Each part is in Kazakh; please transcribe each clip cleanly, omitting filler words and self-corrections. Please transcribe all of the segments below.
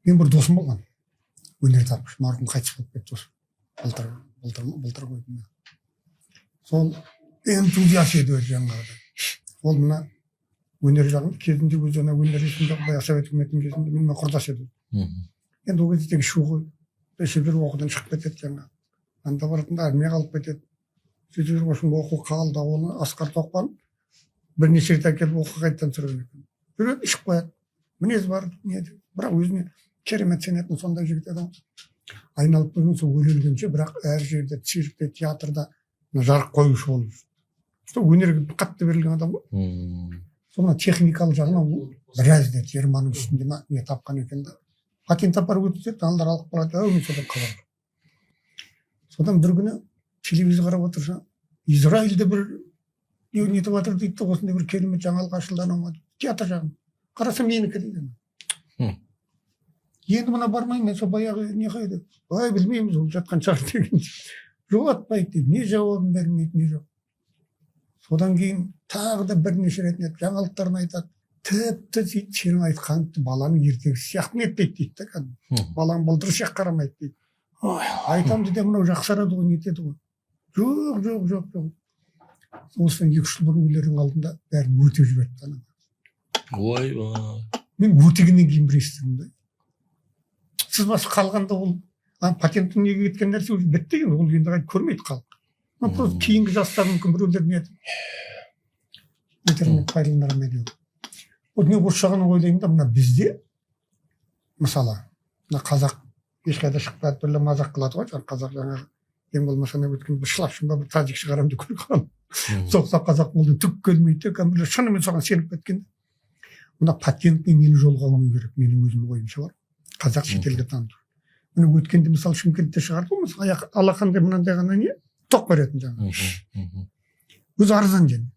Мен бір досым болған, өнер тапқыш, марқұм қайтыс болып кетті осы. Былтыр қойдым. Сол энтузиаст еді өзі жаңағыдай. Ол мына өнер жағын кезінде өзі ана өнер ретінде баяғы совет үкіметінің кезінде менімен құрдас еді. Енді ол кезде шу ғой. Шебер оқудан шығып кетеді жаңағы. Анда баратында армияға алып кетеді. Сөйтіп жүрген оқу қалды, оны Асқар Тоқпан бірнеше рет әкеліп оқуға қайтадан түсірген екен. Жүреді, ішіп қояды. Мінез бар, не еді. Бірақ өзіне керемет сенетін сондай жігіт адам. Айналып келген сол өлгенше, бірақ әр жерде циркте, театрда жарық қоюшы болып жүр. Өнерге қатты берілген адам ғой. Соны техникалық жағынан ол біраз деді, 20-ның үстінде не тапқан екен да. Патент апарып өтсек, аналар алып қалады, мен содан қаламын. Содан бір күні телевизор қарап отырса, Израильде бір нетіп жатыр дейді, осындай бір керемет жаңалық ашылды анау театр жағын. Қарасам менікі дейді. Енді мына бармаймын, мен сол баяғы не қайды? Ой, білмейміз, ол жатқан шығар деген. Жолатпайды дейді, не жауабын бермейді, не жоқ. Содан кейін тағы да бірнеше рет жаңалықтарын айтады. Тіпті сенің айтқаныңды баланың ертегі сияқты нетпейді дейді да. Балаң былтыр сияқты қарамайды дейді. Айтам деді, мынау жақсарады ғой, нетеді ғой. Жоқ. Осыдан 2-3 жыл бұрын өлердің алдында бәрін өтеп жіберді. Ой. Мен өтегеннен кейін бір естідім да. Сіз басы қалғанда ол патенттің неге кеткен нәрсе бітті екен, ол енді қайтып көрмейді халық. Просто кейінгі жастар мүмкін біреулер нетер пайдаланар ма еді. Вот мен осы жағын ойлаймын да, мына бізде мысалы мына қазақ ешқайда шықпайды, бірлі мазақ қылады ғой, қазақ жаңағы ең болмаса өткен бір шылапшын ба бір тазик шығарамын деп қойған. Соқса қазақ болды түк келмейді, кәмбірлер шынымен соған сеніп кеткен. Мына патентпен нені жолға алу керек, менің өзім ойымша бар. Қазақ шетелге таныту. Міне өткенде мысалы Шымкентте шығарды ғой, мысалы алақандай мынандай ғана не тоқ беретін жаңағы. Өзі арзан жен.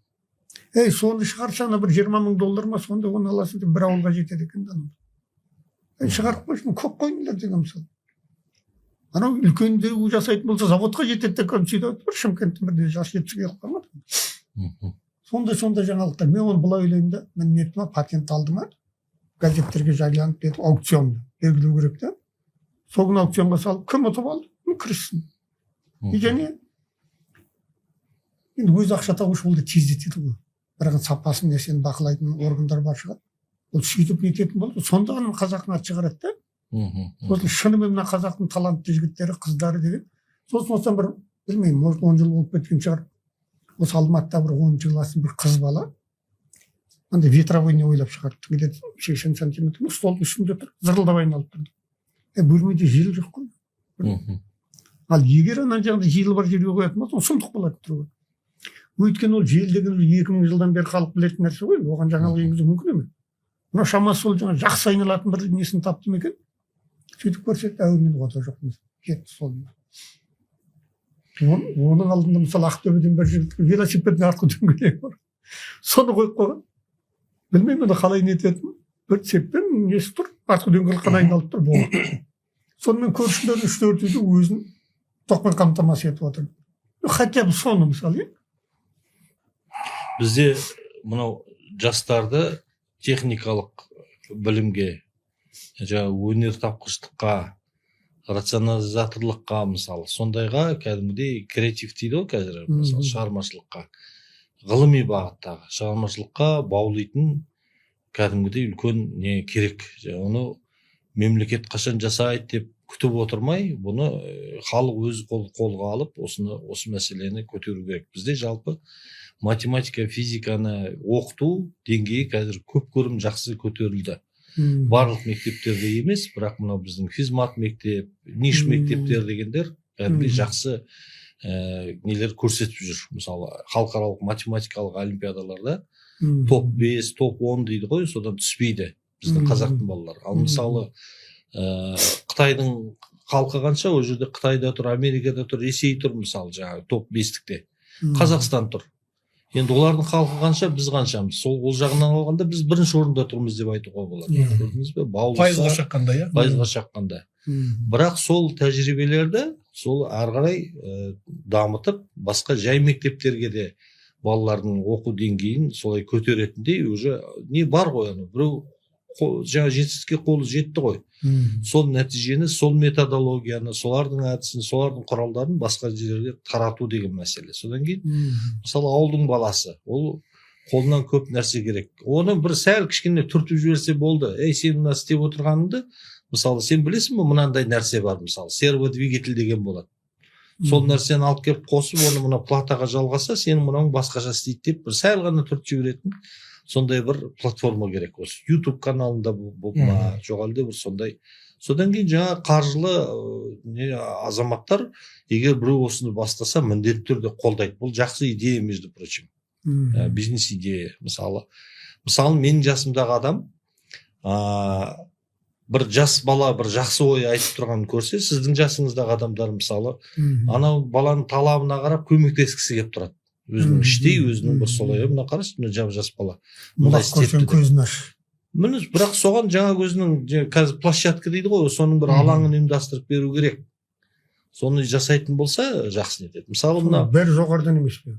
Соны шығарса ана бір $20,000 ма, сонда оны аласың деп бір ауылға жетеді екен да. Шығарып қойсын, көп қойыңдар деген мысалы. Анау үлкендеу жасайтын болса заводқа жетеді екен, сөйтіп бір Шымкенттің бірде жас жетісіге алып қалмады. Сондай жаңалықтар. Мен оны былай ойлаймын да, мен нетіма патент алды ма, газеттерге жарияланып кетіп аукционды белгілеу керек та. Сол күні аукционға салып, кім ұтып алды? Кіріссін. Және енді өз ақша табушы болды тездетеді ғой. Бірақ сапасын несені бақылайтын органдар бар шығар. Ол сөйтіп нететін болды. Сонда ғана қазақтың аты шығарады да. Сосын шынымен мына қазақтың талантты жігіттері, қыздары деген. Сосын осыдан бір, білмеймін, может 10 жыл болып кеткен шығар. Осы Алматыда бір 10 жыласын бір қыз бала. Андай ветровой не ойлап шығарды. Где-то 80 сантиметр. Столдың үстінде тұр, зырылдап айналып тұрды. Бөлмеде жел жоқ қой. Ал егер ана жағында жел бар жерге қоятын болса, сұмдық болады тұр ғой. Өйткені ол жел деген 2000 жылдан бері халық білетін нәрсе ғой, оған жаңалық енгізу мүмкін емес. Мына шамасы сол жаңа жақсы айналатын бір несін тапты ма екен? Сөйтіп көрсек, әуелмен ота жоқпыз. Кетті сол. Оның алдында мысалы Ақтөбеден бір жігіт велосипедіне артқы дөңгелегі бар. Соны қойып қойған. Білмеймін, оны қалай нететін. Бір цеппен несі тұр, артқы дөңгелек қана айналып тұр, болды. Сонымен көршілер 3-4 үйді өзін тоқпен қамтамасыз етіп отыр. Хотя бы соны мысалы. Бізде мынау жастарды техникалық білімге, өнер тапқыштыққа, рационализаторлыққа мысалы, сондайға кәдімгідей креатив дейді ғой қазір, мысалы шығармашылыққа, ғылыми бағыттағы шығармашылыққа баулайтын кәдімгідей үлкен не керек. Оны мемлекет қашан жасайды деп күтіп отырмай, бұны халық өз қолға алып, осы мәселені көтеру керек. Бізде жалпы математика, физиканы оқыту деңгейі қазір көп көрім жақсы көтерілді. Барлық мектептерде емес, бірақ мынау біздің физмат мектеп, ниш мектептер дегендер жақсы нелер көрсетіп жүр. Мысалы, халықаралық математикалық олимпиадаларда топ 5, топ 10 дейді ғой, содан түспейді біздің қазақтың балалары. Ал мысалы, Қытайдың халқы қанша, ол жерде Қытайда тұр, Америкада тұр, Ресей тұр, мысалы, жаңағы топ 5-тікте. Қазақстан тұр. Енді олардың халқы қанша, біз қаншамыз. Ол жағынан алғанда біз бірінші орында тұрмыз деп айтуға болады. Пайызға шаққанда, пайызға шаққанда. Бірақ сол тәжірибелерді сол ары қарай дамытып басқа жай мектептерге де балалардың оқу деңгейін солай көтеретіндей уже не бар ғой, ана біреу жаңа жетістікке қолы жетті ғой. Сол нәтижені, сол методологияны, солардың әдісін, солардың құралдарын басқа жерлерге тарату деген мәселе. Содан кейін мысалы ауылдың баласы, ол қолынан көп нәрсе керек. Оны бір сәл кішкене түртіп жіберсе болды. Сен мына істеп отырғаныңды, мысалы сен білесің бе, мынандай нәрсе бар, мысалы серводвигатель деген болады. Сол нәрсені алып келіп қосып, оны мына платаға жалғаса, сенің мынауың басқаша істейді деп бір сәл ғана түртіп жіберетін сондай бір платформа керек. Осы YouTube каналында болма, жоқ әлде бір сондай. Содан кейін жаңа қаржылы азаматтар егер біреу осыны бастаса, міндетті түрде қолдайды. Бұл жақсы идея, между прочим. Бизнес идея. Мысалы менің жасымдағы адам бір жас бала бір жақсы ой айтып тұрғанын көрсе, сіздің жасыңыздағы адамдар мысалы анау баланың талабына қарап көмектескісі келіп тұрады. Өзінің іштей, өзінің бір солай, мына қарашы, мына жас бала. Мұлақ көрсең көзін аш. Міне, бірақ соған жаңа өзінің қазір площадка дейді ғой, соның бір алаңын ұйымдастырып беру керек. Соны жасайтын болса жақсы нетеді. Мысалы мына бәрі жоғарыдан емес пе?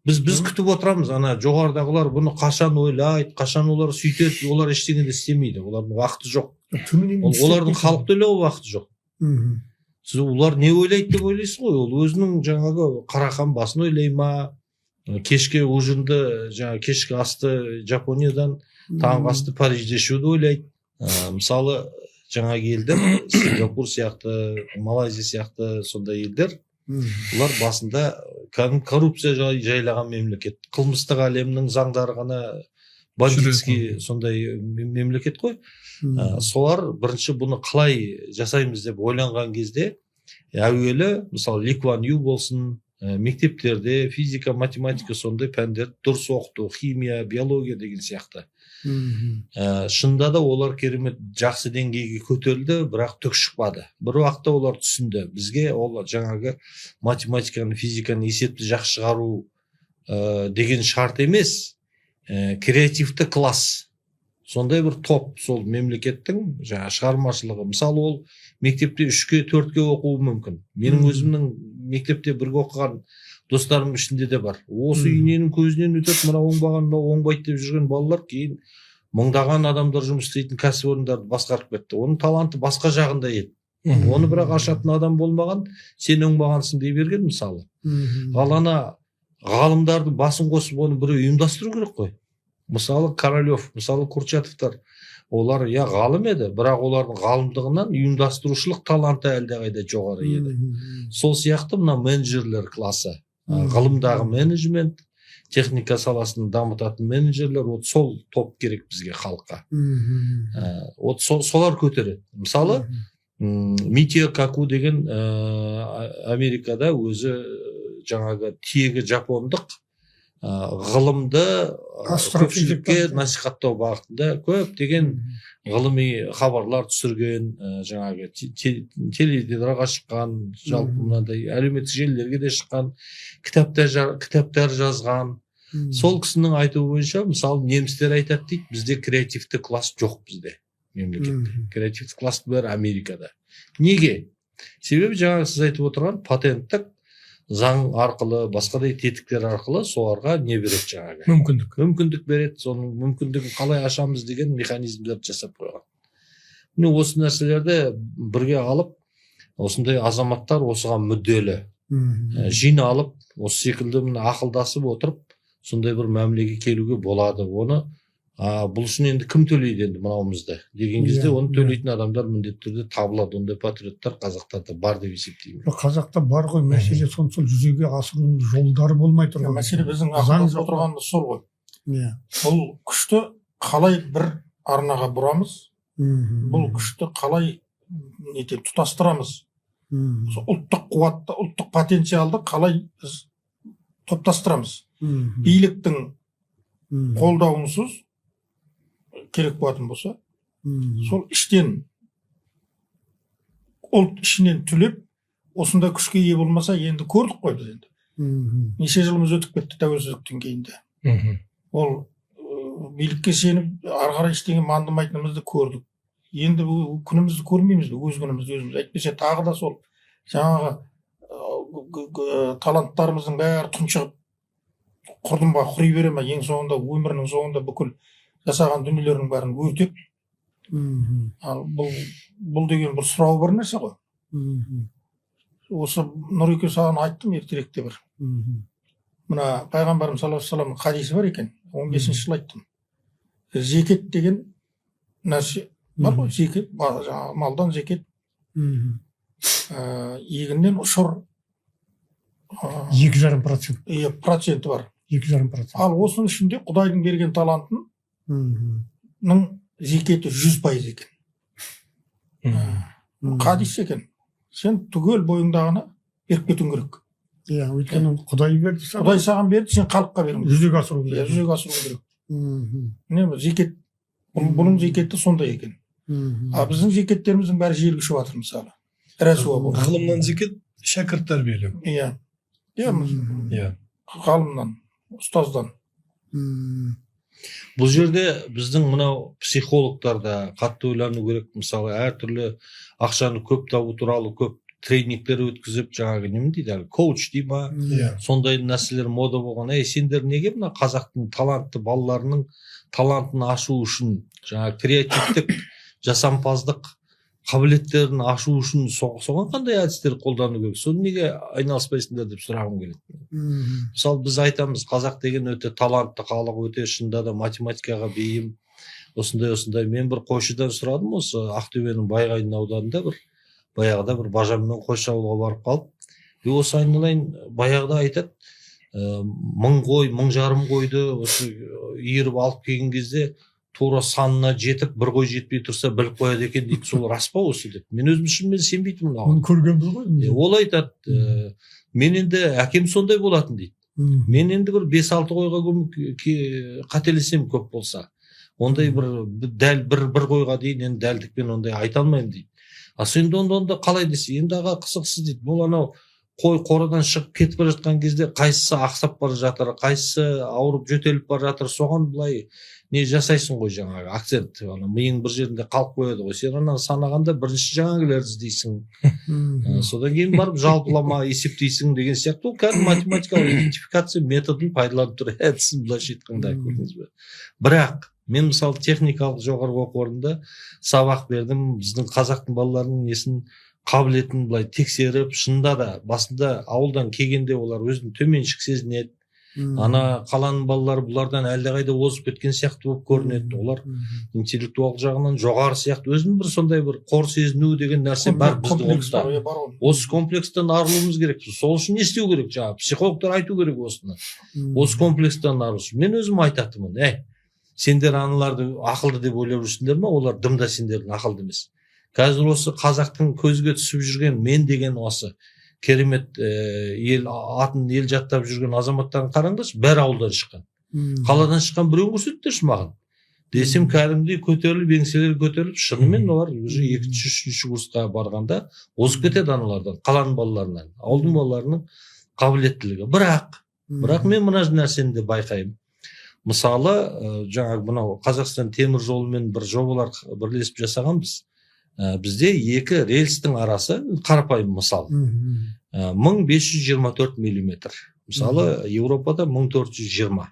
Біз күтіп отырамыз, ана жоғарыдағылар бұны қашан ойлайды, қашан олар сөйтеді, олар ештеңе де істемейді. Олардың уақыты жоқ. Олардың халықты ойлауға уақыты жоқ. Сіз олар не ойлайды деп ойлайсыз ғой? Ол өзінің жаңағы қарақан басын ойлай ма? Кешке ужинді, жаңағы кешкі асты Жапониядан, таңғы асты Парижде ішуді ойлайды. Мысалы жаңағы елдер, Сингапур сияқты, Малайзия сияқты сондай елдер, бұлар басында коррупция жайлаған мемлекет. Қылмыстық әлемнің заңдары ғана бандитский сондай мемлекет қой. Солар бірінші бұны қалай жасаймыз деп ойланған кезде, әуелі мысалы Ли Куан Ю болсын, мектептерде физика, математика сондай пәндер дұрыс оқыту, химия, биология деген сияқты. Шынында да олар керемет жақсы деңгейге көтерілді, бірақ түк шықпады. Бір уақытта олар түсінді. Бізге ол жаңағы математиканы, физиканы есепті жақсы шығару деген шарт емес, креативті класс. Сондай бір топ, сол мемлекеттің жаңа шығармашылығы. Мысалы ол мектепте 3-ке, 4-ке оқуы мүмкін. Менің өзімнің мектепте бірге оқыған достарым ішінде де бар. Осы үйненің көзінен өтіп, мына оңбаған, оңбайды деп жүрген балалар кейін мыңдаған адамдар жұмыс істейтін кәсіпорындарды басқарып кетті. Оның таланты басқа жағында еді. Оны бірақ ашатын адам болмаған, сен оңбағансың дей берген мысалы. Ал ана ғалымдардың басын қосып оны біреу ұйымдастыру керек қой. Мысалы Королев, мысалы Курчатовтар, олар ғалым еді, бірақ олардың ғалымдығынан ұйымдастырушылық таланты әлдеқайда жоғары еді. Сол сияқты мына менеджерлер класы, ғылымдағы менеджмент, техника саласын дамытатын менеджерлер, сол топ керек бізге халыққа. Солар көтереді. Мысалы Митио Каку деген Америкада өзі жаңағы тегі жапондық ғылымды көпшілікке насихаттау бағытында көптеген ғылыми хабарлар түсірген, жаңағы теледидарға шыққан, жалпы мынандай әлеуметтік желілерге де шыққан, кітаптар жазған. Сол кісінің айтуы бойынша, мысалы немістер айтады дейді, бізде креативті класс жоқ бізде мемлекетте. Креативті класс бар Америкада. Неге? Себебі жаңағы сіз айтып отырған патенттік заң арқылы, басқадай тетіктер арқылы соларға не береді жаңағы? Мүмкіндік береді. Соның мүмкіндігін қалай ашамыз деген механизмдерді жасап қойған. Міне осы нәрселерді бірге алып, осындай азаматтар осыған мүдделі жиналып, осы секілді ақылдасып отырып, сондай бір мәмілеге келуге болады. Оны бұл үшін енді кім төлейді енді мынауымызды деген кезде оны төлейтін адамдар міндетті түрде табылады. Ондай патриоттар қазақтарда бар деп есептеймін. Қазақта бар ғой, мәселе сол жүзеге асырудың жолдары болмай тұр. Мәселе біздің ақылдасып отырғанымыз сол ғой. Бұл күшті қалай бір арнаға бұрамыз, бұл күшті қалай тұтастырамыз, ұлттық қуатты, ұлттық потенциалды қалай топтастырамыз. Биліктің қолдауынсыз керек болатын болса, сол іштен, ұлт ішінен түлеп, осында күшке ие болмаса, енді көрдік қой біз енді. Неше жылымыз өтіп кетті тәуелсіздіктен кейінде. Ол билікке сеніп, ары қарай ештеңе мандымайтынымызды көрдік. Енді күнімізді көрмейміз бе, өз күнімізді өзіміз. Әйтпесе тағы да сол жаңағы таланттарымыздың бәрі тұншығып құрдым ба құри бере ма, ең соңында өмірінің соңында бүкіл жасаған дүниелерінің бәрін өртеп, ал бұл деген бір сұрау бір нәрсе ғой. Осы Нұреке саған айттым ертеректе бір. Мына пайғамбарымыз саллаллаху алейхи вассаламның хадисі бар екен, 15-ші жыл айттым. Зекет деген нәрсе бар ғой, зекет, малдан зекет, егіннен ұшыр 2,5%. проценті бар. 2,5%. Ал осының ішінде Құдайдың берген талантының зекеті 100% екен. Хадис екен. Сен түгел бойыңдағыны беріп кетуің керек. Иә, өйткені Құдай берді. Құдай саған берді, сен халыққа беруің керек. Жүзеге асыру керек. Жүзеге асыруың керек. Міне зекет, бұның зекеті сондай екен. А біздің зекеттеріміздің бәрі жел күшіп жатыр мысалы. Рәсуа болды. Ғылымнан зекет шәкірт тәрбиелеу. Иә. Иә. Ғалымнан, ұстаздан. Бұл жерде біздің мынау психологтар да қатты ойлану керек. Мысалы, әртүрлі ақшаны көп табу туралы көп тренингтер өткізіп, жаңағы неме дейді, коуч дей ма, сондай нәрселер мода болған. Сендер неге мына қазақтың талантты балаларының талантын ашу үшін, жаңағы креативтік, жасампаздық қабілеттерін ашу үшін соған қандай әдістер қолдану керек? Соны неге айналыспайсыңдар деп сұрағым келеді. Мысалы, біз айтамыз, қазақ деген өте талантты халық, өте шынында да математикаға бейім, осындай. Мен бір қойшыдан сұрадым, осы Ақтөбенің Байғайын ауданында баяғыда бір бажаммен қойшы ауылға барып қалып, осы айналайын баяғыда айтады, 1000 қой, 1000 қойды осы иіріп алып келген кезде тура санына жетіп, бір қой жетпей тұрса біліп қояды екен дейді. Сол рас па осы деп. Мен өзім шынымен сенбейтінмін. Оны көргенбіз ғой. Ол айтады, мен енді әкем сондай болатын дейді. Мен енді бір 5-6 қойға қателесем көп болса. Ондай дәл бір қойға дейін енді дәлдікпен ондай айта алмаймын дейді. А сен онда қалай десе, енді аға қызықсыз дейді. Бұл анау қой қорадан шығып кетіп бара жатқан кезде қайсысы ақсап бара жатыр, қайсысы ауырып жөтеліп бара жатыр, соған былай не жасайсың ғой, жаңағы акцент, миың бір жерінде қалып қояды ғой. Сен ананы санағанда бірінші жаңағылерді іздейсің. Содан кейін барып жалпылама есептейсің деген сияқты. Ол кәдімгі математикалық идентификация методын пайдаланып тұр. Әдісін былайша айтқанда, көрдіңіз бе? Бірақ мен мысалы техникалық жоғарғы оқу орнында сабақ бердім. Біздің қазақтың балаларының несін қабілетін былай тексеріп, шынында да басында ауылдан келгенде олар өзін төменшік сезінеді. Ана қаланың балалары бұлардан әлдеқайда озып кеткен сияқты болып көрінеді. Олар интеллектуалдық жағынан жоғары сияқты. Өзінің бір сондай бір қор сезіну деген нәрсе бар біздің ұлтта. Осы комплекстен арылуымыз керек. Сол үшін не істеу керек? Жаңағы психологтар айту керек осыны. Осы комплекстен арылу үшін. Мен өзім айтатынмын. Сендер аналарды ақылды деп ойлап жүрсіңдер ме? Олар дымда сендердің ақылды емес. Қазір осы қазақтың көзге түсіп жүрген мен деген осы керемет атын ел жаттап жүрген азаматтарын қараңдаршы, бәрі ауылдан шыққан. Қаладан шыққан біреу көрсетіңдерші маған. Десем кәдімгідей көтеріліп, еңселері көтеріліп, шынымен олар уже 2-3 курсқа барғанда озып кетеді аналардан, қаланың балаларынан, ауылдың балаларының қабілеттілігі. Бірақ мен мына нәрсені де байқаймын. Мысалы, жаңағы мынау Қазақстан темір жолымен бір жобалар бірлесіп жасағанбыз. Бізде екі рельстің арасы, қарапайым мысал, 1524 миллиметр. Мысалы, Еуропада 1420.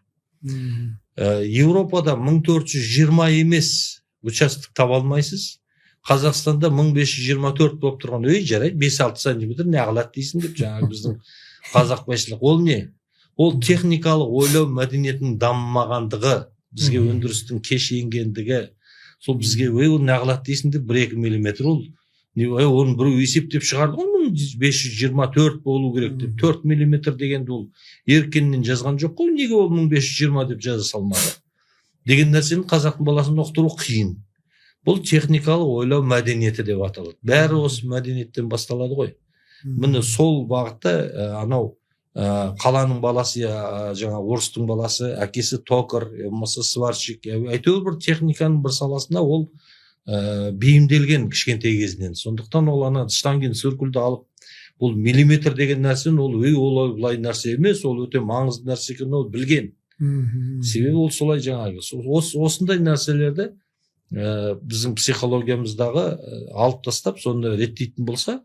Еуропада 1420 емес участок таба алмайсыз. Қазақстанда 1524 болып тұрған, жарайды, 5-6 сантиметр не ағылады дейсің деп, жаңағы біздің қазақ байшылық. Ол не? Ол техникалық ойлау мәдениетінің дамымағандығы, бізге өндірістің кеш енгендігі. Сол бізге ол нағылады дейсің деп 1-2 миллиметр ол. Оны біреу есептеп шығарды ғой, 524 болу керек деп. 4 миллиметр дегенді ол еркеннен жазған жоқ қой, неге ол 1520 деп жаза салмады. Деген нәрсені қазақтың баласын оқытыру қиын. Бұл техникалық ойлау мәдениеті деп аталады. Бәрі осы мәдениеттен басталады ғой. Міне сол бағытта анау қаланың баласы, жаңа орыстың баласы, әкесі токар, болмаса сварщик, әйтеуір бір техниканың бір саласында ол бейімделген кішкентай кезінен. Сондықтан ол ана штангин циркульді алып, бұл миллиметр деген нәрсені ол былай нәрсе емес, ол өте маңызды нәрсе екенін ол білген. Себебі ол солай жаңағы. Осындай нәрселерді біздің психологиямыздағы алып тастап, соны реттейтін болса,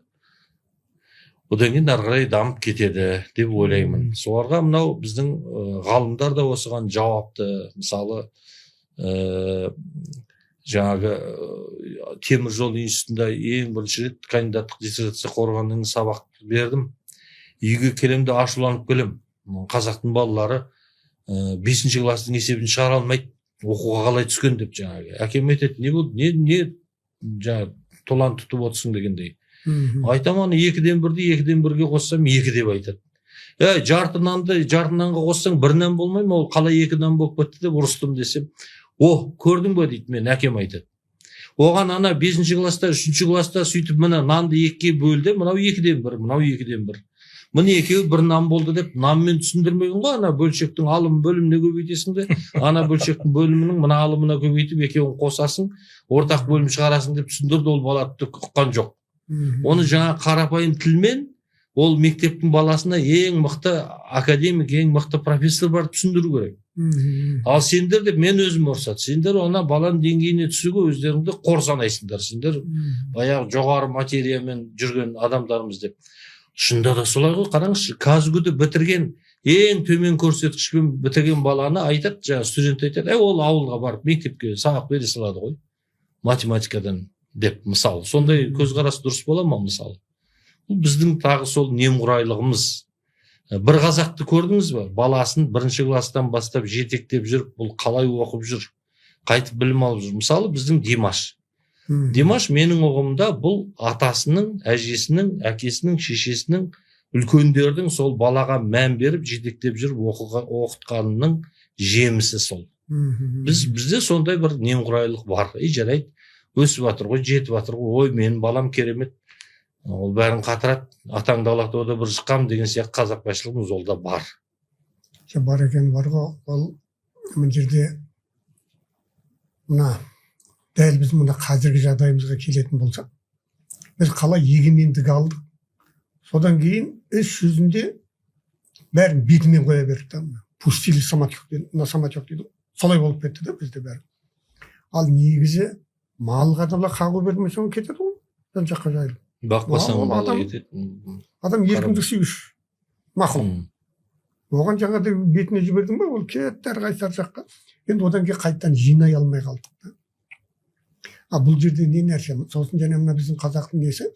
одан кейін ары қарай дамып кетеді деп ойлаймын. Соларға мынау біздің ғалымдар да осыған жауапты. Мысалы жаңағы темір жол институтында ең бірінші рет кандидаттық диссертация қорғаннан сабақ бердім. Үйге келемде ашуланып келем. Қазақтың балалары 5-ші класстың есебін шығара алмайды, оқуға қалай түскен деп жаңағы. Әкем айтады, не болды, не жаңағы толан тұтып отырсың дегендей. Айтамын, 2-ден 1-ді 2-ден 1-ге қоссам 2 деп айтады. Жарты нанға қоссаң 1 нан болмай ма, ол қалай 2 нан болып кетті деп ұрыстым десем, көрдің бе дейді, мен әкем айтады. Оған ана 5-ші класста, 3-ші класста сөйтіп мына нанды 2-ге бөлді, мынау 2-ден 1, мынау 2-ден 1. Міне екеуі 1 нан болды деп, нанмен түсіндірмеген ғой, ана бөлшектің алым бөліміне көбейтесің де, ана бөлшектің бөлімінің мына алымына көбейтіп екеуін қосасың, ортақ бөлім шығарасың деп түсіндірді, ол бала ұққан жоқ. Оны жаңа қарапайым тілмен, ол мектептің баласына ең мықты академик, ең мықты профессор барып түсіндіру керек. Ал сендер деп мен өзім ұрсады. Сендер ona баланың деңгейіне түсуге өздеріңді қор санайсыңдар. Сендер баяғы жоғары материямен жүрген адамдармыз деп. Шында да солай ғой, қараңызшы, қазгүді бітірген, ең төмен көрсеткішпен бітірген баланы айтады, жаңа студент айтады, ол ауылға барып мектепке сабақ бере салады ғой, математикадан деп, мысалы. Сондай көзқарас дұрыс бола ма, мысалы? Бұл біздің тағы сол немқұрайлығымыз. Бір қазақты көрдіңіз ба? Баласын 1-ші класстан бастап жетектеп жүріп, бұл қалай оқып жүр, қайтып білім алып жүр. Мысалы, біздің Димаш. Димаш менің ұғымда бұл атасының, әжесінің, әкесінің, шешесінің, үлкендердің сол балаға мән беріп, жетектеп жүріп оқытқанының жемісі сол. Бізде сондай бір немқұрайлық бар. Жарайды, өсіп жатыр ғой, жетіп жатыр ғой, ой, менің балам керемет, ол бәрін қатырады, атаң далақта ода бір шыққам деген сияқты қазақбайшылығымыз ол да бар. Бар екен бар ғой, ол мына жерде мына дәл біз мұнда қазіргі жағдайымызға келетін болсақ, біз қалай егемендік алдық, содан кейін іс жүзінде бәрін бетімен қоя берді. Пустили на самотек дейді. Солай болып кетті да бізде бәрі. Ал негізі малға да қағу бермесең кетеді ғой, жан жаққа жайылып. Бақпасаң малы кетеді. Адам еркіндік сүйгіш мақұл. Оған жаңағыдай бетіне жібердің ба, ол кетті әрқайсы ар жаққа. Енді одан кейін қайтадан жинай алмай қалдық. Бұл жерде не нәрсе? Сосын және мына біздің қазақтың несі?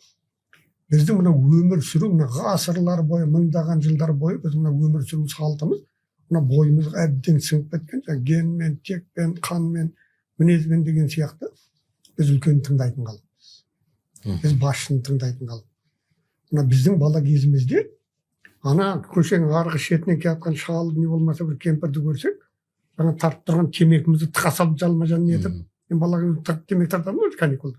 Біздің мына өмір сүру, мына ғасырлар бойы, мыңдаған жылдар бойы біз мына өмір сүру салтымыз, мына бойымызға әбден сіңіп кеткен, генмен, текпен, қанмен, мінезбен деген сияқты біз үлкен тыңдайтын қалыппыз. Біз басшыны тыңдайтын қалып. Мына біздің бала кезімізде ана көшенің арғы шетінен келе жатқан шалы не болмаса бір кемпірді көрсек, жаңа тартып тұрған темекімізді тыға салып жалма-жан нетіп, мен бала темекі тартамын ғой каникулда.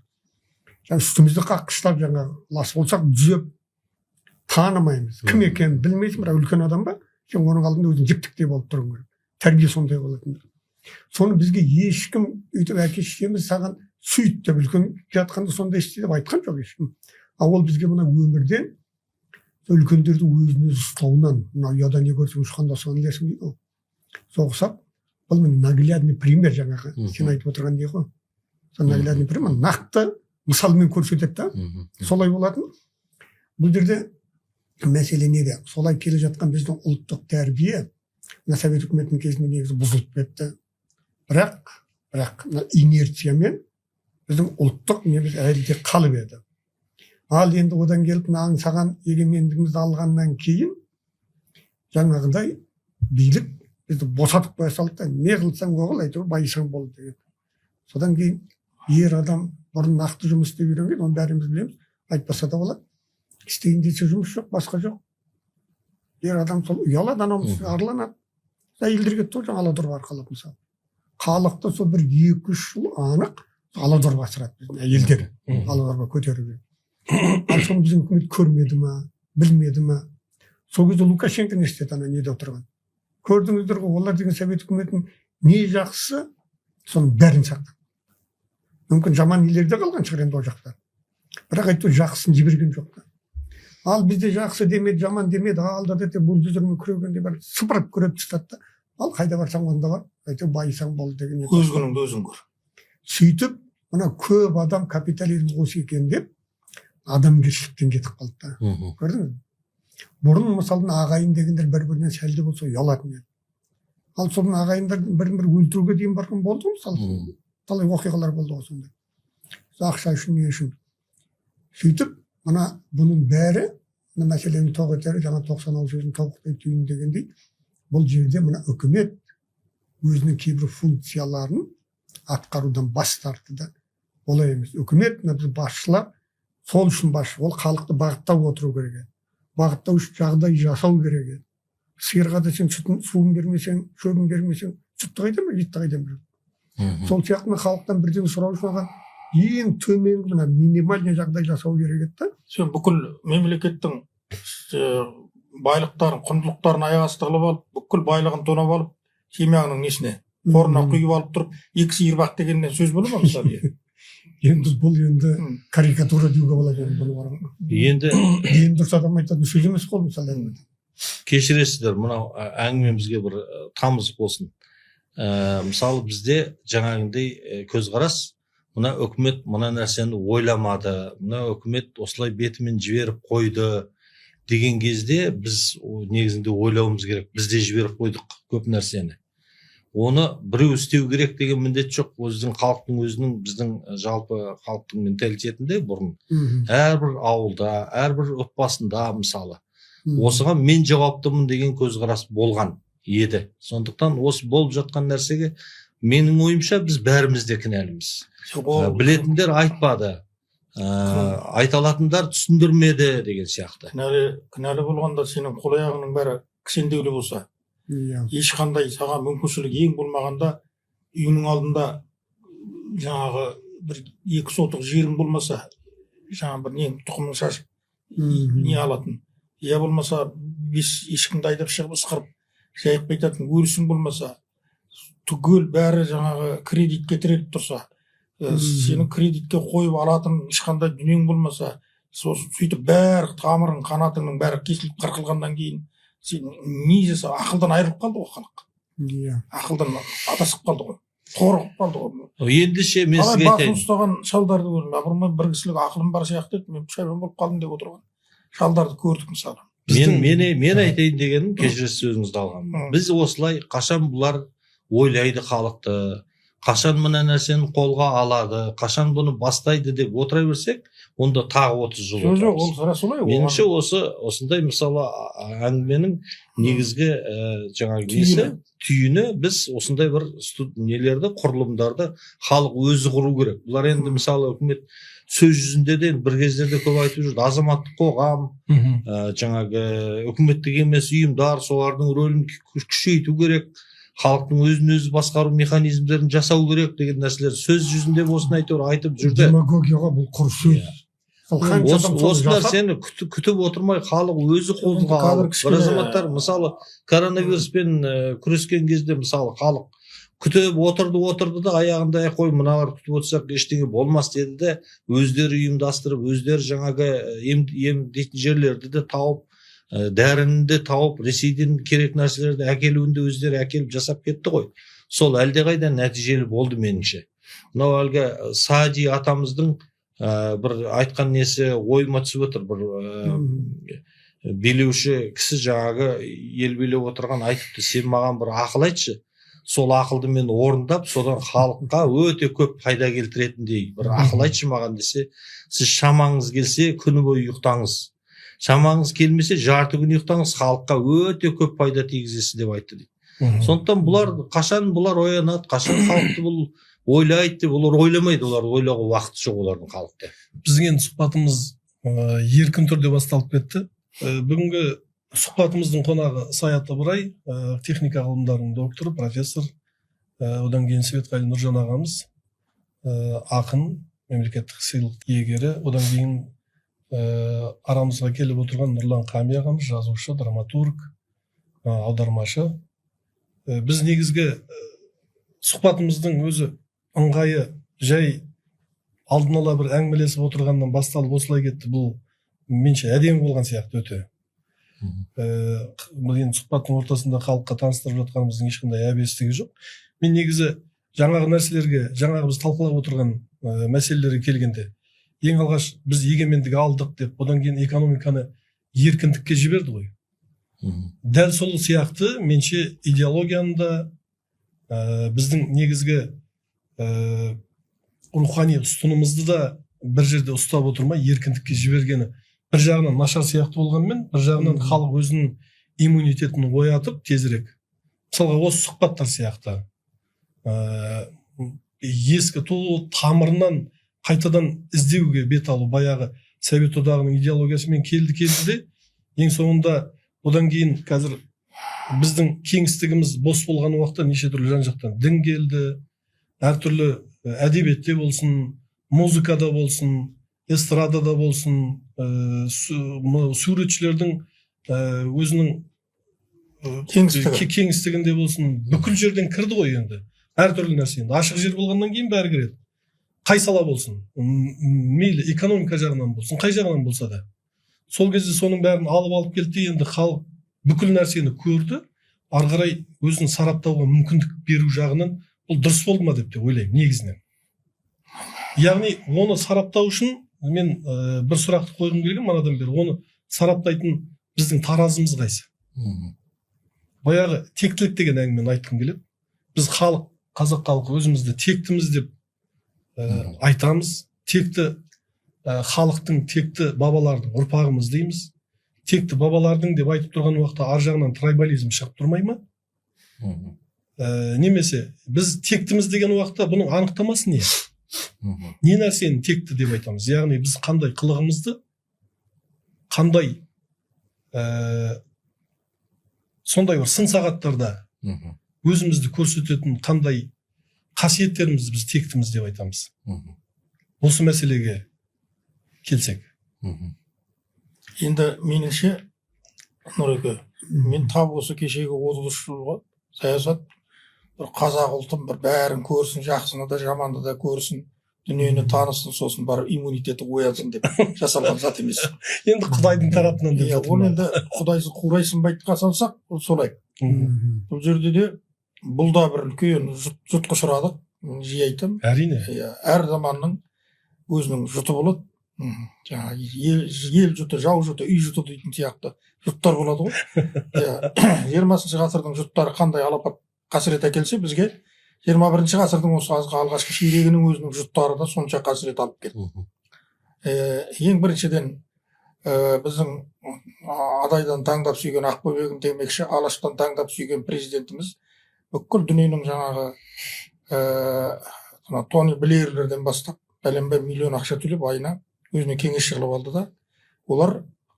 Үстімізді қаққыштап жаңағы лас болсақ түзеп танымаймыз. Кім екенін білмейсің, бірақ үлкен адам ба, сен оның алдында өзің жіптіктей болып тұруың керек. Тәрбие сондай болатын. Соны бізге ешкім өйтіп әке шешеміз саған сөйт деп үлкен жатқанда сондай істе деп айтқан жоқ ешкім. Ал ол бізге мына өмірден үлкендердің өзін өзі ұстауынан, мына ұяда не көрсең ұшқанда соны ілесің дейді ғой. Соғысап, бұл наглядный пример жаңағы сен айтып отырған не ғой. Сол наглядный пример нақты мысалмен көрсетеді да. Солай болатын. Бұл жерде мәселе неде? Солай келе жатқан біздің ұлттық тәрбие Совет үкіметінің кезінде негізі бұзылып кетті. Бірақ инерциямен біздің ұлттық неміз әлі де қалып еді. Ал енді одан келіп саған егемендігімізді алғаннан кейін жаңағыдай билік бізді босатып қоя салды да, не қылсаң оғыл, әйтеуір байысаң болды деген. Содан кейін ер адам бұрын нақты жұмыс істеп үйренген, оны бәріміз білеміз, айтпаса да болады. Істейін десе жұмыс жоқ, басқа жоқ. Ер адам сол ұялады, анамыз арланады. Әйелдер кетті ғой, Аладорға арқалап мысалы. Халықты сол бір 2-3 жыл анық Аладорға асырады біздің әйелдер. Аладорға көтеріп. Ал соны біздің үкімет көрмеді ма, білмеді ма? Сол кезде Лукашенко не істеді ана неде отырған? Көрдіңіздер ғой, олар деген Совет үкіметінің не жақсы, соның бәрін сақтады. Мүмкін жаман нелерде қалған шығар енді ол жақта. Бірақ әйтеуір жақсысын жіберген жоқ та. Ал бізде жақсы демеді, жаман демеді, алда да бульдозермен күрегенде бір сыпырып күреп тастады. Ал қайда барсаң онда бар, әйтеуір байысаң болды деген. Өз күніңді өзің көр. Сөйтіп, мына көп адам капитализм осы екен деп адамгершіліктен кетіп қалды да. Көрдіңіз? Бұрын мысалы ағайын дегендер бір-бірінен сәлде болса ұялатын еді. Ал соның ағайындар бірін бірі өлтіруге дейін барған болды мысалы. Талай оқиғалар болды ғой сондай. Ақша үшін, не үшін. Сөйтіп, мына бұның бәрі, мына мәселенің тоғытары, жаңа 96 сөзін тоғытпай түйін дегендей, бұл жерде мына үкімет өзінің кейбір функцияларын атқарудан бас тартты да. Олай емес. Үкімет, мына біз басшылар, сол үшін басшы, ол халықты бағыттап отыру керек. Бағыттау үшін жағдай жасау керек. Сиырға да сен суын бермесең, шөбін бермесең, сүтті қайдан бір, етті қайдан бір. Сол сияқты халықтан бірден сұрау үшін ең төменгі мына минимальный жағдай жасау керек еді. Сен бүкіл мемлекеттің байлықтарын, құндылықтарын аяқ асты қылып алып, бүкіл байлығын тонап алып, семьяның несіне, қорына құйып алып тұрып, екі сиыр бақ дегеннен сөз бола ма мысалы? Енді бұл енді карикатура деуге болады енді дұрыс адам айтатын сөз емес қой мысалы. Кешіресіздер, мынау әңгімемізге бір тамызық болсын. Мысалы бізде жаңағындай көзқарас, мына үкімет мына нәрсені ойламады, мына үкімет осылай бетімен жіберіп қойды деген кезде біз негізінде ойлауымыз керек. Біз де жіберіп қойдық көп нәрсені. Оны біреу істеу керек деген міндет жоқ. Өзінің халықтың өзінің, біздің жалпы халықтың менталитетінде бұрын әрбір ауылда, әрбір отбасында мысалы осыған мен жауаптымын деген көзқарас болған еді. Сондықтан осы болып жатқан нәрсеге менің ойымша біз бәріміз де кінәліміз. Білетіндер айтпады, айта алатындар түсіндірмеді деген сияқты. Кінәлі болғанда сенің қол аяғыңның бәрі кісендеулі болса, ешқандай саған мүмкіншілік ең болмағанда үйінің алдында жаңағы бір 2 сотық жерің болмаса, жаңағы бір не тұқымың шаш не алатын, я болмаса 5 ешкімді айдап шығып ысқырып жайып қайтатын өрісің болмаса, түгел бәрі жаңағы кредитке тіреліп тұрса, сенің кредитке қойып алатын ешқандай дүниең болмаса, сөйтіп бәрі тамырың, қанатыңның бәрі кесіліп қырқылғаннан кейін сен не жаса, ақылдан айырылып қалды ғой халық. Ақылдан адасып қалды ғой, торығып қалды ғой. Ендеше мен сізге айтайын. Басын ұстаған шалдарды көрдім. Апырмай бір кісілік ақылым бар сияқты еді, мен пұшаймен болып қалдым деп отырған шалдарды көрдік мысалы. Мен айтайын дегенім, кешіресіз сөзіңізді алғанмын. Біз осылай қашан бұлар ойлайды халықты, қашан мына нәрсені қолға алады, қашан бұны бастайды деп отыра берсек, онда тағы 30 жыл отырамыз. Жоқ, ол сара солай. Меніңше осындай мысалы әңгіменің негізгі жаңағы түйіні біз осындай бір нелерді, құрылымдарды халық өзі құру керек. Бұлар енді мысалы үкімет сөз жүзінде де бір кездерде көп айтып жүрді, азаматтық қоғам, жаңағы үкіметтік емес ұйымдар, солардың рөлін күшейту керек, халықтың өзін өзі басқару механизмдерін жасау керек деген нәрселер сөз жүзінде осыны айтып жүрді. Демагогияға бұл құр сөз. Осы нәрсені күтіп отырмай халық өзі қолға алып, бір азаматтар мысалы коронавируспен күрескен кезде мысалы халық күтіп отырды да аяғында қой мыналар күтіп отырсақ ештеңе болмас деді де өздері ұйымдастырып, өздері жаңағы емдейтін жерлерді де тауып, дәріні де тауып, Ресейден керек нәрселерді әкелуінде өздері әкеліп жасап кетті ғой. Сол әлдеқайда нәтижелі болды меніңше. Мынау әлгі Саади атамыздың бір айтқан несі ойыма түсіп отыр. Бір билеуші кісі жаңағы ел билеп отырған айтыпты, сен маған бір ақыл айтшы. Сол ақылды мен орындап, содан халыққа өте көп пайда келтіретіндей бір ақыл айтшы маған десе, сіз шамаңыз келсе күні бойы ұйықтаңыз. Шамаңыз келмесе жарты күн ұйықтаңыз, халыққа өте көп пайда тигізесіз деп айтты дейді. Сондықтан бұлар қашан бұлар оянады, қашан халықты бұл ойлайды деп, олар ойламайды, олар ойлауға уақыты жоқ олардың халықта. Біздің енді сұхбатымыз еркін түрде басталып кетті. Бүгінгі сұхбатымыздың қонағы Саят Ыбырай, техника ғылымдарының докторы, профессор, одан кейін Светқали Нұржан ағамыз, ақын, мемлекеттік сыйлық иегері, одан кейін арамызға келіп отырған Нұрлан Қами ағамыз, жазушы, драматург, аудармашы. Біз негізгі сұхбатымыздың өзі ыңғайы жай алдын ала бір әңгімелесіп отырғаннан басталып осылай кетті. Бұл менше әдемі болған сияқты өте. Бұл енді сұхбаттың ортасында халыққа таныстырып жатқанымыздың ешқандай әбестігі жоқ. Мен негізі жаңағы нәрселерге, жаңағы біз талқылап отырған мәселелерге келгенде, ең алғаш біз егемендік алдық деп, одан кейін экономиканы еркіндікке жіберді ғой. Дәл сол сияқты менше идеологияны да біздің негізгі рухани ұстанымымызды да бір жерде ұстап отырмай еркіндікке жібергені бір жағынан нашар сияқты болғанмен, бір жағынан халық өзінің иммунитетін оятып тезірек. Мысалға осы сұхбаттар сияқты ескі тамырынан қайтадан іздеуге бет алу, баяғы Совет одағының идеологиясымен келді де, ең соңында одан кейін қазір біздің кеңістігіміз бос болған уақытта неше түрлі жан-жақтан дін келді, әртүрлі әдебиетте болсын, музыкада болсын, эстрадада болсын, суретшілердің өзінің кеңістігінде болсын, бүкіл жерден кірді ғой енді. Әртүрлі нәрсе енді. Ашық жер болғаннан кейін бәрі кіреді. Қай сала болсын, мейлі экономика жағынан болсын, қай жағынан болса да. Сол кезде соның бәрін алып келді, енді халық бүкіл нәрсені көрді, ары қарай өзін сараптауға мүмкіндік беру жағынан бұл дұрыс болды ма деп те ойлаймын негізінен. Яғни оны сараптау үшін мен бір сұрақты қойғым келген манадан бері, оны сараптайтын біздің таразымыз қайсы? Баяғы тектілік деген әңгімені айтқым келеді. Біз халық, қазақ халқы өзімізді тектіміз деп айтамыз. Текті халықтың, текті бабалардың ұрпағымыз дейміз. Текті бабалардың деп айтып тұрған уақытта ар жағынан трайбализм шығып тұрмай ма? Немесе біз тектіміз деген уақытта бұның анықтамасы не? Не нәрсені текті деп айтамыз? Яғни біз қандай қылығымызды, қандай сондай бір сын сағаттарда өзімізді көрсететін қандай қасиеттерімізді біз тектіміз деп айтамыз. Осы мәселеге келсек. Енді меніңше, Нұреке, мен тап осы кешегі 33 жылға саясат, бір қазақ ұлтын бір бәрін көрсін, жақсыны да жаманды да көрсін, дүниені танысын, сосын бар иммунитеті оянсын деп жасалған зат емес. Енді Құдайдың тарапынан деп жатыр. Ол енді Құдайсыз қурайсын байтқа салсақ, ол солай. Бұл жерде де бұл да бір үлкен жұтқа ұшырадық, жиі айтамын. Әрине. Әр заманның өзінің жұты болады. Ел жұты, жау жұты, үй жұты дейтін сияқты жұттар болады ғой. 20 ғасырдың жұттары қандай алапат қасірет әкелсе, бізге 21 ғасырдың осы алғашқы ширегінің өзінің жұттары да сонша қасірет алып келді. Ең біріншіден біздің адайдан таңдап сүйген Ақбөбегін демекші, Алаштан таңдап сүйген президентіміз бүкіл дүниенің жаңағы Тони Блейрлерден бастап бәленбай миллион ақша төлеп айына өзіне кеңесші қылып алды да, олар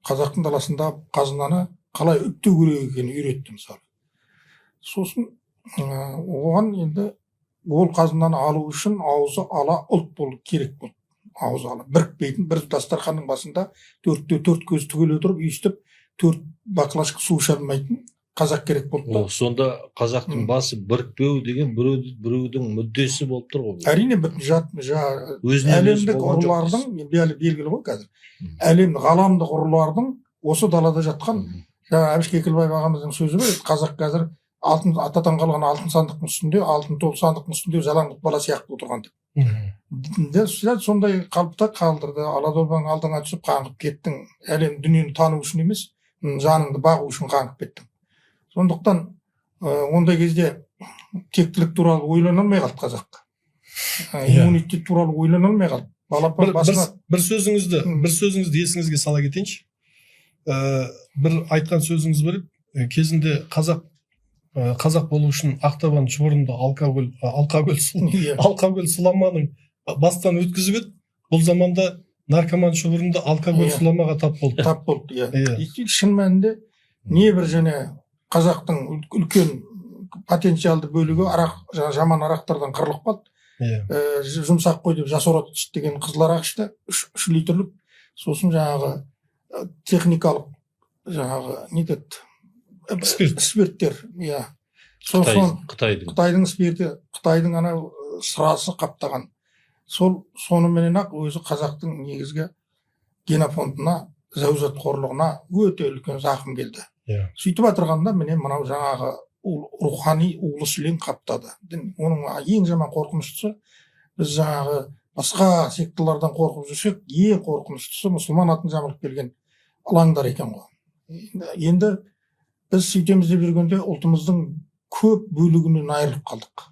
қазақтың даласында қазынаны қалай үптеу керек екенін үйретті мысалы. Сосын оған енді ол қазынаны алу үшін аузы ала ұлт болу керек болды. Аузы ала бірікпейтін, бір дастарханның басында 4 көз түгел отырып үйістіп 4 баклашка су іше алмайтын қазақ керек болды. Сонда қазақтың басы бірікпеу деген біреудің мүддесі болып тұр ғой. Әрине әлемдік ұрылардың белгілі ғой қазір. Әлемдік ғаламдық ұрылардың осы далада жатқан, жаңа Әбіш Кекілбаев ағамыздың сөзі бар, қазақ қазір атадан қалған алтын сандықтың үстінде, алтын толы сандықтың үстінде жалаңбұт бала сияқты отырған деп. Сондай қалыпта қалдырды. Аладорбаң алдыңа түсіп қаңғып кеттің. Әлем дүниені тану үшін емес, жаныңды бағу үшін қаңғып кеттің. Сондықтан ондай кезде тектілік туралы ойлана алмай қалды қазақ. Иммунитет туралы ойлана алмай қалды. Бір сөзіңізді есіңізге сала кетейінші. Бір айтқан сөзіңіз бар еді, кезінде қазақ болу үшін Ақтабан шұбырында алкоголь сұламаның бастан өткізіп еді. Бұл заманда наркоман шұбырында алкоголь сұламаға тап болды. Тап болды, иә. Шын мәнінде небір және қазақтың үлкен потенциалды бөлігі жаман арақтардан қырылып қалды. Жұмсақ қой деп жасорат деген қызыл арақ ішті, 3 литрлік. Сосын жаңағы техникалық не деді, спирттер. Қытайдың спирті, Қытайдың сырасы қаптаған. Соныменен ақ өзі қазақтың негізгі генофондына, зәузат қорлығына өте үлкен зақым келді. Сөйтіп отырғанда міне мынау жаңағы рухани улы сүлең қаптады. Оның ең жаман қорқыныштысы, біз жаңағы басқа секталардан қорқып жүрсек, ең қорқыныштысы мұсылман атын жамылып келген алаңдар екен ғой. Енді біз сөйтеміз деп жүргенде ұлтымыздың көп бөлігінен айырылып қалдық.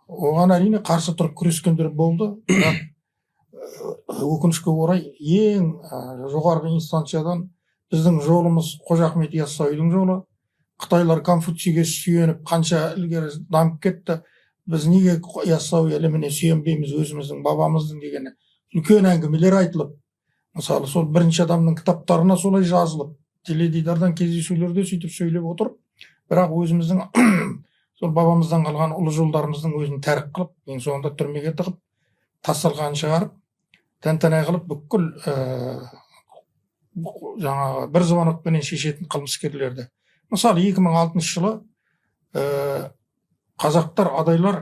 Оған әрине қарсы тұрып күрескендер болды, бірақ өкінішке орай ең жоғарғы инстанциядан біздің жолымыз Қожа Ахмет Яссауидің жолы. Қытайлар Конфуцийге сүйеніп қанша ілгері дамып кетті. Біз неге Яссауи іліміне сүйенбейміз, өзіміздің бабамыздың дегені үлкен әңгімелер айтылып, мысалы сол бірінші адамның кітаптарына солай жазылып, теледидардан кездесулерде сөйтіп сөйлеп отырып, бірақ өзіміздің сол бабамыздан қалған ұлы жолдарымыздың өзін тәрік қылып, ең соңында түрмеге тығып, тасталғанын шығарып, тәнтәне қылып бүкіл жаңағы бір звонокпенен шешетін қылмыскерлерді. Мысалы 2006 жылы қазақтар, адайлар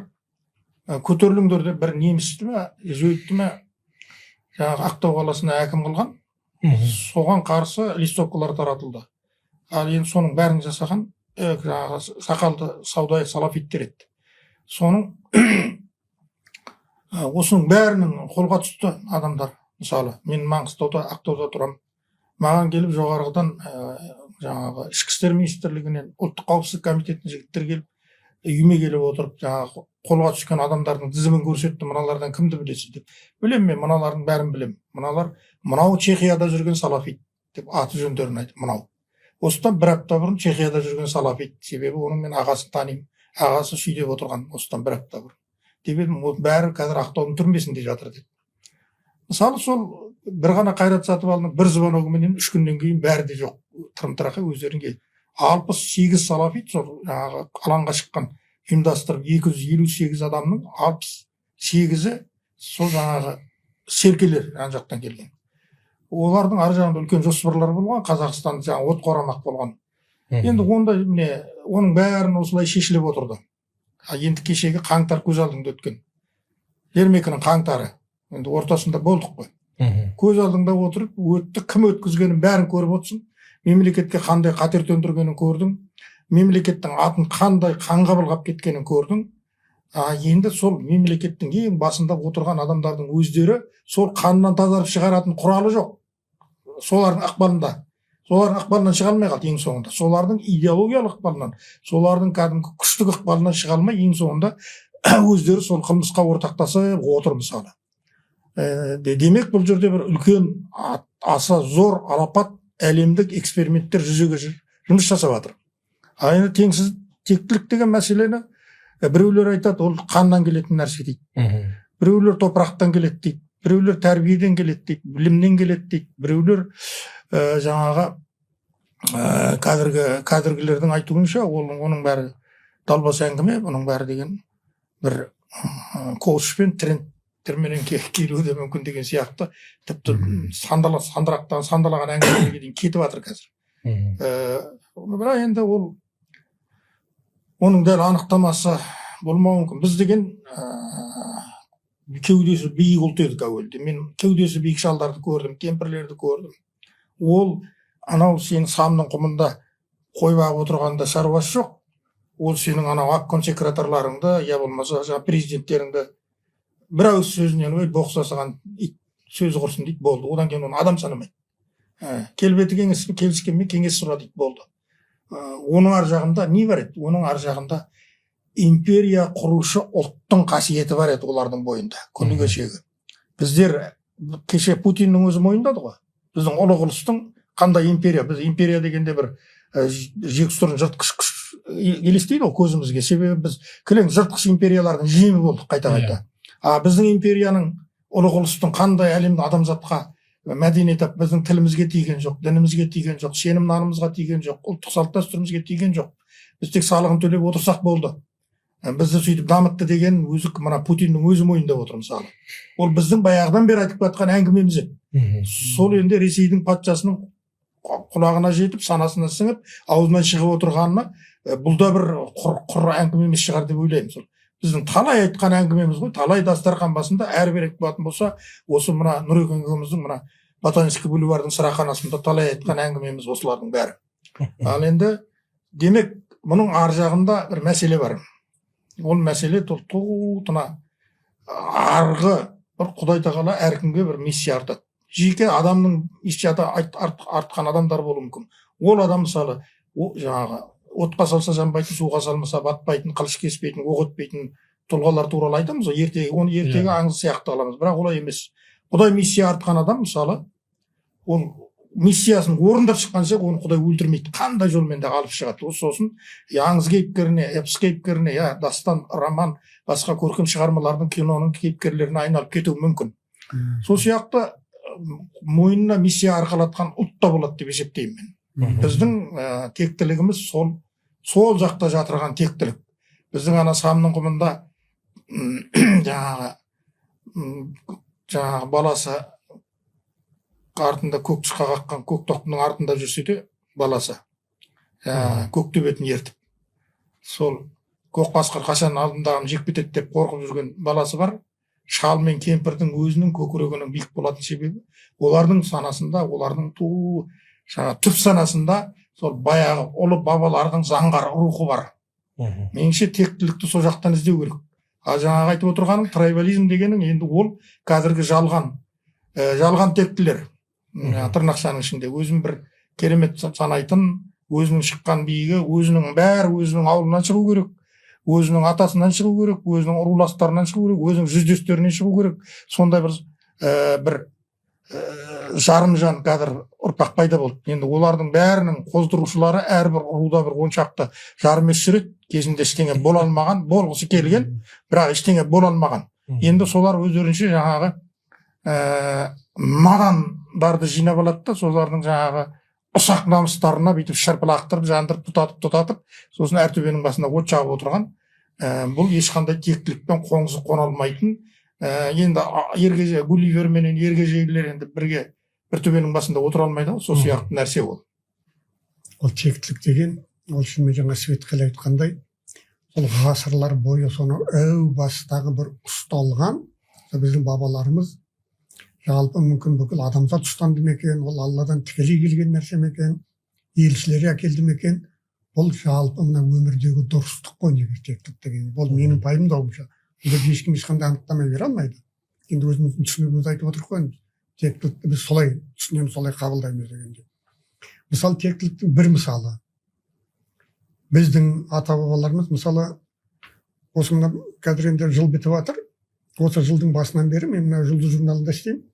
көтеріліңдер деп бір немісті ме, жөйтті ме, жаңағы Ақтау қаласына әкім қылған. Соған қарсы листовкалар таратылды. Ал енді соның бәрін жасаған жаңағы сақалды саудай салафиттер еді. Соның осының бәрінің қолға түсті адамдар. Мысалы, мен Маңғыстауда, Ақтауда тұрам. Маған келіп жоғарғыдан жаңағы ішкі істер министрлігінен, ұлттық қауіпсіздік комитетінің жігіттер келіп, үйіме келіп отырып, жаңағы қолға түскен адамдардың тізімін көрсетті, мыналардан кімді білесіз деп. Білем мен, мыналардың бәрін білем. Мынау Чехияда жүрген салафит деп аты жөндерін айтып, мынау. Осыдан бір апта бұрын Чехияда жүрген салафит, себебі оның мен ағасын танимын. Ағасы сүйдеп отырған осыдан бір апта бұрын. Деп едім, бәрі қазір Ақтаудың түрмесінде жатыр деді. Мысалы, сол бір ғана Қайрат Сатыбалдың бір звоногыменен 3 күннен кейін бәрі де жоқ. Тырым-тырақай өздерін келді. 68 салафит сол жаңағы алаңға шыққан, ұйымдастырып 258 адамның 68-і сол жаңағы серкелер жан жақтан келген. Олардың ар жағында үлкен жоспарлар болған, Қазақстанды жаңағы от қорамақ болған. Енді онда міне оның бәрін осылай шешіліп отырды. Енді кешегі қаңтар көз алдыңда өткен. 22-нің қаңтары. Енді ортасында болдық қой. Көз алдыңда отырып, өтті, кім өткізгенін бәрін көріп отырсың. Мемлекетке қандай қатер төндіргенін көрдің. Мемлекеттің атын қандай қанға былғап кеткенін көрдің. Енді сол мемлекеттің ең басында отырған адамдардың өздері сол қанынан тазарып шығаратын құралы жоқ. Солардың ықпалынан шыға алмай қалды ең соңында. Солардың идеологиялық ықпалынан, солардың кәдімгі күштік ықпалынан шыға алмай ең соңында өздері сол қылмысқа ортақтасып отыр мысалы. Демек бұл жерде бір үлкен аса зор алапат әлемдік эксперименттер жүзеге жұмыс жасап жатыр. Енді теңсіз тектілік деген мәселені біреулер айтады, ол қаннан келетін нәрсе дейді. Біреулер топырақтан келеді дейді. Біреулер тәрбиеден келеді дейді, білімнен келеді дейді. Біреулер жаңағы кәдіргілердің айтуынша оның бәрі далбас әңгіме, бұның бәрі деген бір коучпен трендтерменен келуі де мүмкін деген сияқты тіпті сандалаған әңгімеге дейін кетіп жатыр қазір. Бірақ енді оның дәл анықтамасы болмауы мүмкін. Біз деген кеудесі биік ұлт едік әуелде. Мен кеудесі биік шалдарды көрдім, кемпірлерді көрдім. Ол анау сенің самның құмында қой бағып отырғанда шаруасы жоқ. Ол сенің анау ақкон секретарларыңды, я болмаса президенттеріңді бір ауыз сөзінен боқсасыған сөз құрсын дейді, болды. Одан кейін оны адам санамайды. Келбеті кеңесін келіскенмен кеңес сұра дейді, болды. Оның ар жағында не бар еді? Оның ар жағында империя құрушы ұлттың қасиеті бар еді олардың бойында, күні кешегі. Біздер кеше Путиннің өзі мойындады ғой. Біздің ұлы ұлыстың қандай империя, біз империя дегенде бір жексұрын жыртқыш күш елестейді ғой көзімізге. Себебі біз кілең жыртқыш империялардың жемі болдық қайта-қайта. Біздің империяның ұлы ұлыстың қандай әлемді адамзатқа мәдени етіп біздің тілімізге тиген жоқ, дінімізге тиген жоқ, сенім нанымызға тиген жоқ, ұлттық салт дәстүрімізге тиген жоқ. Біз тек салығын төлеп отырсақ болды. Бізді сөйтіп дамытты деген өзі мына Путиннің өзі мойындап отыр мысалы. Ол біздің баяғыдан бері айтып жатқан әңгімеміз еді. Сол енді Ресейдің патшасының құлағына жетіп, санасына сіңіп, аузынан шығып отырғанына бұл да бір құр әңгіме емес шығар деп ойлаймын. Біздің талай айтқан әңгімеміз ғой, талай дастархан басында әрбір болатын болса, осы мына Нұрекең екеуміздің мына Ботанический бульвардың сыраханасында талай айтқан әңгімеміз осылардың бәрі. Ал енді демек мұның ар жағында бір мәселе бар. Ол мәселе тұтына арғы бір Құдай тағала әркімге бір миссия артады. жеке адамның миссияты артқан адамдар болуы мүмкін. Ол адам мысалы жаңағы отқа салса жанбайтын, суға салмаса батпайтын, қылыш кеспейтін, оқ өтпейтін тұлғалар туралы айтамыз ғой, оны ертегі аңыз сияқты аламыз, бірақ олай емес. Құдай миссия артқан адам мысалы ол миссиясын орындап шыққанша оны Құдай өлтірмейді, қандай жолмен де алып шығады. Сосын аңыз кейіпкеріне, эпос кейіпкеріне, дастан, роман, басқа көркем шығармалардың, киноның кейіпкерлеріне айналып кетуі мүмкін. Сол сияқты мойнына миссия арқалатқан ұлт та болады деп есептеймін мен. Біздің тектілігіміз сол жақта жатырған тектілік. Біздің ана Самның құмында жаңағы баласы артында көк тышқа қаққан көк тоқтының артында жүрсе де баласы көк төбетін ертіп, сол көк қасқыр қашан алдындағын жеп кетеді деп қорқып жүрген баласы бар. Шал мен кемпірдің өзінің көкірегінің биік болатын себебі олардың санасында, олардың түп санасында сол баяғы ұлы бабалардың заңғар рухы бар. Меніңше тектілікті сол жақтан іздеу керек. Жаңағы айтып отырғаным трайбализм дегенің енді ол қазіргі жалған тектілер, тырнақшаның ішінде өзін бір керемет санайтын, өзінің шыққан биігі, өзінің бәрі өзінің ауылынан шығу керек, өзінің атасынан шығу керек, өзінің руластарынан шығу керек, өзінің жүздестерінен шығу керек. Сондай бір жарым жан қазір ұрпақ пайда болды. Енді олардың бәрінің қоздырушылары әрбір руда бір 10 шақты жарым жүреді, кезінде ештеңе бола алмаған, болғысы келген, бірақ ештеңе бола алмаған. Енді солар өздерінше жаңағы надандарды жинап алады да, солардың жаңағы ұсақ намыстарына бүйтіп шырпылақтырып, жандырып, тұтатып, сосын әр төбенің басында от жағып отырған. Бұл ешқандай тектілікпен қоңсы қона алмайтын. Енді Гулливер менен ергежейлілер енді бірге бір төбенің басында отыра алмайды, сол сияқты нәрсе ол. Ол тектілік деген, ол шынымен жаңа Светқали айтқандай, сол ғасырлар бойы соны әу бастағы бір ұсталған, біздің бабаларымыз жалпы мүмкін бүкіл адамзат ұстанды ма екен, ол Алладан тікелей келген нәрсе ме екен, елшілері әкелді ме екен, бұл жалпы мына өмірдегі дұрыстық қой негізі тектілік деген. Бұл менің пайымдауымша. Бұл ешкім ешқандай анықтама бере алмайды. Енді өзіміздің түсінігімізді айтып отырық қой. Тектілікті біз солай түсінеміз, солай қабылдаймыз дегенде. Мысалы, тектіліктің бір мысалы. Біздің ата бабаларымыз мысалы осы мына қазір енді жыл бітіп жатыр. Осы жылдың басынан бері мен мына Жұлдыз журналында істеймін.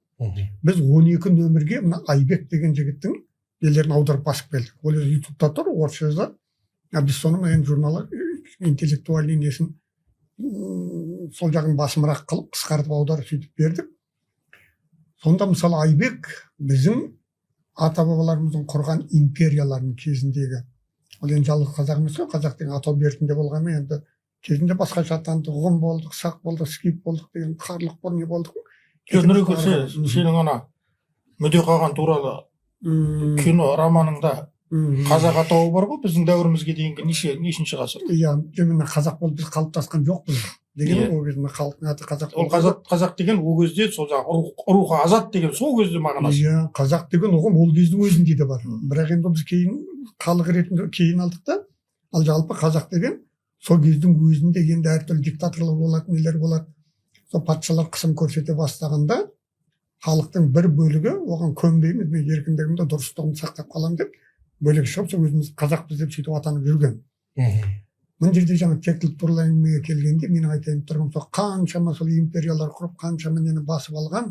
Біз 12 нөмірге мына Айбек деген жігіттің нелерін аударып басып келдік. Ол ютубта тұр, орысша жазады. Біз соның енді журналы интеллектуальный несін сол жағын басымырақ қылып, қысқартып аударып сөйтіп бердік. Сонда мысалы Айбек біздің ата бабаларымыздың құрған империяларының кезіндегі, ол енді жалғыз қазақ емес қой, қазақ деген атау бертінде болғанмен енді кезінде басқаша атанды, ғұн болдық, сақ болдық, скип болдық деген қарлық бол не болдық. Нұреке, сенің ана мүде қалған туралы кино романыңда қазақ атауы бар ғой, біздің дәуірімізге дейінгі нешінші ғасыр? Иә, мен қазақ болып біз қалыптасқан жоқпыз деген ол кезде халықтың аты қазақ. Ол қазақ деген ол кезде сол рухы азат деген сол кезде мағынасы. Иә, қазақ деген ұғым ол кездің өзінде де бар. Бірақ енді біз кейін халық ретінде кейін алдық та, ал жалпы қазақ деген сол кездің өзінде енді әртүрлі диктаторлар болады, нелер болады. Сол патшалар қысым көрсете бастағанда халықтың бір бөлігі оған көнбейміз, мен еркіндігімді, дұрыстығымды сақтап қаламын деп бөлек шығып, сол өзіміз қазақпыз деп сөйтіп атанып жүрген. Мына жерде жаңа тектілік туралы әңгімеге келгенде менің айтайын тұрғым сол қаншама сол империялар құрып, қаншама нені басып алған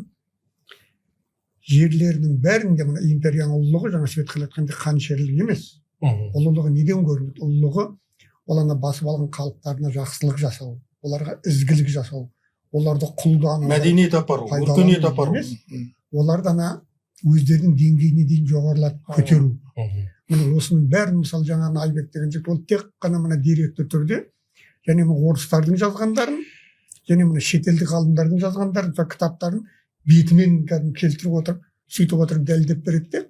жерлерінің бәрінде мына империяның ұлылығы жаңа Светқали айтқандай қанішерлік емес. Ұлылығы неден көрінеді? Ұлылығы ол ана басып алған халықтарына жақсылық жасау, оларға ізгілік жасау, оларды құлдан мәдениет апару, өркениет апару, оларды ана өздерінің деңгейіне дейін жоғарылатып көтеру. Міне осының бәрін мысалы жаңағы Айбек деген жігіт ол тек қана мына деректі түрде және орыстардың жазғандарын және мына шетелдік ғалымдардың жазғандарын сол кітаптарын бетімен келтіріп отырып сөйтіп отырып дәлелдеп береді де.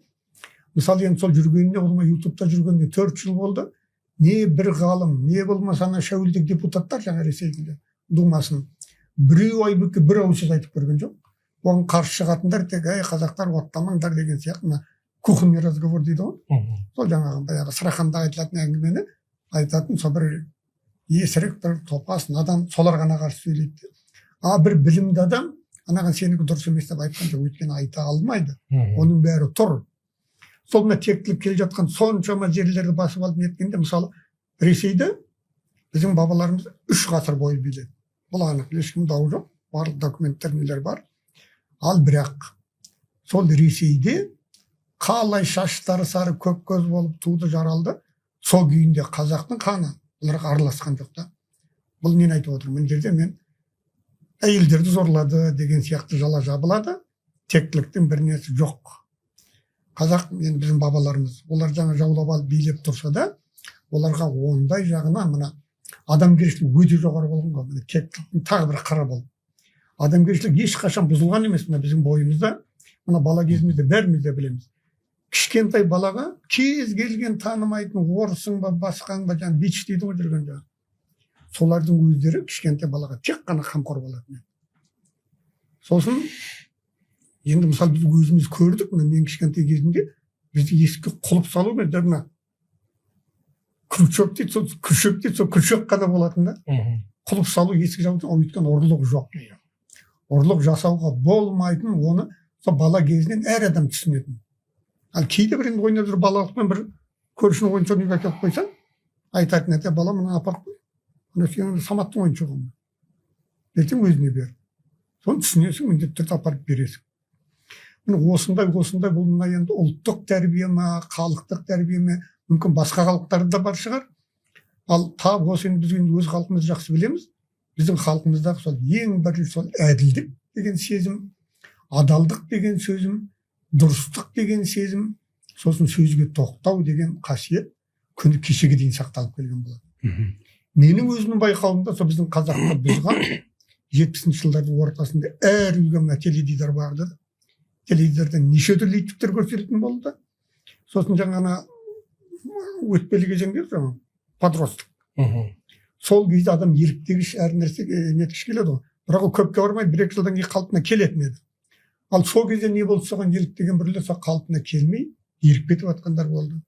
Мысалы енді сол жүргеніне ол ютубта жүргеніне 4 жыл болды. Не бір ғалым, не болмаса ана шәуілдік депутаттар жаңа Ресейдің думасын біреу Айбекке бір ауыз сөз айтып көрген жоқ. Оған қарсы шығатындар тек қазақтар оттамаңдар деген сияқты кухонный разговор дейді ғой. Сол жаңағы баяғы Сыраханда айтылатын әңгімені айтатын сол бір есірік, бір топас, надан солар ғана қарсы сөйлейді. Бір білімді адам анаған сенікі дұрыс емес деп айтқан жоқ, өйткені айта алмайды. Оның бәрі тұр. Сол мына тектілік келе жатқан соншама жерлерді басып алып неткенде, мысалы Ресейді біздің бабаларымыз 3 ғасыр бойы биледі. Бұл анық, ешкім дау жоқ, барлық документтер нелер бар. Ал бірақ сол Ресейде қалай шаштары сары көк көз болып туды жаралды, сол күйінде қазақтың қаны оларға араласқан жоқ та. Бұл нені айтып отырмын? Мына жерде мен әйелдерді зорлады деген сияқты жала жабылады, тектіліктің бір несі жоқ. Қазақ, енді біздің бабаларымыз, олар жаңа жаулап алып билеп тұрса да, оларға ондай жағынан мына адамгершілік өте жоғары болған ғой. Мына тектіліктің тағы бір қыры бол. Адамгершілік ешқашан бұзылған емес мына біздің бойымызда. Мына бала кезімізде бәріміз де білеміз. Кішкентай балаға кез келген танымайтын орысың ба, басқаң ба, жаңа бич дейді ғой жүрген жаңа. Солардың өздері кішкентай балаға тек қана қамқор болатын. Сосын енді мысалы біз өзіміз көрдік, мен кішкентай кезімде бізді есікке құлып салу кезде мына күршек дейді, сол күршек дейді, сол күршек қана болатын да. Құлып салу есік жабу, өйткені ұрлық жоқ. Ұрлық жасауға болмайтын, оны сол бала кезінен әр адам түсінетін. Ал кейде бір енді ойнап жүр балалықпен бір көршінің ойыншығын үйге әкеліп қойсаң, айтатын әте бала мына апарып қой. Мына сенің Саматтың ойыншығы. Ертең өзіне бер. Соны түсінесің, міндетті түрде апарып бересің. Міне осындай бұл мына енді ұлттық тәрбие ме, халықтық тәрбие ме, мүмкін басқа халықтарда бар шығар. Ал тап осы енді біз өз халқымызды жақсы білеміз. Біздің халқымыздағы сол ең бірінші сол әділдік деген сезім, адалдық деген сөзім, дұрыстық деген сезім, сосын сөзге тоқтау деген қасиет күні кешеге дейін сақталып келген болады. Менің өзімнің байқауымда сол біздің қазақта бұзған 70-ші жылдардың ортасында әр үйге мына теледидар барды. Теледидарда неше түрлі иттіктер көрсетілетін болды. Сосын жаңа өтпелі кезеңде жаңа подростық. Сол кезде адам еліктегіш әр нәрсе неткіш келеді ғой. Бірақ ол көпке бармай 1-2 жылдан кейін қалпына келетін еді. Ал сол кезде не болды, соған еліктеген біреулер сол қалпына келмей еріп кетіп жатқандар болды.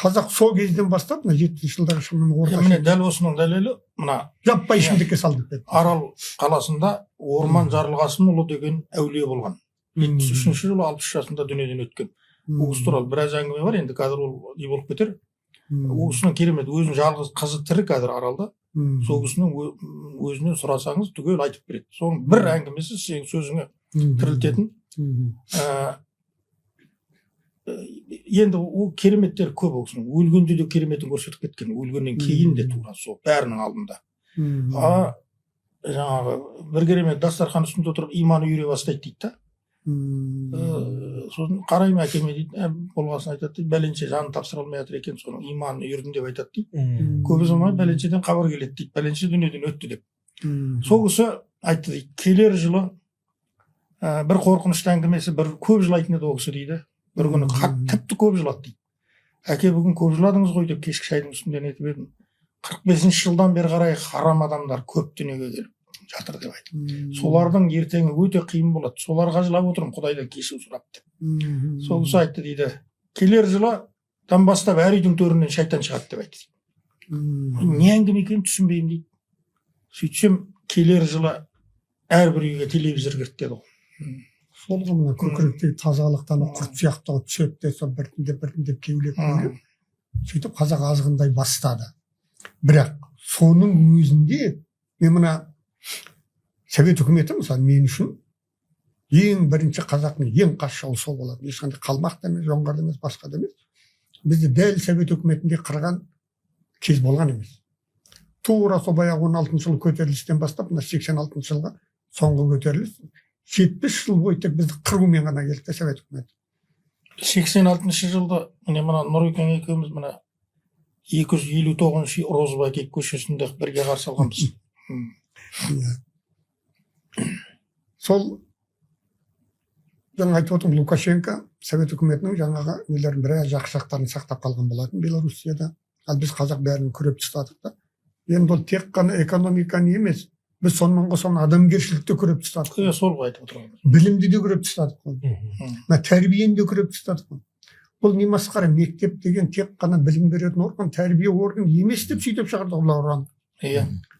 Қазақ сол кезден бастап мына 70-ші жылдары шамамен орташа. Міне дәл осының дәлелі мына жаппай ішімдікке салдық деді. Арал қаласында Орман Жарылғасынұлы деген әулие болған. 73-ші жылы 60 жасында дүниеден өткен. Ол кісі туралы біраз әңгіме бар, енді қазір ол не болып кетер. Ол кісінің керемет, өзінің жалғыз қызы тірі қазір Аралда. Сол кісінің өзінен сұрасаңыз түгел айтып береді. Соның бір әңгімесі сенің сөзіңе тірілтетін. Енді ол кереметтер көп ол кісінің. Өлгенде де кереметін көрсетіп кеткен, өлгеннен кейін де тура сол бәрінің алдында. Жаңағы бір керемет дастархан үстінде отырып иманы үйре бастайды дейді да. Сосын қараймын әкеме дейді, болғасын айтады дейді, бәленше жанын тапсыра алмай жатыр екен, соның иманы үйірдім деп айтады дейді. Көп ұзамай бәленшеден хабар келеді дейді, бәленше дүниеден өтті деп. Сол кісі айтты дейді, келер жылы бір қорқынышты әңгімесі, бір көп жылайтын еді ол кісі дейді. Бір күні тіпті көп жылады дейді. Әке, бүгін көп жыладыңыз ғой деп кешкі шайдың үстінде нетіп едім. 45-ші жылдан бері қарай харам адамдар көп дүниеге келіп жатыр деп айтты. Солардың ертеңі өте қиын болады. Соларға жылап отырмын, Құдайдан кешірім сұрап деп. Сол кісі айтты дейді, келер жылдан бастап әр үйдің төрінен шайтан шығады деп айтты. Не әңгіме екенін түсінбеймін дейді. Сөйтсем, келер жылы әрбір үйге телевизор кірді деді ғой. Сол ғана көкіректегі тазалықтан құрт сияқты түседі де сол біртіндеп кеулеп. Сөйтіп қазақ азғындай бастады. Бірақ соның өзінде мен мына Совет үкіметі мысалы мен үшін ең бірінші қазақтың ең қас жауы сол болады. Ешқандай қалмақ та емес, жоңғар да емес, басқа да емес. Бізді дәл Совет үкіметінде қырған кез болған емес. Тура сол баяғы 16-шы жылы көтерілістен бастап мына 86-шы жылға соңғы көтеріліс 70 жыл бойы тек бізді қырумен ғана келді Совет үкіметі. 86-шы жылда міне мына Нұрекең екеуміз мына 259 Розыбакиев көшесінде бірге қарсы алғанбыз. Сол жаңа айтып отырмын, Лукашенко Совет үкіметінің жаңағы нелерін біраз жақсы жақтарын сақтап қалған болатын Белоруссияда. Ал біз қазақ бәрін күреп тастадық та. Енді ол тек қана экономиканы емес, біз сонымен қоса адамгершілікті күреп тастадық. Сол ғой айтып отырмыз. Білімді де күреп тастадық. Тәрбиені де күреп тастадық. Бұл не масқара, мектеп деген тек қана білім беретін орган, тәрбие орган емес деп сөйтіп шығарды бұл ұран.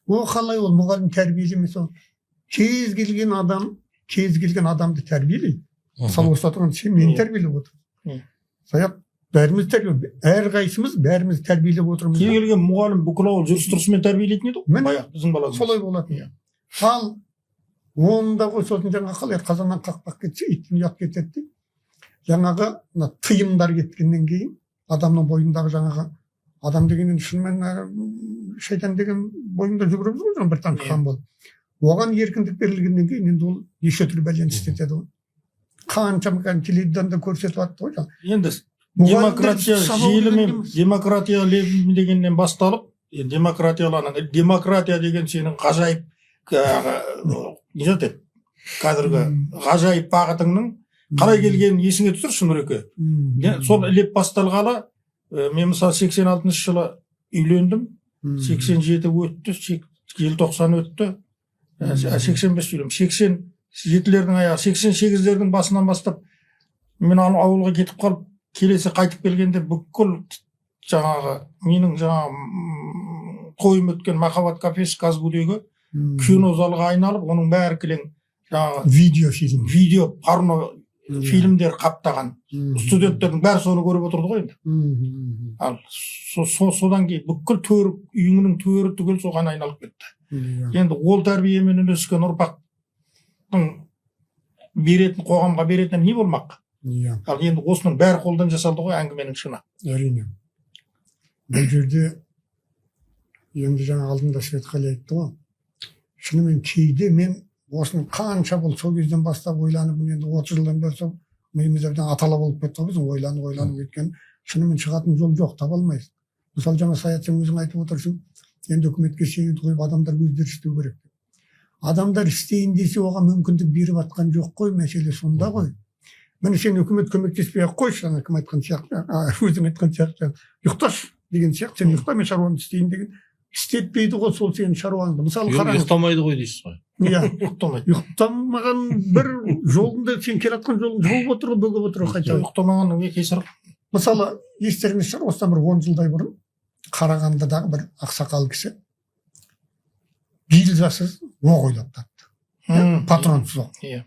О, қалай ол мұғалім тәрбиелі емес ол. Кез келген адам кез келген адамды тәрбиелейді. Мысалы осы отырған сен мені тәрбиелеп отырсың. Саяқ бәріміз әрқайсымыз бәріміз тәрбиелеп отырмыз. Кез келген мұғалім бүкіл ауыл жүріс-тұрысымен тәрбиелейтін еді ғой. Баяғы біздің баламыз. Солай болатын. Ал онда ғой сосын жаңағы қалай қазаннан қақпақ кетсе иттен ұят кетеді дейді. Жаңағы тыйымдар кеткеннен кейін адамның бойындағы жаңағы адам дегеннен шынымен шайтан деген бойында жүгіріп жүр ғой бір танысқан болып. Оған еркіндік берілгеннен кейін енді ол неше түрлі бәлені істетеді ғой. Қаншама теледиданда көрсетіп жатты ғой. Енді демократия желімен демократия лебі дегеннен басталып, демократия деген сенің ғажайып не жатыр? Қазіргі ғажайып бағытыңның қалай келгенін есіңе түсір Нұреке. Сол леп басталғалы мен мысалы 86 жылы үйлендім, 87 өтті, желтоқсан өтті, 85 үйлем, 87-лердің аяғы, 88-лердің басынан бастап мен ауылға кетіп қалып, келесі қайтып келгенде бүкіл жаңағы менің жаңағы тойым өткен махаббат кафесі Казгудегі кино залға айналып, оның бәрі кілең жаңағы видео порно фильмдер қаптаған. Студенттердің бәрі соны көріп отырды ғой енді. Ал содан кейін бүкіл үйіңнің төрі түгел соған айналып кетті. Енді ол тәрбиемен өскен ұрпақтың беретін қоғамға беретін не болмақ? Ал енді осының бәрі қолдан жасалды ғой әңгіменің шыны. Әрине. Бұл жерде енді жаңа алдында Светқали айтты ғой. Шынымен кейде мен осының қанша бұл сол кезден бастап ойланып, енді 30 жылдан бері сол миымызда атала болып кетті ғой, біз ойланып өткен шынымен шығатын жол жоқ, таба алмайсың. Мысалы жаңа Саят сен өзің айтып отырсың, енді үкіметке сеніп қойып адамдар өздері істеу керек. Адамдар істейін десе оған мүмкіндік беріп жатқан жоқ қой, мәселе сонда ғой. Міне сен үкімет көмектеспей ақ қойшы, кім айтқан сияқты, өзің айтқан сияқты, ұйықташы деген сияқты, сен ұйықта мен шаруаны істейін деген істетпейді ғой сол сенің шаруаңды. Мысалы қараңыз. Ұйықтамайды ғой дейсіз ғой. Иә, ұйықтамаған бір жолында сен келатқан жолын жауып отыр, бөгіп отыр қайта. Ұйықтамағанның не кесірі? Мысалы, естеріңіз шығар, осыдан бір 10 жылдай бұрын Қарағандыдағы бір ақсақал кісі гильзасыз оқ ойлап тапты. Патронсыз оқ.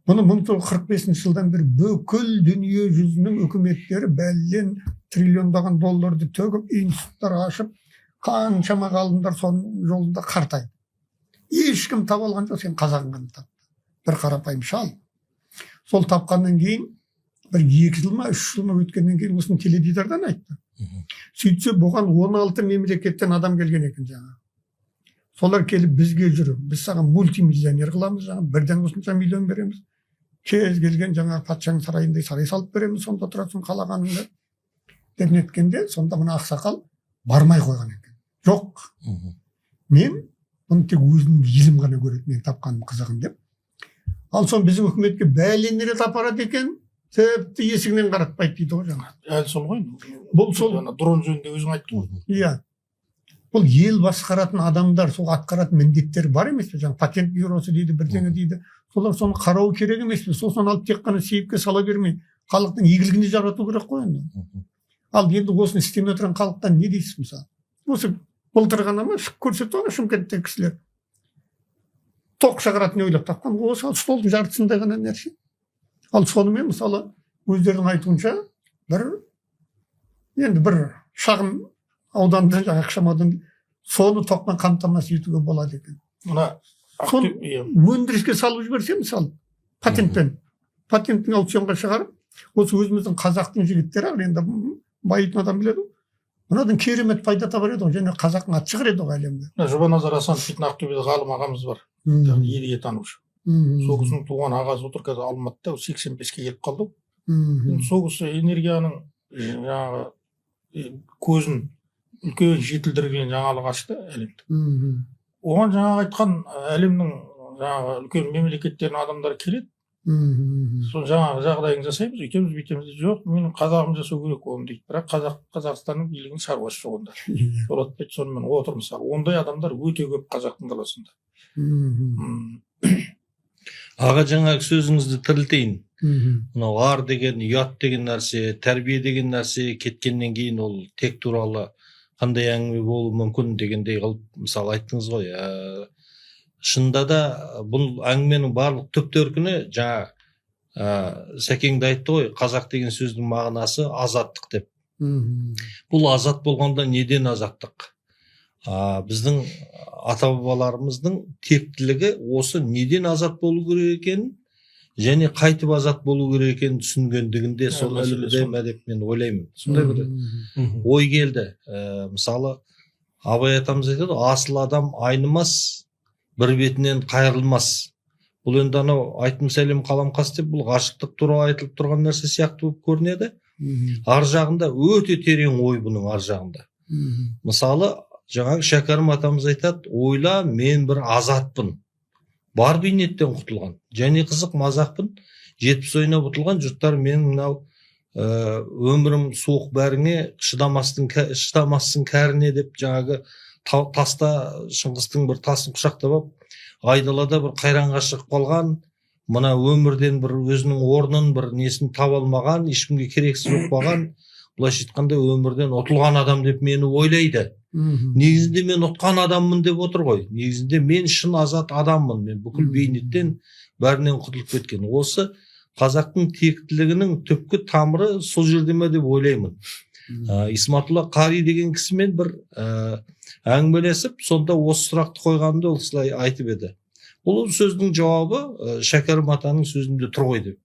Бұны 1945 жылдан бері бүкіл дүние жүзінің үкіметтері бәлен триллиондаған долларды төгіп, институттар ашып, қаншама ғалымдар соның жолында қартайды. Ешкім таба алған жоқ, сен қазағың ғана тапты. Бір қарапайым шал. Сол тапқаннан кейін бір 2 жыл ма 3 жыл ма өткеннен кейін осыны теледидардан айтты. Сөйтсе бұған 16 мемлекеттен адам келген екен жаңа. Солар келіп бізге жүріп, біз саған мультимиллионер қыламыз, жаңа бірден осынша миллион береміз. Кез келген жаңа патшаның сарайындай сарай салып береміз, сонда тұрасың қалағаныңды деп неткенде, сонда мына ақсақал бармай қойған екен. Жоқ. Мен бұны тек өзінің елім ғана көреді, мен тапқаным қызығын деп. Ал сон біздің үкіметке бәлен рет апарады екен, тіпті есігінен қаратпайды дейді ғой жаңа. Әлі сол ғой. Бұл сол дрон жөнінде өзің айтты ғой. Иә. Бұл ел басқаратын адамдар, сол атқаратын міндеттер бар емес пе? Жаңа патент бюросы дейді, бірдеңе дейді. Солар соны қарау керек емес пе? Сосын алып тек қана сейіпке сала бермей, халықтың игілігіне жарату керек қой енді. Ал енді осыны істемей отырған халықтан не дейсіз мысалы? Осы былтыр ғана ма көрсетті ғой Шымкенттегі кісілер. Тоқ шығаратын ойлап тапқан. Осы столдың жартысындай ғана нәрсе. Ал сонымен мысалы өздерінің айтуынша енді бір шағын ауданда жаңа ақшамадан соны тоқпен қамтамасыз етуге болады екен. Мына өндіріске салып жіберсе мысалы патенттің аукционға шығарып, осы өзіміздің қазақтың жігіттері енді байытын адам біледі ғой. Мынадан керемет пайда табар еді ғой, және қазақтың аты шығар еді ғой әлемде. Жұбаназар Асанов дейтін Ақтөбеде ғалым ағамыз бар. Едіге танушы. Сол кісінің туған ағасы отыр қазір Алматыда, 85-ке келіп қалды. Сол кісі энергияның жаңағы көзін үлкен жетілдірген жаңалық ашты әлемді. Оған жаңағы айтқан әлемнің жаңағы үлкен меткеттердің адамдары келеді. Сол жаңағы жағдайын жасаймыз, өйтеміз, бүйтеміз. Жоқ, менің қазағым жасау керек оны дейді. Бірақ Қазақстанның билігінің шаруасы жоқ онда. Солатпайды, сонымен отыр мысалы. Ондай адамдар өте көп қазақтың даласында. Аға жаңағы сөзіңізді тірілтейін. Мынау ар деген, ұят деген нәрсе, тәрбие деген нәрсе кеткеннен кейін ол тек туралы қандай әңгіме болуы мүмкін дегендей қылып мысалы айттыңыз ғой. шынында да бұл әңгіменің барлық түп төркіні жаңа Сәкең де айтты ғой, қазақ деген сөздің мағынасы азаттық деп. Бұл азат болғанда неден азаттық? Біздің ата бабаларымыздың тектілігі осы неден азат болу керек екенін және қайтып азат болу керек екенін түсінгендігінде сол ілімде деп мен ойлаймын. Сондай бір ой келді. Мысалы Абай атамыз айтады, асыл адам айнымас, бір бетінен қайырылмас. Бұл енді анау айтым сәлем қаламқас деп бұл ғашықтық туралы айтылып тұрған нәрсе сияқты болып көрінеді. Ар жағында өте терең ой бұның ар жағында. Мысалы жаңағы Шәкәрім атамыз айтады, ойла, мен бір азатпын. Бар бейнеттен құтылған. Және қызық мазақпын. 70 ойнап ұтылған жұрттар менің мынау өмірім суық бәріңе шыдамассың кәріне деп жаңағы таста Шыңғыстың бір тасын құшақтап алып, айдалада бір қайранға шығып қалған, мына өмірден бір өзінің орнын бір несін таба алмаған, ешкімге керексіз болып қалған, былайша айтқанда өмірден ұтылған адам деп мені ойлайды. Негізінде мен ұтқан адаммын деп отыр ғой. Негізінде мен шын азат адаммын. Мен бүкіл бейнеттен бәрінен құтылып кеткен. Осы қазақтың тектілігінің түпкі тамыры сол жерде ме деп ойлаймын. Исматулла Қари деген кісімен бір әңгімелесіп, сонда осы сұрақты қойғанымда ол кісілер айтып еді. Бұл сөздің жауабы Шәкәрім атаның сөзінде тұр ғой деп.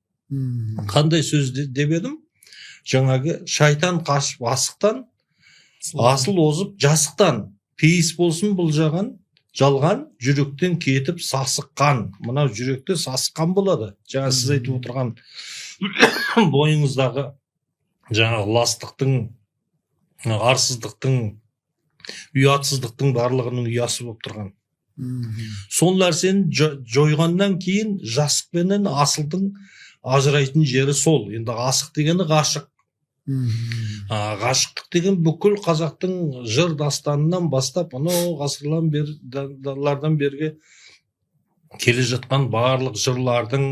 Қандай сөз деп едім? Жаңағы шайтан қашып асықтан, асыл озып жасықтан, пейіс болсын бұл жалған, жүректен кетіп сасыққан. Мынау жүректе сасыққан болады. Жаңа сіз айтып отырған бойыңыздағы жаңағы ластықтың, арсыздықтың, ұятсыздықтың барлығының ұясы болып тұрған. Сол нәрсені жойғаннан кейін жасықпенен асылдың ажырайтын жері сол. Енді асық дегені ғашық. Ғашықтық деген бүкіл қазақтың жыр дастанынан бастап анау ғасырлардан берге келе жатқан барлық жырлардың,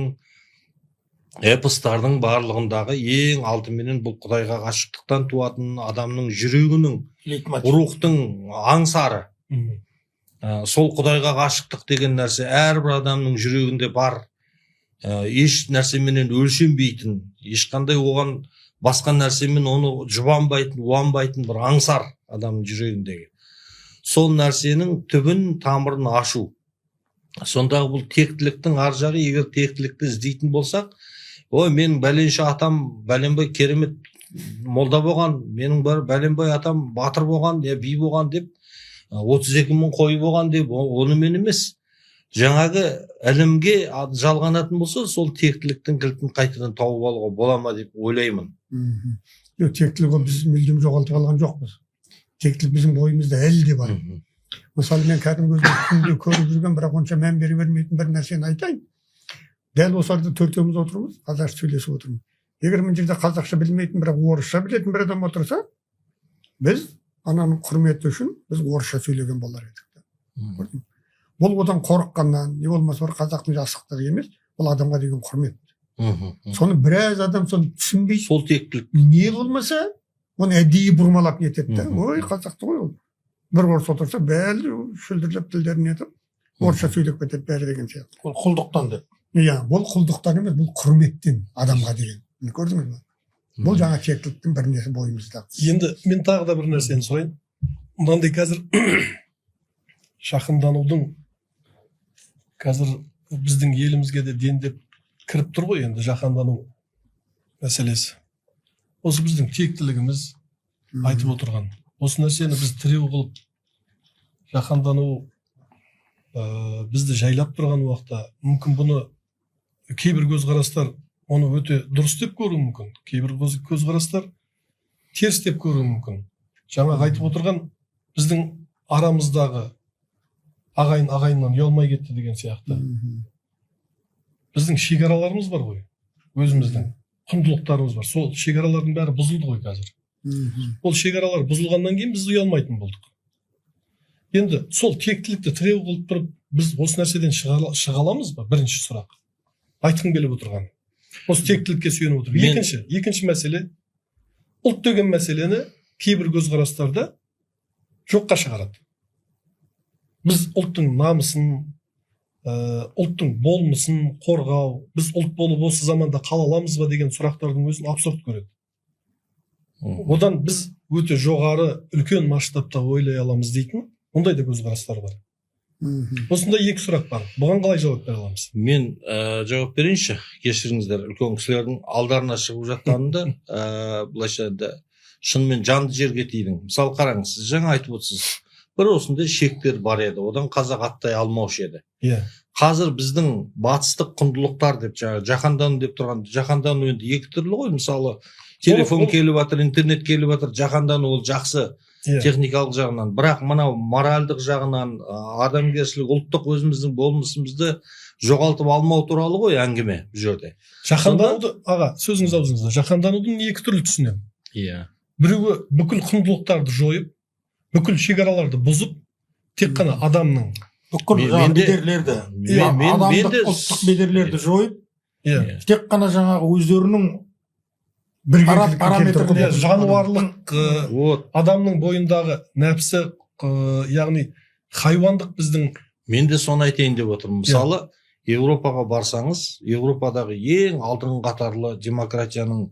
эпостардың барлығындағы ең алдыменен бұл Құдайға ғашықтықтан туатын адамның жүрегінің, рухтың аңсары. Сол Құдайға ғашықтық деген нәрсе әрбір адамның жүрегінде бар. Еш нәрсеменен өлшенбейтін, ешқандай оған басқа нәрсемен оны жұбанбайтын, уанбайтын бір аңсар адамның жүрегіндегі. Сол нәрсенің түбін, тамырын ашу. Сондағы бұл тектіліктің ар жағы, егер тектілікті іздейтін болсақ, ой, менің бәленше атам бәленбай керемет молда болған, менің бәленбай атам батыр болған, би болған деп, 32 мың қойы болған деп, онымен емес. Жаңағы ілімге жалғанатын болса, сол тектіліктің кілтін қайтадан тауып алуға бола ма деп ойлаймын. Тектілігі біз мүлдем жоғалтып алған жоқпыз. Тектілік біздің бойымызда әлі де бар. Мысалы, мен кәдімгі өзім көріп жүрген, бірақ онша мән бере бермейтін бір нәрсені айтайын. Дәл осы арада төртеуміз отырмыз, қазақша сөйлесіп отырмыз. Егер мына жерде қазақша білмейтін, бірақ орысша білетін бір адам отырса, біз ананың құрметі үшін біз орысша сөйлеген болар едік. Бұл одан қорыққаннан, не болмаса бір қазақтың жасықтығы емес, бұл адамға деген құрмет. Соны біраз адам соны түсінбейді. Сол тектілік. Не болмаса, оны әдейі бұрмалап нетеді. Ой, қазақты ғой ол. Бір орыс отырса, бәрі шүлдірлеп тілдерін етіп, орысша сөйлеп кетеді бәрі деген сияқты. Ол құлдықтан деп. Иә, бұл құлдықтан емес, бұл құрметтен адамға деген. Көрдіңіз бе? Бұл жаңа тектіліктің бір несі бойымызда. Енді мен тағы да бір нәрсені сұрайын. Мынандай қазір жақынданудың қазір біздің елімізге де дендеп кіріп тұр ғой, енді жақындану мәселесі. Осы біздің тектілігіміз айтып отырған. Осы нәрсені біз тіреу қылып жақындану бізді жайлап тұрған уақытта мүмкін бұны кейбір көзқарастар оны өте дұрыс деп көруі мүмкін. Кейбір көзқарастар теріс деп көруі мүмкін. Жаңа айтып отырған біздің арамыздағы ағайыннан ұялмай кетті деген сияқты. Біздің шекараларымыз бар ғой, өзіміздің құндылықтарымыз бар. Сол шекаралардың бәрі бұзылды ғой қазір. Ол шекаралар бұзылғаннан кейін біз ұялмайтын болдық. Енді сол тектілікті тіреу қылып тұрып, біз осы нәрседен шыға аламыз ба? Бірінші сұрақ. Айтқым келіп отырған. Осы тектілікке сүйеніп отыр. Екінші мәселе, ұлт деген мәселені кейбір көзқарастарда жоққа шығарады. Біз ұлттың намысын, ұлттың болмысын қорғау, біз ұлт болып осы заманда қала аламыз ба деген сұрақтардың өзін абсурд көреді. Одан біз өте жоғары үлкен масштабта ойлай аламыз дейтін ондай да көзқарастар бар. Осындай екі сұрақ бар. Бұған қалай жауап бере аламыз? Мен жауап берейінші. Кешіріңіздер, үлкен кісілердің алдарына шығып жатқанында былайша да шынымен жанды жерге тидің. Мысалы қараңыз, сіз жаңа айтып отырсыз. Бір осындай шектер бар еді. Одан қазақ аттай алмаушы еді. Иә. Қазір біздің батыстық құндылықтар деп жаһандану деп тұрған, жаһандану енді екі түрлі ғой. Мысалы телефон келіп жатыр, интернет келіп жатыр, жаһандану ол жақсы. Техникалық жағынан, бірақ мынау моральдық жағынан, адамгершілік, ұлттық өзіміздің болмысымызды жоғалтып алмау туралы ғой әңгіме бұл жерде. Жаһандануды, аға, сөзіңіз аузыңызда, жаһанданудың екі түрлі түсінемін. Иә. Біреуі бүкіл құндылықтарды жойып, бүкіл шекараларды бұзып, тек қана адамның бүкіл бедерлерді, адамдық ұлттық бедерлерді жойып, тек қана жаңағы өздерінің жануарлық адамның бойындағы нәпсі, яғни хайуандық біздің. Мен де соны айтайын деп отырмын. Мысалы, Еуропаға барсаңыз, Еуропадағы ең алдыңғы қатарлы демократияның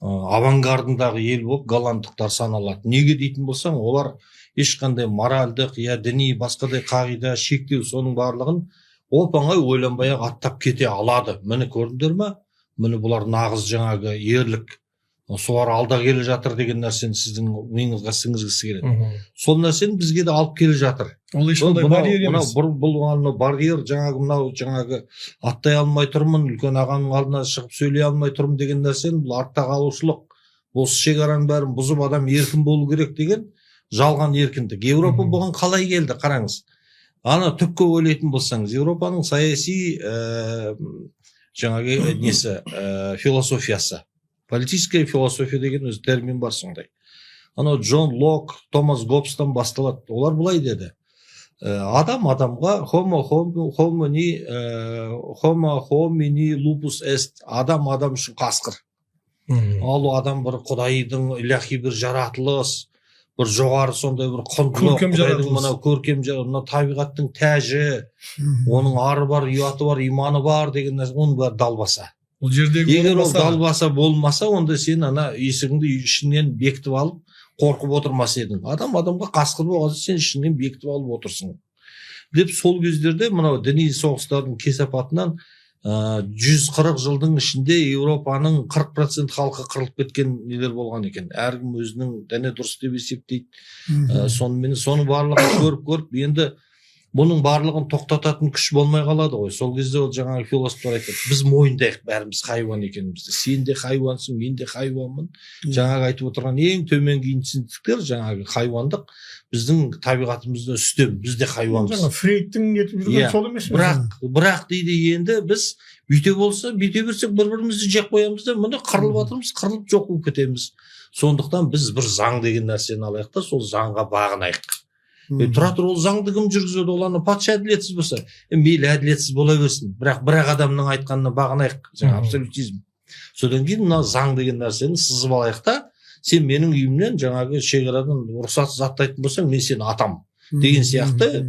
авангардындағы ел болып голландықтар саналады. Неге дейтін болсаң, олар ешқандай моральдық, діни, басқадай қағида, шектеу, соның барлығын оп-оңай ойланбай-ақ аттап кете алады. Міне көрдіңдер ме? Міне бұлар нағыз жаңағы ерлік, солар алда келе жатыр деген нәрсені сіздің миыңызға сіңіргісі келеді. Сол нәрсені бізге де алып келе жатыр. Ол ешқандай барьер емес. Бұл барьер жаңағы аттай алмай тұрмын, үлкен ағаның алдына шығып сөйлей алмай тұрмын деген нәрсені, бұл артта қалушылық, осы шекараның бәрін бұзып адам еркін болу керек деген жалған еркіндік. Еуропа бұған қалай келді, қараңыз. Ана түпке ойлайтын болсаңыз, Еуропаның саяси жаңағы несі, философиясы. Политическая философия деген өз термин бар сондай. Анау Джон Лок, Томас Гоббстан басталады. Олар бұлай деді. Адам адамға homo homini lupus est. Адам үшін қасқыр. Ал адам бір құдайдың илахи бір жаратылыс, бір жоғары сондай бір құндылық, көркем жаратылыс, табиғаттың тәжі, оның ары бар, ұяты бар, иманы бар деген нәрсе, оның бәрі далбаса. Егер ол далбаса болмаса, онда сен ана есігіңді ішінен бекітіп алып, қорқып отырмас едің. Адам адамға қасқыр болғанда сен ішінен бекітіп алып отырсың. Деп сол кездерде мынау діни соғыстардың кесапатынан 140 жылдың ішінде Еуропаның 40% халқы қырылып кеткен нелер болған екен. Әркім өзінің діні дұрыс деп есептейді. Соны барлығын көріп, енді бұның барлығын тоқтататын күш болмай қалады ғой. Сол кезде ол жаңағы философтар айтады, біз мойындайық бәріміз хайуан екенімізді. Сен де хайуансың, мен де хайуанмын. Жаңағы айтып отырған ең төменгі инстинкттер жаңағы хайуандық біздің табиғатымызда үстем, біз де хайуанбыз. Жаңа Фрейдтің нетіп жүрген сол емес пе? Бірақ дейді енді біз бүйте болса, бүйте берсек бір-бірімізді жек қоямыз да, міне қырылып жатырмыз, қырылып жоқ болып кетеміз. Сондықтан біз бір заң деген нәрсені алайық та, сол заңға бағынайық. Тұра тұр, ол заңды кім жүргізеді, ол ана патша әділетсіз болса, мейлі әділетсіз бола берсін, бірақ адамның айтқанына бағынайық, жаңа абсолютизм. Содан кейін мына заң деген нәрсені сызып алайық та, сен менің үйімнен жаңағы шекарадан рұқсатсыз аттайтын болсаң, мен сені атам деген сияқты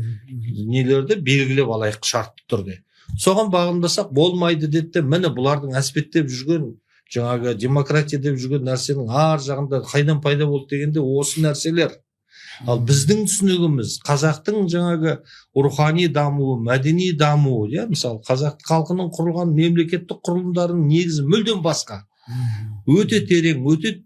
нелерді белгілеп алайық шартты түрде. Соған бағынбасақ болмайды деді. Міне бұлардың әспеттеп жүрген жаңағы демократия деп жүрген нәрсенің ар жағында қайдан пайда болды дегенде осы нәрселер. Ал біздің түсінігіміз, қазақтың жаңағы рухани дамуы, мәдени дамуы, мысалы қазақ халқының құрылған мемлекеттік құрылымдарының негізі мүлдем басқа. Өте терең, өте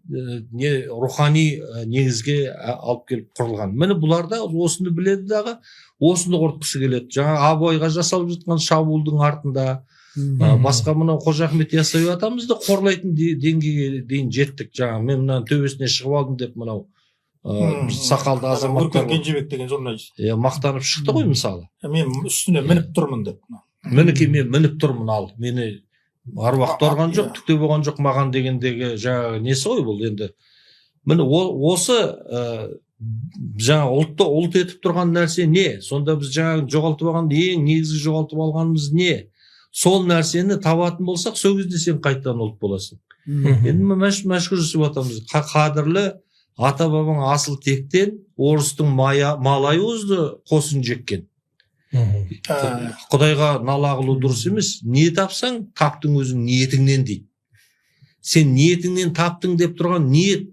рухани негізге алып келіп құрылған. Міне бұларда осыны біледі дағы, осыны құртқысы келеді. Жаңа Абайға жасалып жатқан шабуылдың артында, басқа мынау Қожа Ахмет Яссауи атамызды қорлайтын деңгейге дейін жеттік. Жаңа мен мына төбесіне шығып алдым деп мынау сақалды азаматтар Кенжебек деген журналист мақтанып шықты ғой мысалы. Мен үстіне мініп тұрмын деп. Мінекей мен мініп тұрмын, ал мені аруақты ұрған жоқ, түкте болған жоқ маған дегендегі жаңағы несі ғой бұл енді. Міне осы жаңа ұлт етіп тұрған нәрсе не? Сонда біз жаңағы жоғалтып алған ең негізгі жоғалтып алғанымыз не? Сол нәрсені табатын болсақ, сол кезде сен қайтадан ұлт боласың. Енді мәшһүр Жүсіп атамыз қадірлі ата бабаң асыл тектен орыстың малайы өзді қосын жеккен. Құдайға нала қылу дұрыс емес. Не тапсаң, таптың өзің ниетіңнен дейді. Сен ниетіңнен таптың деп тұрған ниет,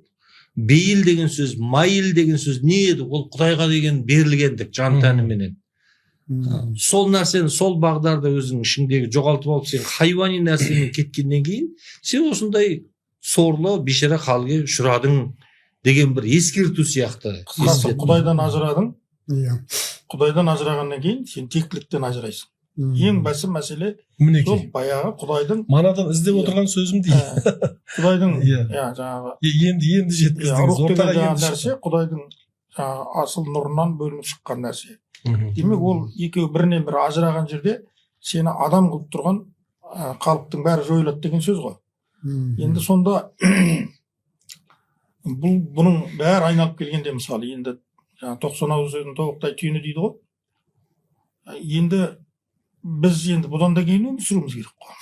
бейіл деген сөз, майыл деген сөз не еді? Ол Құдайға деген берілгендік жан тәніменен. Сол нәрсені, сол бағдарды өзің ішіңдегі жоғалтып алып, сен хайуани нәрсемен кеткеннен кейін, сен осындай сорлы, бейшара халге ұшырадың деген бір ескерту сияқты. Қысқасы, Құдайдан ажырадың. Иә. Құдайдан ажырағаннан кейін сен тектіліктен ажырайсың. Ең басты мәселе сол Мінекей. баяғы Құдайдың Манадан іздеп отырған сөзім дейді. Құдайдың Иә. жаңағы Енді жеткіздіңіз. рух деген Ортаға жаңағы енді нәрсе Құдайдың жаңағы асыл нұрынан бөлініп шыққан нәрсе. шықты. Демек ол екеуі бірінен бірі ажыраған жерде сені адам қылып тұрған қалыптың бәрі жойылады деген сөз ғой. Енді сонда бұның бәрі айналып келгенде мысалы енді 90 ауыз сөздің тобықтай түйіні дейді ғой. Енді біз енді бұдан да кейін өмір сүруіміз керек қой.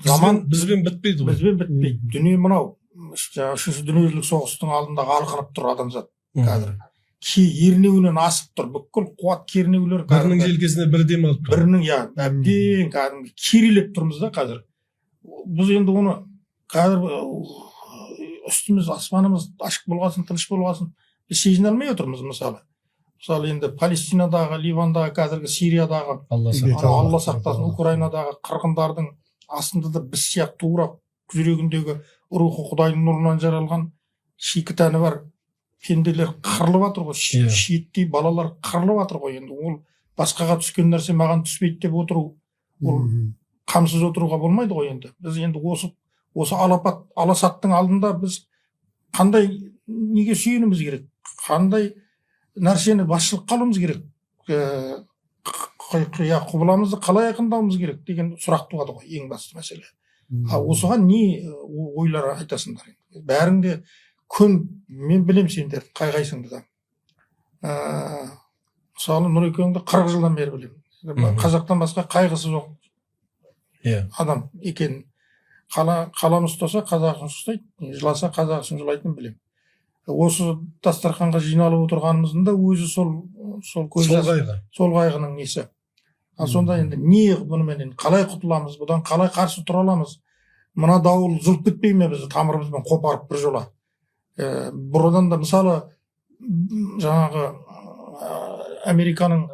Заман бізбен бітпейді ғой. бізбен бітпейді. Дүние мынау үшінші дүниежүзілік соғыстың алдында алқынып тұр адамзат қазір. Ернеуінен асып тұр. Бүкіл қуат кернеулер Бірінің желкесіне бір дем алып тұр. бірінің әбден кәдімгі керилеп тұрмыз да қазір. Біз енді оны қазір үстіміз аспанымыз ашық болғасын, тыныш болғасын біз сезіне алмай отырмыз мысалы. Мысалы енді Палестинадағы, Ливандағы, қазіргі Сириядағы, Алла сақтасын, Украинадағы қырғындардың астында да біз сияқты тура жүрегіндегі рухы Құдайдың нұрынан жаралған шикі тәні бар пенделер қырылып жатыр ғой. Шиеттей балалар қырылып жатыр ғой. Енді ол басқаға түскен нәрсе маған түспейді деп отыру, ол қамсыз отыруға болмайды ғой енді. Біз енді осы аласаттың алдында біз қандай неге сүйеніміз керек? Қандай нәрсені басшылыққа алуымыз керек? Құбыламызды қалай айқындауымыз керек деген сұрақ туады ғой, ең басты мәселе. Осыған не ойлар айтасыңдар? Бәріңде мен білем сендер қай-қайсыңды да. Мысалы Нұрекеңді 40 жылдан бері білем. Қазақтан басқа қайғысы жоқ адам екен. Қаламыз ұстаса қазағын ұстайды, жыласа қазағын жылайтын білем. Осы дастарханға жиналып отырғанымыздың да өзі сол қайғының несі. Сонда енді не бұнымен қалай құтыламыз, бұдан қалай қарсы тұра аламыз? Мына дауыл жылт бітпей ме бізді тамырымызбен қопарып бір жола? Бұрыннан да мысалы жаңағы Американың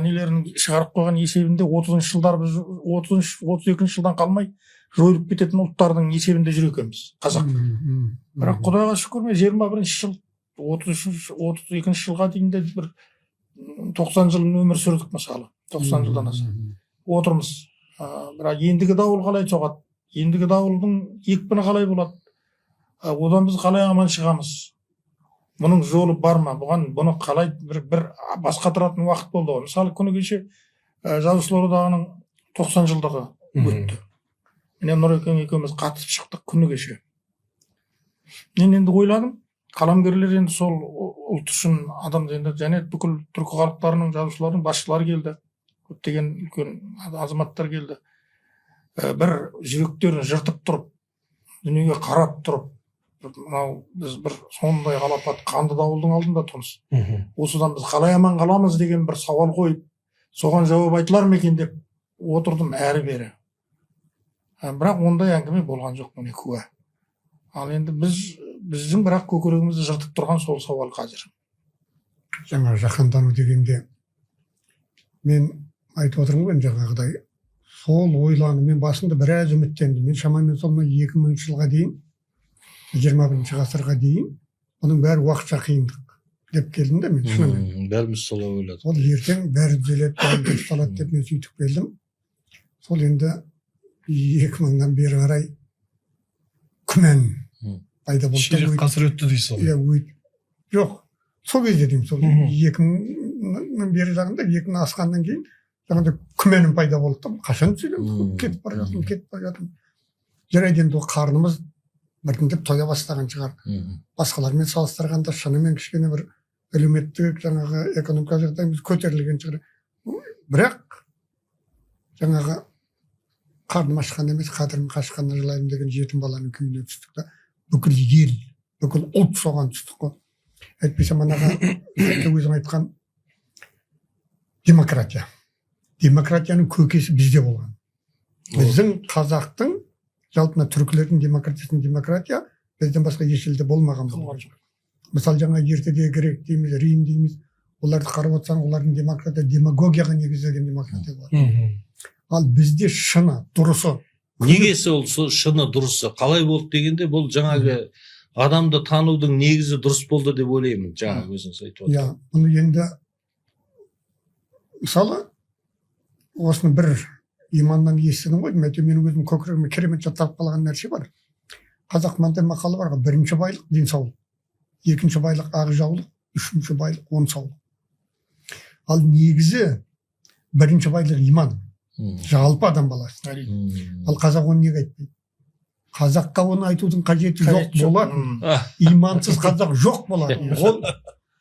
нелерін шығарып қойған есебінде 30-шы жылдар 32-ші жылдан қалмай жойылып кететін ұлттардың есебінде жүр екенбіз, қазақ. Бірақ Құдайға шүкір мен 21-ші жыл 32-ші жылға дейін де бір 90 жыл өмір сүрдік мысалы. 90 жылдан аса отырмыз. Бірақ ендігі дауыл қалай соғады? Ендігі дауылдың екпіні қалай болады? Одан біз қалай аман шығамыз? Бұның жолы бар ма? Бұны қалай бір басқа тұратын уақыт болды ғой. Мысалы күні кеше Жазушылар одағының 90 жылдығы өтті. Мен Нұрекең екеуміз қатысып шықтық күні кеше. Мен енді ойладым, қаламгерлер енді сол ұлт үшін адам енді және бүкіл түркі халықтарының жазушыларының басшылары келді. Көптеген үлкен азаматтар келді. Бір жүректерін жыртып тұрып, дүниеге қарап тұрып, мынау біз бір сондай алапат қанды дауылдың алдында тұрмыз. Осыдан біз қалай аман қаламыз деген бір сауал қойып, соған жауап айтылар ма екен деп отырдым әрі-бері. Бірақ ондай әңгіме болған жоқ, міне куә. Ал енді біздің бірақ көкірегімізді жыртып тұрған сол сауал қазір. Жаңа жаһандану дегенде мен айтып отырмын ғой, жаңағыдай сол ойланып, мен басында біраз үміттендім. Мен шамамен сол 2000 жылға дейін, 21-ші ғасырға дейін бұның бәрі уақытша қиындық деп келдім де мен шынымен. Бәріміз солай ойладық. Ол ертең бәрі түзеледі, бәрі дұрыс болады деп мен сөйтіп келдім. Сол енді 2000-нан бері қарай күмән пайда болды. Ширек ғасыр өтті дейсіз ғой. Жоқ, сол кезде деймін, сол 2000-нан бері жағында, 2000 асқаннан кейін жаңағыдай күмәнім пайда болды. Қашан түзелеміз? Кетіп бара жатырмын. Жарайды енді қарнымыз біртіндеп тоя бастаған шығар. Басқалармен салыстырғанда шынымен кішкене бір әлеуметтік жаңағы экономика жағдайымыз көтерілген шығар. Бірақ жаңағы қарным ашқан емес, қадірім қашқанына жылаймын деген жетім баланың күйіне түстік та, бүкіл ел, бүкіл ұлт соған түстік қой. Әйтпесе манаға өзің айтқан демократия. Демократияның көкесі бізде болған. Біздің қазақтың, жалпы мына түркілердің демократиясын демократия бізден басқа еш елде болмаған. Мысалы жаңа ертеде грек дейміз, Рим дейміз, оларды қарап отырсаң, олардың демократия демагогияға негізделген демократия болады. Ал бізде шыны, дұрысы. Негесі ол шыны дұрысы қалай болды дегенде, бұл жаңағы адамды танудың негізі дұрыс болды деп ойлаймын, жаңа өзіңіз айтып отырсыз. Иә, бұны енді мысалы осыны бір иманнан естідім ғой, менің өзім көкірегіме керемет жатталып қалған нәрсе бар. Қазақ мынандай мақалы бар ғой, бірінші байлық денсаулық, екінші байлық ақжаулық, үшінші байлық онсаулық. Ал негізі бірінші байлық иман, жалпы адам баласы. Ал қазақ оны неге айтпайды? Қазаққа оны айтудың қажеті жоқ болады. Имансыз қазақ жоқ болады. Ол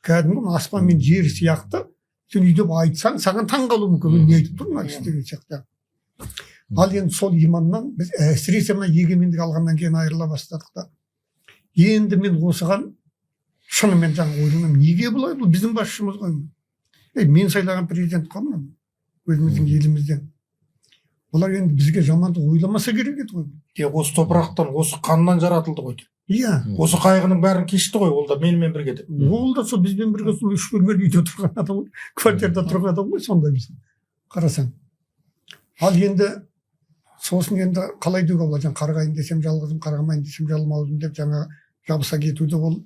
кәдімгі аспан мен жер сияқты. Сен үйде айтсаң, саған таң қалуы мүмкін. Не айтып тұрмын деген сияқты. Ал енді сол иманнан біз әсіресе мына егемендік алғаннан кейін айырыла бастадық та. Енді мен осыған шынымен жаңа ойлаймын, неге бұлай? Бұл біздің басшымыз ғой. Мен сайлаған президент қой, өзіміздің елімізден. Олар енді бізге жамандық ойламаса керек еді ғой. Осы топырақтан, осы қаннан жаратылды ғой. Иә. Осы қайғының бәрін кешті ғой, ол да менімен бірге деп. Ол да сол бізбен бірге сол 3 бөлмелі үйде тұрған адам ғой, квартирада тұрған адам ғой, сондай біз. Қарасаң. Ал енді сосын енді қалай деуге болады, қарғайын десем жалғызым, қарғамайын десем жалмауызым деп жаңа жабыса кетуді ол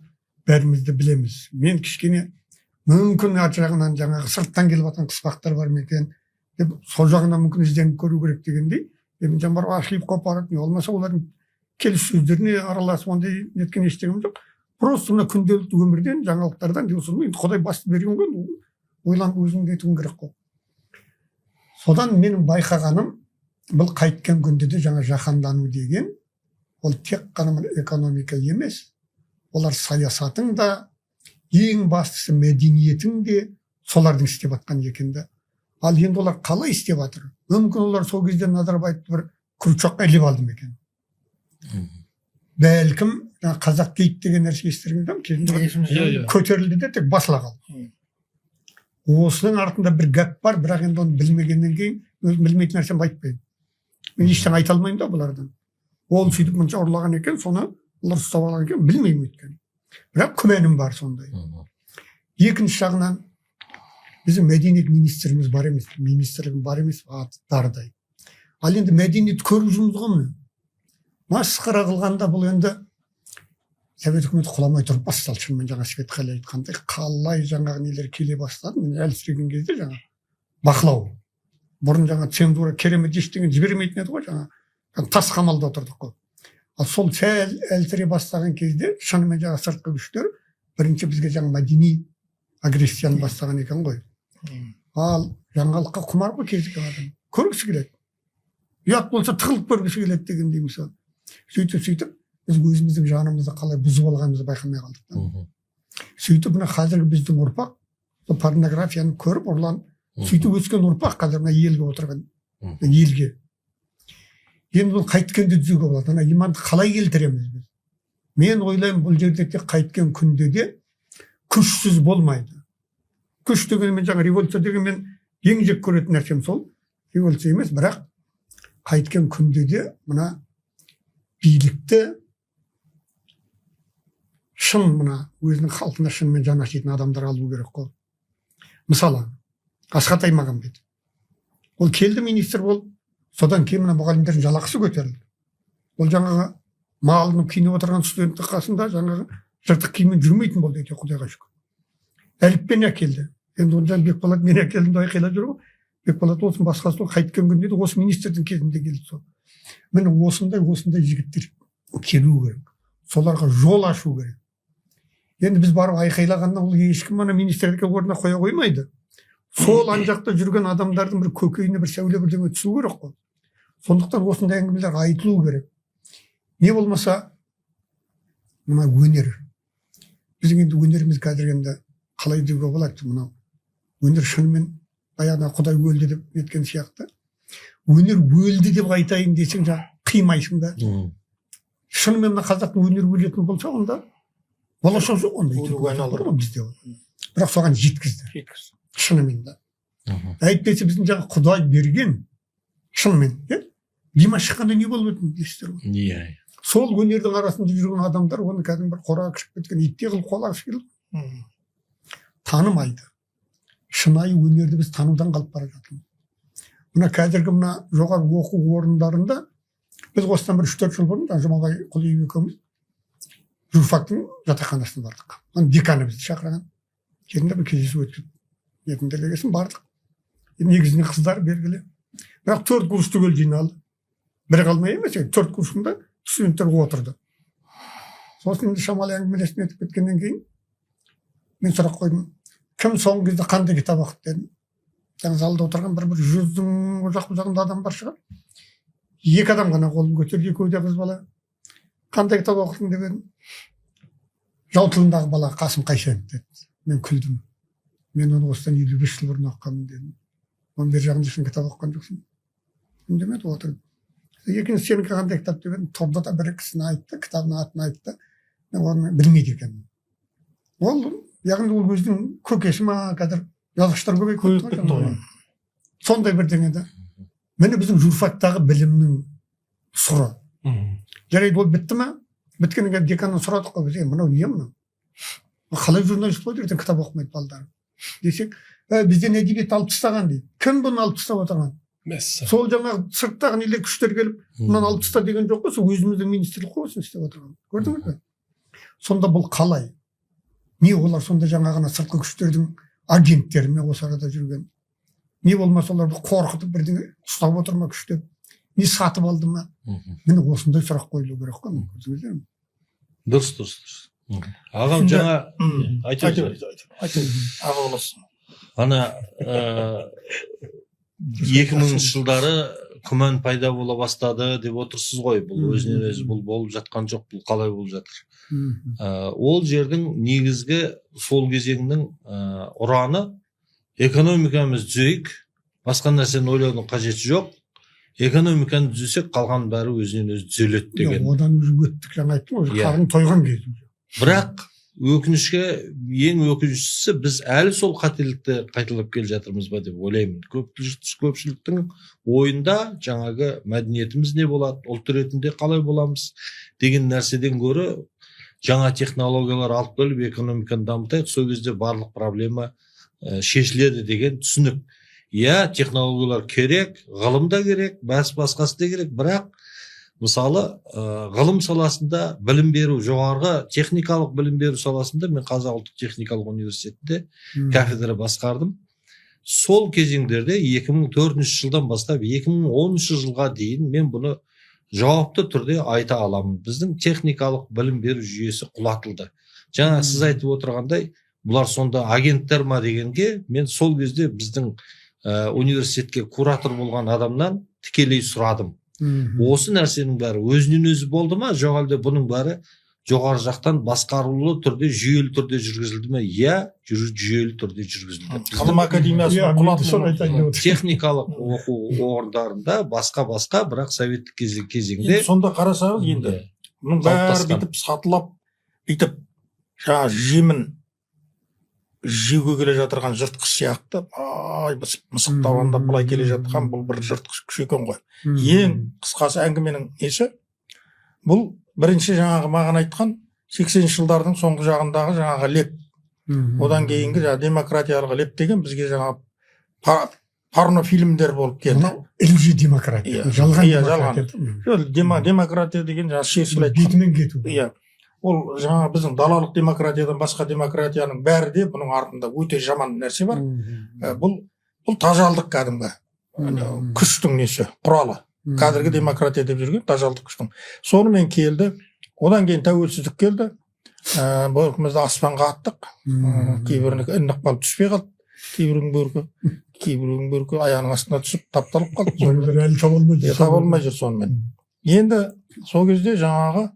бәріміз де білеміз. Мен кішкене мүмкін ар жағынан жаңағы сырттан келіп жатқан қыспақтар бар ма екен деп сол жағынан мүмкін ізденіп көру керек дегендей. Мен барып архив қопарып, не болмаса олардың келіссөздеріне араласып ондай неткен ештеңем жоқ. Просто мына күнделікті өмірден, жаңалықтардан енді Құдай басты берген ғой, ойланып өзің етуің керек қой. Содан менің байқағаным, бұл қайткен күнде де жаңа жаһандану деген, ол тек қана экономика емес, олар саясатың да, ең бастысы мәдениетің де солардың істеп жатқан екенді. Ал енді олар қалай істеп жатыр? Мүмкін олар сол кезде Назарбаевты бір крючокқа іліп алды ма екен? Бәлкім қазақ кейт деген нәрсе естірген кезінде көтерілді де тек басыла қалды. Осының артында бір гәп бар, бірақ енді оны білмегеннен кейін өзім білмейтін нәрсем айтпаймын. Мен ештеңе айта алмаймын да бұлардан. Ол сөйтіп мұнша ұрлаған екен, соны олар ұстап алған екен, білмеймін өйткені. Бірақ күмәнім бар сондай. Екінші жағынан біздің мәдениет министріміз бар емес, министрлігім бар емес, дардай. Ал енді мәдениет көріп жүрміз ғой міне. Масқара қылғанда бұл енді Совет үкіметі құламай тұрып басталды. Шынымен жаңа Светқали айтқандай, қалай жаңағы нелер келе бастады. Мен әлсіреген кезде жаңа бақылау. Бұрын жаңа цензура керемет ештеңе жібермейтін еді ғой, жаңа тас қамалда отырдық қой. Ал сол сәл әлсіре бастаған кезде шынымен жаңа сыртқы күштер бірінші бізге жаңа мәдени агрессияны бастаған екен ғой. Ал жаңалыққа құмар ғой кездегі адам. Көргісі келеді. Ұят болса тығылып көргісі келеді дегендей мысалы. Сөйтіп біз өзіміздің жанымызды қалай бұзып алғанымызды байқамай қалдық. Сөйтіп мына қазіргі біздің ұрпақ порнографияны көріп ұрланып, сөйтіп өскен ұрпақ қазір мына елге отырған елге. Енді бұл қайткенде түзеуге болады. Ана иманды қалай келтіреміз біз? Мен ойлаймын, бұл жерде тек қайткен күнде де күшсіз болмайды. Күш деген мен жаңа революция деген мен ең жек көретін нәрсем сол. Революция емес, бірақ қайткен күнде де мына билікті шын мына өзінің халқына шынымен жан ашитын адамдар алу керек қой. Мысалы, Асхат Аймағамбетов. Ол келді министр болып, содан кейін мына мұғалімдердің жалақысы көтерілді. Ол жаңағы малынып киініп отырған студенттің қасында жаңағы жыртық киіммен жүрмейтін болды екен, Құдайға шүкір. Әліппені әкелді. Енді онда Бекболат мен әкелдім де айқайлап жүр ғой. Бекболат olsun басқасы қайткен күнде де осы министрдің кезінде келді сол. Міне осындай жігіттер келу керек. Соларға жол ашу керек. Енді біз барып айқайлағанда ол ешкім ана министрлікке орнына қоя қоймайды. Сол ан жақта жүрген адамдардың бір көкейіне бір сәуле бірдеңе түсу керек қой. Сондықтан осындай әңгімелер айтылу керек. Не болмаса мына өнер. Біздің енді өнеріміз қазір енді қалай деуге болады, мынау өнер шынымен баяғыда Құдай өлді деп неткен сияқты. Өнер өлді деп айтайын десең қимайсың да. Шынымен мына қазақтың өнер өлетін болса, онда болашақ жоқ, онда бізде. Бірақ соған жеткізді. Шынымен да. Әйтпесе біздің жаңа Құдай берген шынымен, Димаш шыққанда не болып өтті дейсіздер ғой. Иә. Сол өнердің арасында жүрген адамдар оны кәдімгі бір қораға кіріп кеткен иттей қылып қолға келді. Танымайды. Шынайы өнерді біз танудан қалып бара жатырмыз. Мына қазіргі мына жоғары оқу орындарында біз осыдан бір 3-4 жыл бұрын Жұмабай Құлиев екеуміз журфактың жатақханасына бардық. Оны деканы бізді шақырған. Жерінде бір кездесу өткізіп, етіңдер дегесін бардық. Негізінде қыздар белгілі. Бірақ 4 курс түгел жиналды. Бір қалмай емес, 4 курсында студенттер отырды. Сосын енді шамалы әңгімелесіп етіп кеткеннен кейін мен сұрақ қойдым. Кім соңғы кезде қандай кітап оқыды дедім. Жаңа залда отырған бір 100-дің жақ бұжағында адам бар шығар. 2 адам ғана қолын көтерді, екеуі де қыз бала. Қандай кітап оқыдың деп едім. Жау тылындағы бала Қасым Қайсенов деді. Мен күлдім. Мен оны осыдан 55 жыл бұрын оқығанмын дедім. Оның бер жағында ешкім кітап оқыған жоқсың. Үндемеді, отырды. Екінші сенікі қандай кітап деп едім. Тобда да бір кісіні айтты, кітабының атын айтты. Мен оны білмейді екенмін. Ол, яғни ол өзінің көкесі ма, қазір жазғыштар көбейіп кетті. Сондай бірдеңе де. Міне біздің журфактағы білімнің сұры. Жарайды, ол бітті ма? Біткеннен кейін деканнан сұрадық қой біз, мынау не мынау? Қалай журналист болды ертең кітап оқымайды балдар. Десек, бізден әдебиет алып тастаған дейді. Кім бұны алып тастап отырған? Сол жаңағы сырттағы нелер күштер келіп, мынаны алып таста деген жоқ қой, сол өзіміздің министрлік қой осыны істеп отырған. Көрдіңіз бе? Сонда бұл қалай? Не олар сонда жаңағына сыртқы күштердің агенттері ме осы арада жүрген? Не болмаса оларды қорқытып бірдеңе ұстап отыр ма күштеп? Не сатып алды ма? Міне осындай сұрақ қойылу керек қой. Көрдіңіздер ме? Дұрыс. Ағам жаңа айтып аға боласың. Ана 2000 жылдары күмән пайда бола бастады деп отырсыз ғой. Бұл өзінен өзі бұл болып жатқан жоқ, бұл қалай болып жатыр. Ол жердің негізгі сол кезеңнің ұраны экономикамыз түзейік, басқа нәрсені ойлаудың қажеті жоқ. Экономиканы түзесек, қалған бәрі өзінен өзі түзеледі деген. Одан өттік, жаңа айттым ғой, қарын тойған кез. Бірақ өкінішке ең өкініштісі біз әлі сол қателікті қайталап келе жатырмыз ба деп ойлаймын. Көпшіліктің ойында жаңағы мәдениетіміз не болады, ұлт ретінде қалай боламыз деген нәрседен гөрі жаңа технологиялар алып келіп экономиканы дамытайық, сол кезде барлық проблема шешіледі деген түсінік. Иә, технологиялар керек, ғылым да керек, басқасы да керек, бірақ мысалы, ғылым саласында білім беру, жоғарғы техникалық білім беру саласында мен Қазақ ұлттық техникалық университетінде кафедра басқардым. Сол кезеңдерде 2004 жылдан бастап 2010 жылға дейін мен бұны жауапты түрде айта аламын. Біздің техникалық білім беру жүйесі құлатылды. Жаңа сіз айтып отырғандай, бұлар сонда агенттер ма дегенге, мен сол кезде біздің университетке куратор болған адамнан тікелей сұрадым. Осы нәрсенің бәрі өзінен өзі болды ма, жоқ әлде бұның бәрі жоғары жақтан басқарулы түрде, жүйелі түрде жүргізілді ме? Иә, жүйелі түрде жүргізілді. Ғылым академиясының құлатылуы техникалық оқу орындарында басқа, бірақ советтік кезеңде сонда қарасаңыз енді бұның бәрі бүйтіп сатылап, бүйтіп жаңа жемін жеуге келе жатырған жыртқыш сияқты, мысық табанда былай келе жатқан бұл бір жыртқыш күш екен ғой. Ең қысқасы әңгіменің несі, бұл бірінші жаңағы маған айтқан 80 жылдардың соңғы жағындағы жаңағы леп. Одан кейінгі жаңағы демократиялық леп деген бізге жаңағы порнофильмдер болып келді. LG демократия. Жалған демократия деген жаңағы шешілі бетімен кету. Ол жаңа біздің далалық демократиядан басқа демократияның бәрі де бұның артында өте жаман нәрсе бар. Бұл тажалдық кәдімгі күштің несі, құралы. Қазіргі демократия деп жүрген тажалдық күштің. Сонымен келді. Одан кейін тәуелсіздік келді. Бұл үкімізді аспанға аттық. Кейбірінің ынық қалып түспей қалды. Кейбірінің бөркі аяғының астына түсіп тапталып қалды. Таба алмай жүр сонымен. Енді сол кезде жаңағы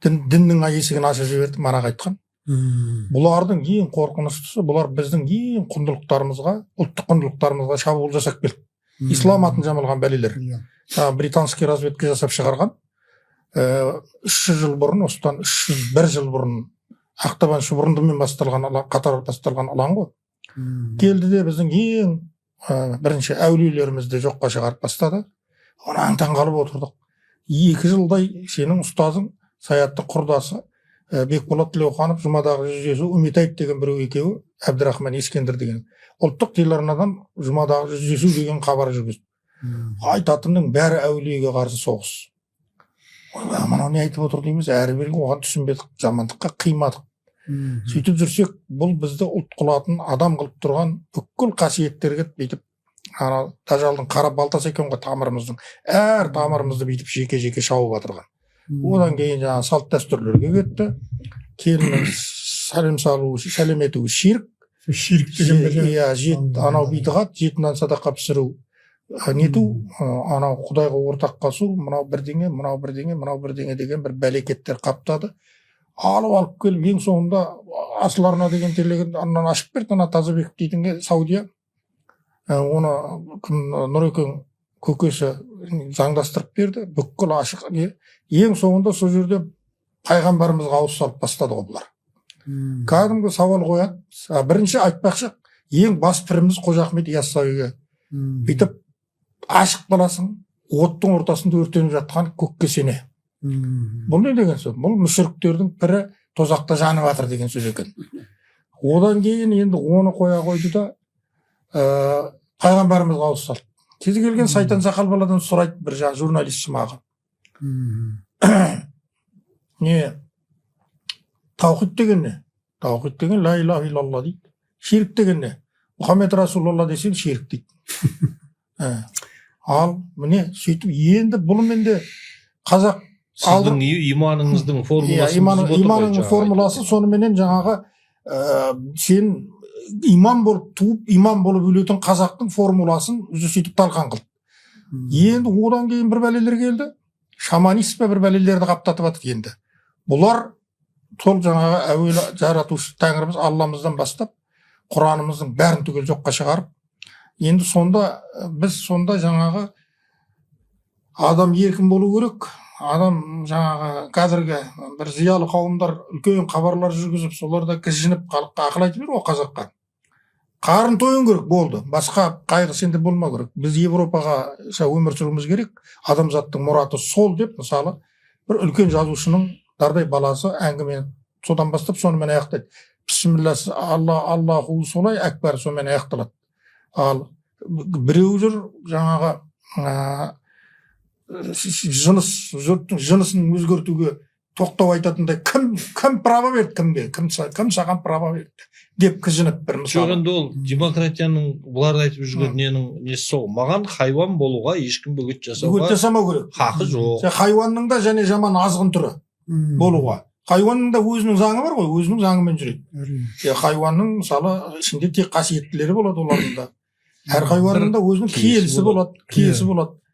діннің есігін аша жіберді, манаға айтқан. Бұлардың ең қорқыныштысы, бұлар біздің ең құндылықтарымызға, ұлттық құндылықтарымызға шабуыл жасап келді. Ислам атын жамылған бәлелер. Британский разведка жасап шығарған. 300 жыл бұрын, осыдан 301 жыл бұрын Ақтабан Шұбырындымен қатар басталған алаң ғой. Келді де біздің ең бірінші әулиелерімізді жоққа шығарып бастады. Оны аң-таң қалып отырдық. 2 жылдай сенің ұстазың, Саяттың құрдасы, Бекболат Тілеуханов, Жұмадағы жүздесу, Үмитаев деген біреу екеуі, Әбдірахман Ескендір деген. Ұлттық телеарнадан Жұмадағы жүздесу деген хабар жүргізді. Айтатынның бәрі әулиеге қарсы соғыс. Мынау не айтып отыр дейміз, әрі-бері оған түсінбедік, жамандыққа қимадық. Сөйтіп жүрсек, бұл бізді ұлт қылатын, адам қылып тұрған бүкіл қасиеттерге бүйтіп, тажалдың қара балтасы екен ғой тамырымыздың, әр тамырымызды бүйтіп жеке-жеке шауып жатырған. Одан кейін жаңағы салт дәстүрлерге кетті. Келіннің сәлем етуі ширк. Ширк деген анау битіғат, жетінен садақа пісіру нету, анау құдайға ортақ қасу, мынау бірдеңе деген бір бәлекеттер қаптады. Алып келіп, ең соңында асыл арна деген телеген арнаны ашып берді, ана Тазабеков дейтінге Саудия. Оны Нұрекең көкесі заңдастырып берді, бүкіл ашық. Ең соңында сол жерде пайғамбарымызға ауыз салып бастады ғой бұлар. Кәдімгі сауал қояды. Бірінші айтпақшы, ең бас піріміз Қожа Ахмет Яссауиге бүйтіп ашық баласың, оттың ортасында өртеніп жатқан көкке сене. Бұл не деген сөз? Бұл мүшіріктердің пірі тозақта жанып жатыр деген сөз екен. Одан кейін енді оны қоя қойды да пайғамбарымызға ауыз салды. Кез келген сайтан сақал баладан сұрайды бір жаңа журналист шымағы. Не? Таухид деген не? Таухид деген ла илаха иллалла дейді. Ширк деген не? Мұхаммед Расулалла десең ширк дейді. Ал міне сөйтіп енді бұнымен де қазақ сіздің иманыңыздың формуласы. Иманыңның формуласы соныменен жаңағы сен иман болып туып, иман болып өлетін қазақтың формуласын өзі сөйтіп талқан қылды. Енді одан кейін бір бәлелер келді. Шаманизм бір бәлелерді қаптатып жатыр енді. Бұлар сол жаңағы әуелі жаратушы Тәңіріміз Алламыздан бастап Құранымыздың бәрін түгел жоққа шығарып, енді сонда біз сонда жаңағы адам еркін болу керек. Адам жаңағы қазіргі бір зиялы қауымдар үлкен хабарлар жүргізіп, соларда кіжініп халыққа ақыл айтып жүр ғой қазаққа. Қарын тойын керек болды. Басқа қайғы сенде болмау керек. Біз Европаға өмір сүруіміз керек. Адамзаттың мұраты сол деп, мысалы, бір үлкен жазушының дардай баласы әңгіме содан бастап сонымен аяқтайды. Бисмилла, Аллаху солай, әкбар сонымен аяқталады. Ал біреу жүр жаңағы жұрттың жынысын өзгертуге тоқтау айтатындай кім право берді кімге? Кім саған право берді? Деп кіжініп бір мысалы. Жоқ, енді ол демократияның бұлар айтып жүрген несі сол. Маған хайуан болуға ешкім бөгет жасамау керек. Хақы жоқ. Хайуанның да және жаман азғын түрі болуға. Хайуанның да өзінің заңы бар ғой, өзінің заңымен жүреді. Хайуанның мысалы ішінде тек қасиеттілері болады олардың да. Әр хайуанның да өзінің киесі болады.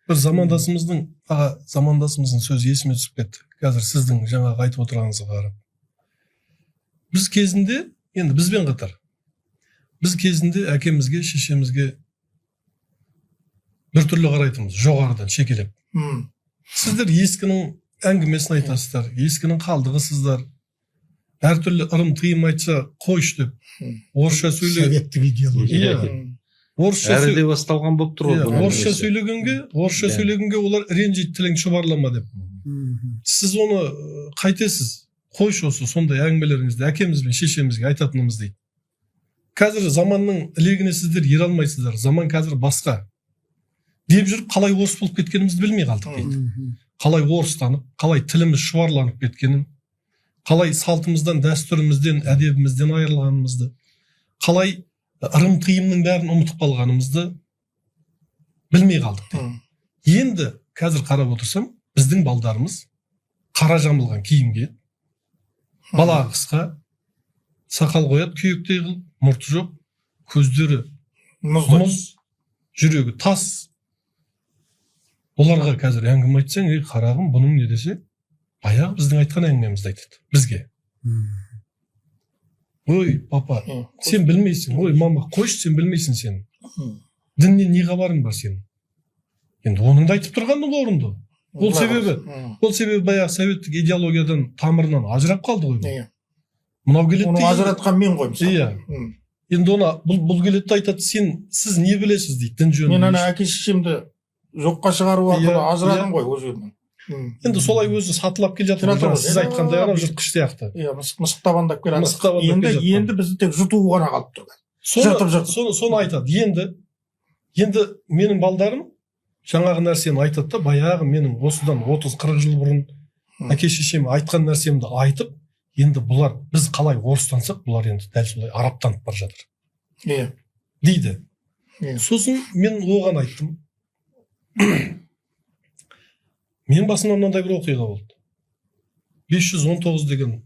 Бір замандасымыздың сөзі есіме түсіп кетті. Қазір сіздің жаңағы айтып отырғаныңызға қарап. Біз кезінде, енді бізбен қатар, біз кезінде әкемізге, шешемізге бір түрлі қарайтымыз, жоғарыдан шекелеп. Сіздер ескінің әңгімесін айтасыздар, ескінің қалдығысыздар, әртүрлі ырым тыйым айтса қойш деп, орысша сөйлеп. Советтік идеология. Әрі де басталған болып тұр ғой. Орысша сөйлегенге олар ренжиді, тілің шұбарлама деп. Сіз оны қайтесіз? Қойш осы сондай әңгімелеріңізді әкеміз бен шешемізге айтатынымыз дейді. Қазір заманның ілегіне сіздер ере алмайсыздар. Заман қазір басқа. Деп жүріп қалай орыс болып кеткенімізді білмей қалдық дейді. Қалай орыстанып, қалай тіліміз шұбарланып кеткенін, қалай салтымыздан, дәстүрімізден, әдебімізден айырылғанымызды, қалай ырым тыйымның бәрін ұмытып қалғанымызды білмей қалдық дейді. Енді қазір қарап отырсам, біздің балдарымыз қара жамылған киім киеді, бала қысқа, сақал қояды, күйектей қылып, мұрты жоқ, көздері мұз, жүрегі тас. Оларға қазір әңгіме айтсаң, қарағым, бұның не десе, баяғы біздің айтқан әңгімемізді айтады бізге. Ой, папа, сен білмейсің. Ой, мама, қойшы, сен білмейсің сен. Діннен не хабарың бар сенің? Енді оның да айтып тұрғаны орынды. Ол себебі баяғы советтік идеологиядан тамырынан ажырап қалды ғой. Оны ажыратқан мен ғой. Иә. Енді оны бұл келеді айтады, сіз не білесіз дейді, дін жөнінде. Мен ана әке шешемді жоққа шығару арқылы ажырадым ғой өз өзімнен. Енді солай өзі сатылап келе жатыр. Сіз айтқандай анау жыртқыш сияқты. Иә, мысық табандап келе жатыр. Енді бізді тек жұту ғана қалып тұр. Соны айтады. Енді менің балдарым жаңағы нәрсені айтады да, баяғы менің осыдан 30-40 жыл бұрын әке шешем айтқан нәрсемді айтып, енді бұлар біз қалай орыстансақ, бұлар енді дәл солай арабтанып бара жатыр. Иә. Дейді. Сосын мен оған айттым. Мен басымда мынандай бір оқиға болды. 519 деген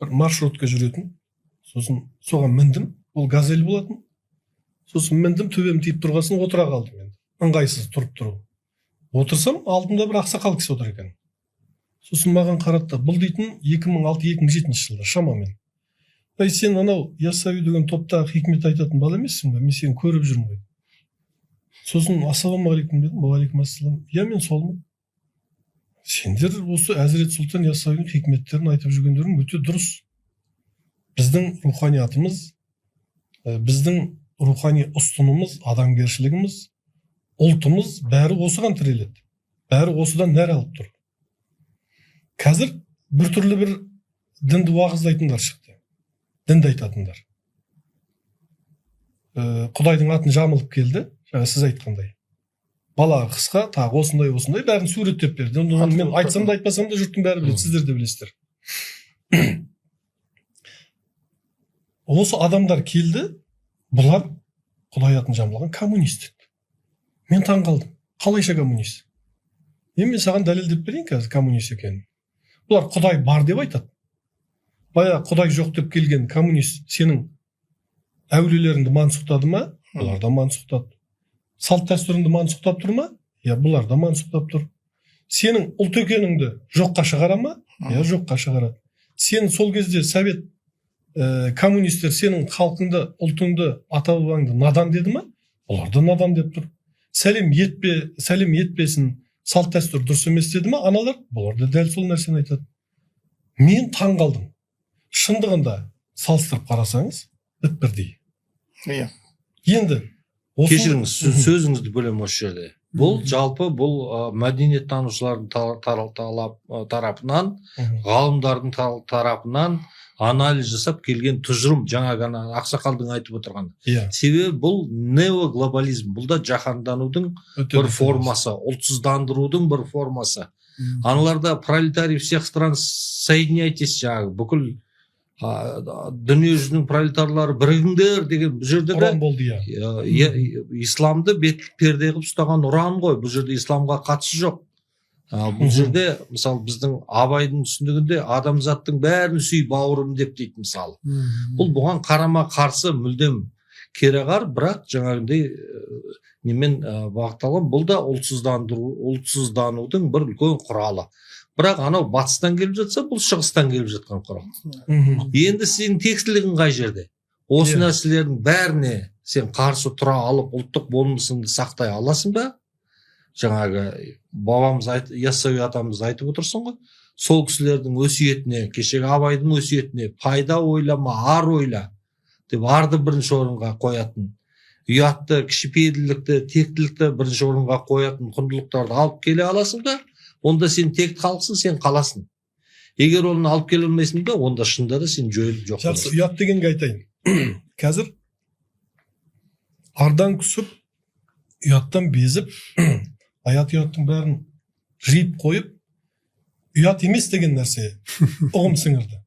бір маршрутка жүретін. Сосын соған міндім. Ол газель болатын. Сосын міндім, төбем тиіп тұрғасын отыра қалдым енді. Ыңғайсыз тұрып тұру. Отырсам, алдымда бір ақсақал кісі отыр екен. Сосын маған қаратты. Бұл дейтін 2006-2007 жылда шамамен. Сен анау Яссауи деген топтағы хикмет айтатын бала емессің бе? Мен сені көріп жүрмін ғой. Сосын ассалаумағалейкум дедім. Уағалейкумассалам. Я мен солмын. Сендер осы Әзірет Сұлтан Яссауидің хикметтерін айтып жүргендерің өте дұрыс. Біздің руханиятымыз, біздің рухани ұстынымыз, адамгершілігіміз, ұлтымыз бәрі осыған тіреледі. Бәрі осыдан нәр алып тұр. Қазір біртүрлі бір дінді уағыздайтындар шықты. Дінді айтатындар. Құдайдың атын жамылып келді, жаңа сіз айтқандай. Бала қысқа, тағы осындай, бәрін суреттеп берді. Мен айтсам да айтпасам да жұрттың бәрі біледі, сіздер де білесіздер. Осы адамдар келді, бұлар Құдай атын жамылған коммунист. Мен таң қалдым. Қалайша коммунист? Мен саған дәлелдеп берейін қазір коммунист екенін. Бұлар Құдай бар деп айтады. Бая Құдай жоқ деп келген коммунист сенің әулиелеріңді мансұқтады ма? Бұлар да мансұқтады. Салт дәстүріңді мансұқтап тұр ма? Я, бұлар да мансұқтап тұр. Сенің ұлт екеніңді жоққа шығара ма? Я, жоққа шығарады. Сен сол кезде совет коммунистер сенің халқыңды, ұлтыңды, ата-бабаңды надан деді ма? Бұлар да надан деп тұр. Сәлем етпесін, салт дәстүр дұрыс емес деді ма? Аналар, бұлар да дәл сол нәрсені айтады. Мен таң қалдым. Шындығында салыстырып қарасаңыз, бірдей. Иә. Енді кешіріңіз, сөзіңізді бөлем осы жерде. Бұл жалпы бұл мәдениеттанушылардың тарапынан, ғалымдардың тарапынан анализ жасап келген тұжырым, жаңағы ақсақалдың айтып отырған. Себебі бұл неоглобализм, бұл да жаһанданудың бір формасы, ұлтсыздандырудың бір формасы. Аналарда пролетарий всех стран соединяйтесь, жаңағы бүкіл дүниежүзінің пролетарлары бірігіңдер деген бұл жерде ұран болды. исламды бет перде қылып ұстаған ұран ғой. Бұл жерде исламға қатысы жоқ. Бұл жерде мысалы біздің Абайдың түсінігінде адамзаттың бәрін сүй бауырым деп дейді мысалы. Бұл бұған қарама қарсы мүлдем кереғар, бірақ жаңағындай немен бағытталған. Бұл да ұлтсызданудың бір үлкен құралы. Бірақ анау батыстан келіп жатса, бұл шығыстан келіп жатқан құрал. Енді сенің текстілігің қай жерде? Осы нәрселердің бәріне сен қарсы тұра алып, ұлттық болмысыңды сақтай аласың ба? Жаңағы бабамыз Яссауи атамыз айтып отырсың ғой. Сол кісілердің өсиетіне, кешегі Абайдың өсиетіне пайда ойлама, ар ойла деп арды бірінші орынға қоятын. Ұятты, кішіпейілділікті, тектілікті бірінші орынға қоятын құндылықтарды алып келе аласың ба? Онда сен текті халықсың, сен қаласың. Егер оны алып келе алмайсың ба, онда шынында да сен жойылып жоқ боласың. Жақсы, ұят дегенге айтайын. Қазір ардан күсіп, ұяттан безіп, аят ұяттың бәрін жиып қойып, ұят емес деген нәрсе ұғым сіңірді.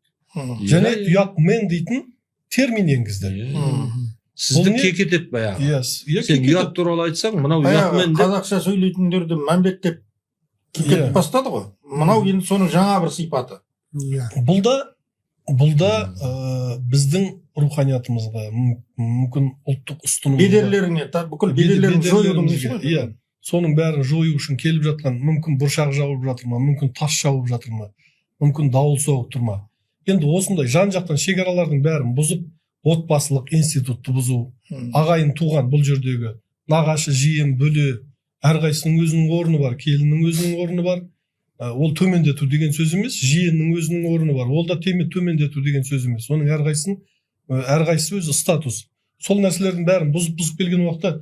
Және ұят мен дейтін термин енгізді. Сізді кекетеді баяғы. Сен ұят туралы айтсаң, мынау ұят мен деп. Қазақша сөйлейтіндерді мәмбет деп кекетіп бастады ғой. Мынау енді соның жаңа бір сипаты. Бұл да біздің руханиятымызға, мүмкін ұлттық ұстынымызға, бедерлеріне, бүкіл бедерлерін жоюдың несі. Соның бәрін жою үшін келіп жатқан, мүмкін бұршақ жауып жатыр ма, мүмкін тас жауып жатыр ма, мүмкін дауыл соғып тұр ма. Енді осындай жан-жақтан шекаралардың бәрін бұзып, отбасылық институтты бұзу, ағайын туған бұл жердегі нағашы, жиен, бөле, әрқайсының өзінің орны бар, келіннің өзінің орны бар. Ол төмендету деген сөз емес, жиеннің өзінің орны бар. Ол да төмендету деген сөз емес. Оның әрқайсының әрқайсысы өзі статус. Сол нәрселердің бәрін бұзып келген уақытта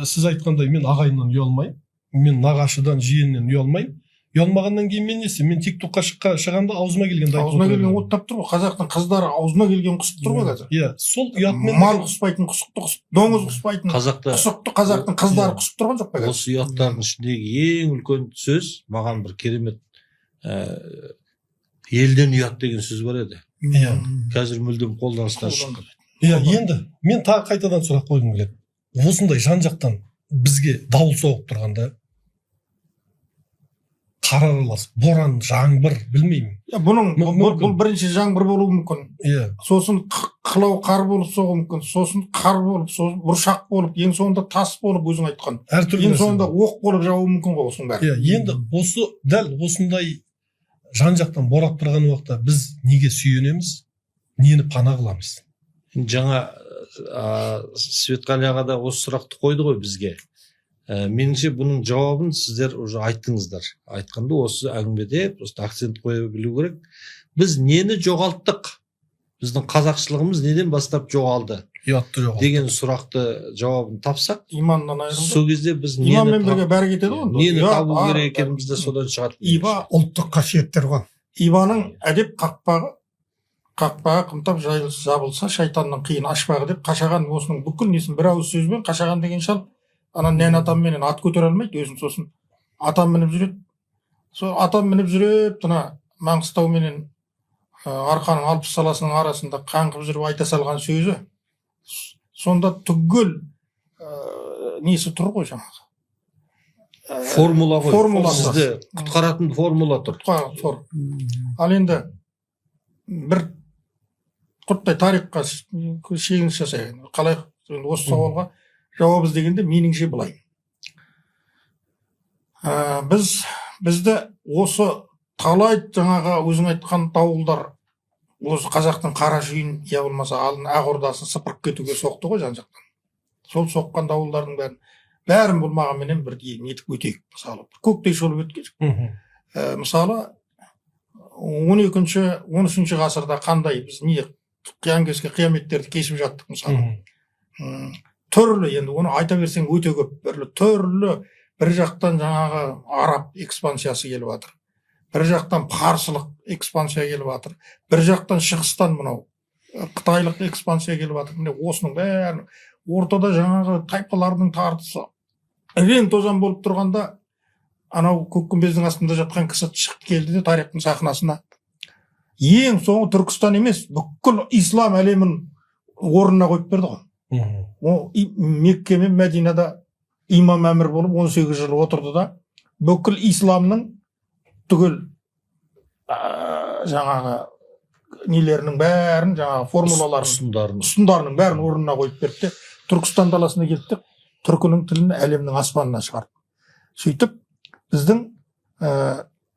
сіз айтқандай мен ағайыннан ұялмаймын, мен нағашыдан, жиеннен ұялмаймын. Ұялмағаннан кейін мен не істеймін? Мен тиктокқа шығғанда аузыма келгенді айтып аузына келген оттап тұр ғой. Қазақтың қыздары аузына келген құсып тұр ғой қазір. Иә, сол ұятмен мал құспайтын құсықты құсып, доңыз құспайтын қазақта құсықты қазақтың қыздары құсып тұрған жоқ па қазір? осы ұяттардың ішіндегі ең үлкен сөз маған бір керемет елден ұят деген сөз бар еді. Иә. Қазір мүлдем қолданыстан шыққан. Иә, енді мен тағы қайтадан сұрақ қойғым келеді. Осындай жан-жақтан бізге дауыл соғып тұрғанда, қар аралас, боран, жаңбыр, білмеймін. Бұл бірінші жаңбыр болуы мүмкін. Иә. Сосын қылау қар болып соғуы мүмкін. Сосын қар болып, сосын бұршақ болып, ең соңында тас болып, өзің айтқан. Әртүрлі ең соңында оқ болып жауы мүмкін ғой осының бәрі. Иә, енді дәл осындай жан-жақтан борап тұрған уақытта біз неге сүйенеміз, нені пана қыламыз? Жаңа Светқали аға да осы сұрақты қойды ғой бізге. Меніңше бұның жауабын сіздер уже айттыңыздар. Айтқанда осы әңгімеде просто акцент қоя білу керек. Біз нені жоғалттық? Біздің қазақшылығымыз неден бастап жоғалды? Ұятты жоғалды деген сұрақты жауабын тапсақ, иманнан айырылды. сол кезде біз иманмен бірге бәрі кетеді ғой. нені табу керек екеніміз де содан шығады. Иба ұлттық қасиеттер ғой. Ибаның әдеп қақпағы қымтап жабылса шайтанның қиын ашпағы деп Қашаған осының бүкіл несін бір ауыз сөзбен Қашаған деген шал ана нән атамменен ат көтере алмайды өзін, сосын атам мініп жүреді. Сол атам мініп жүріп мына Маңғыстау менен Арқаның Алпыс саласының арасында қаңғып жүріп айта салған сөзі сонда түгел несі тұр ғой жаңағы. Формула ғой. Формуласы. Сізді құтқаратын формула тұр. Ал енді бір құттай тарихқа шегініс жасайын. Қалай осы сауалға жауап іздегенде меніңше былай. Бізді осы талай жаңағы өзің айтқан дауылдар осы қазақтың қара жүйін я болмаса ақ ордасын сыпырып кетуге соқты ғой жан-жақтан. Сол соққан дауылдардың бәрін болмағанменен бір нетіп өтейік. Мысалы көктей шолып өткен. Мысалы 12-13 ғасырда қандай біз не қиян-кескі қияметтерді кешіп жаттық мысалы. Түрлі, енді оны айта берсең өте көп, түрлі бір жақтан жаңағы араб экспансиясы келіп жатыр. Бір жақтан парсылық экспансия келіп жатыр. Бір жақтан шығыстан мынау қытайлық экспансия келіп жатыр. Міне осының бәрі ортада жаңағы тайпалардың тартысы әрең тозан болып тұрғанда анау көк күмбездің астында жатқан кісі шығып келді де тарихтың сахнасына. Ең соңы Түркістан емес, бүкіл ислам әлемін орнына қойып берді ғой. Мекке мен Мәдинада имам әмір болып 18 жыл отырды да бүкіл исламның түгел жаңағы нелерінің бәрін, жаңағы формулаларын, ұстындарының бәрін орнына қойып берді де Түркістан даласына келді де түркінің тілін әлемнің аспанына шығарды. Сөйтіп біздің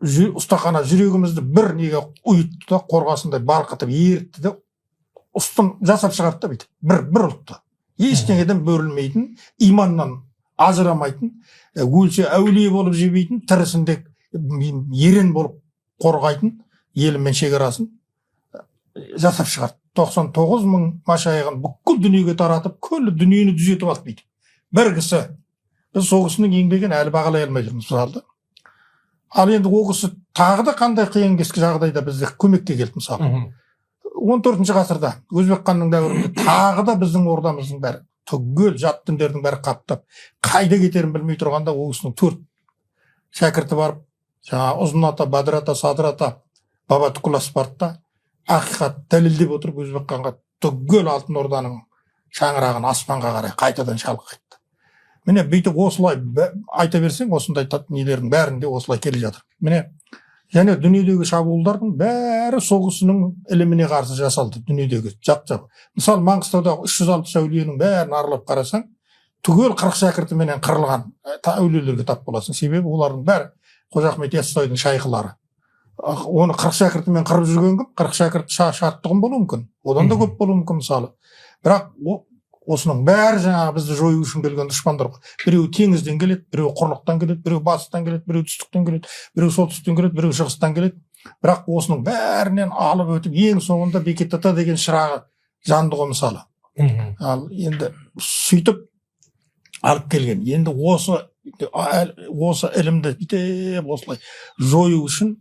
ұстахана жүрегімізді бір неге ұйытты да қорғасындай балқытып ерітті де ұстын жасап шығарды да бүйтіп бір ұлтты. Ештеңеден бөлінмейтін, иманнан ажырамайтын, өлсе әулие болып жебейтін, тірісінде ерен болып қорғайтын елімен шекарасын жасап шығарды. 99 мың машайығын бүкіл дүниеге таратып, күллі дүниені түзетіп алды бүйтіп. Бір кісі. Біз сол кісінің еңбегін әлі бағалай алмай жүрміз мысалы. Ал енді ол кісі тағы да қандай қиын-кескі жағдайда бізде көмекке келді мысалы. 14 ғасырда Өзбек ханның дәуірінде тағы да біздің ордамыздың бәрі түгел жат діндердің бәрі қаптап, қайда кетерін білмей тұрғанда ол кісінің 4 шәкірті барып, жаңағы Ұзын ата, Бадыр ата, Садыр ата, Баба Түкілас барды да ақиқат дәлелдеп отырып Өзбек ханға түгел алтын орданың шаңырағын аспанға қарай қайтадан шалқайтты. Міне бүйтіп осылай айта берсең, осындай нелердің бәрінде осылай келе жатыр. Міне және дүниедегі шабуылдардың бәрі сол кісінің іліміне қарсы жасалды, дүниедегі жап-жап. Мысалы, Маңғыстаудағы 306 әулиенің бәрін аралап қарасаң, түгел 40 шәкіртіменен қырылған әулиелерге тап боласың. Себебі олардың бәрі Қожа Ахмет Яссауидің шайхылары. Оны 40 шәкіртімен қырып жүрген кім? 40 шәкірт шарттығын болуы мүмкін. Одан да көп болуы мүмкін мысалы. Бірақ осының бәрі жаңағы бізді жою үшін келген дұшпандар ғой. Біреу теңізден келеді, біреу құрлықтан келеді, біреу батыстан келеді, біреу түстіктен келеді, біреу солтүстіктен келеді, біреу шығыстан келеді. Бірақ осының бәрінен алып өтіп, ең соңында Бекет ата деген шырағы жанды ғой мысалы. Ал енді сөйтіп алып келген. Енді осы ілімді бүйтіп осылай жою үшін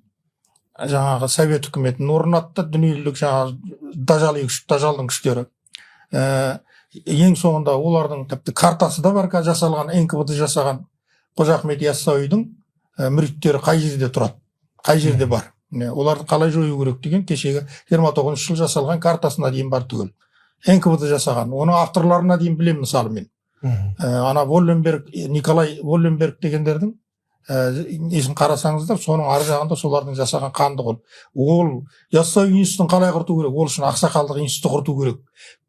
жаңағы совет үкіметін орнатты, дүниелік жаңағы дажалдың күштері. Ең соңында олардың тіпті картасы да бар, жасалған, НКВД жасаған. Қожа Ахмет Яссауидің мүриттері қай жерде тұрады, қай жерде бар. Оларды қалай жою керек деген кешегі 29 жыл жасалған картасына дейін бар түгел. НКВД жасаған. Оның авторларына дейін білемін, мысалы мен. Ана Николай Волленберг дегендердің несін қарасаңыздар, соның ар жағында солардың жасаған қанды қол. Ол Яссауи институтын қалай құрту керек? Ол үшін ақсақалдық институт құрту керек.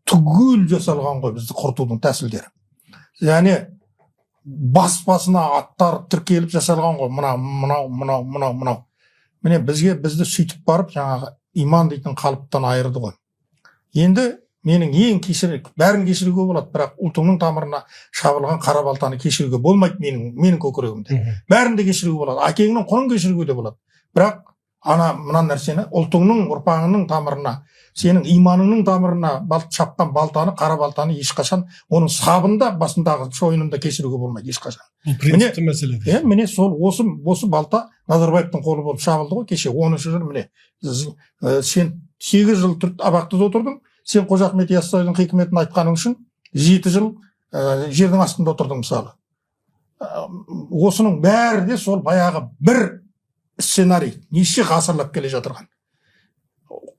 Түгел жасалған ғой бізді құртудың тәсілдері. Яғни баспасына аттар тіркеліп жасалған ғой. Мынау. Міне бізді сөйтіп барып жаңағы иман дейтін қалыптан айырды ғой. Енді менің бәрін кешіруге болады, бірақ ұлтыңның тамырына шабылған қара балтаны кешіруге болмайды менің көкірегімде. Бәрін де кешіруге болады, әкеңнің құнын кешіруге де болады. Бірақ мына нәрсені ұлтыңның, ұрпағыңның тамырына, сенің иманыңның тамырына шапқан балтаны, қара балтаны ешқашан оның сабында, басындағы шойынында кешіруге болмайды ешқашан. Принципті мәселе. Міне осы балта Назарбаевтың қолы болып шабылды ғой кеше 10-шы жыл. Міне сен 8 жыл абақтыда отырдың, сен Қожа Ахмет Яссауидің хикметін айтқаның үшін 7 жыл жердің астында отырдың мысалы. Осының бәрі де сол баяғы бір сценарий, неше ғасырлап келе жатырған.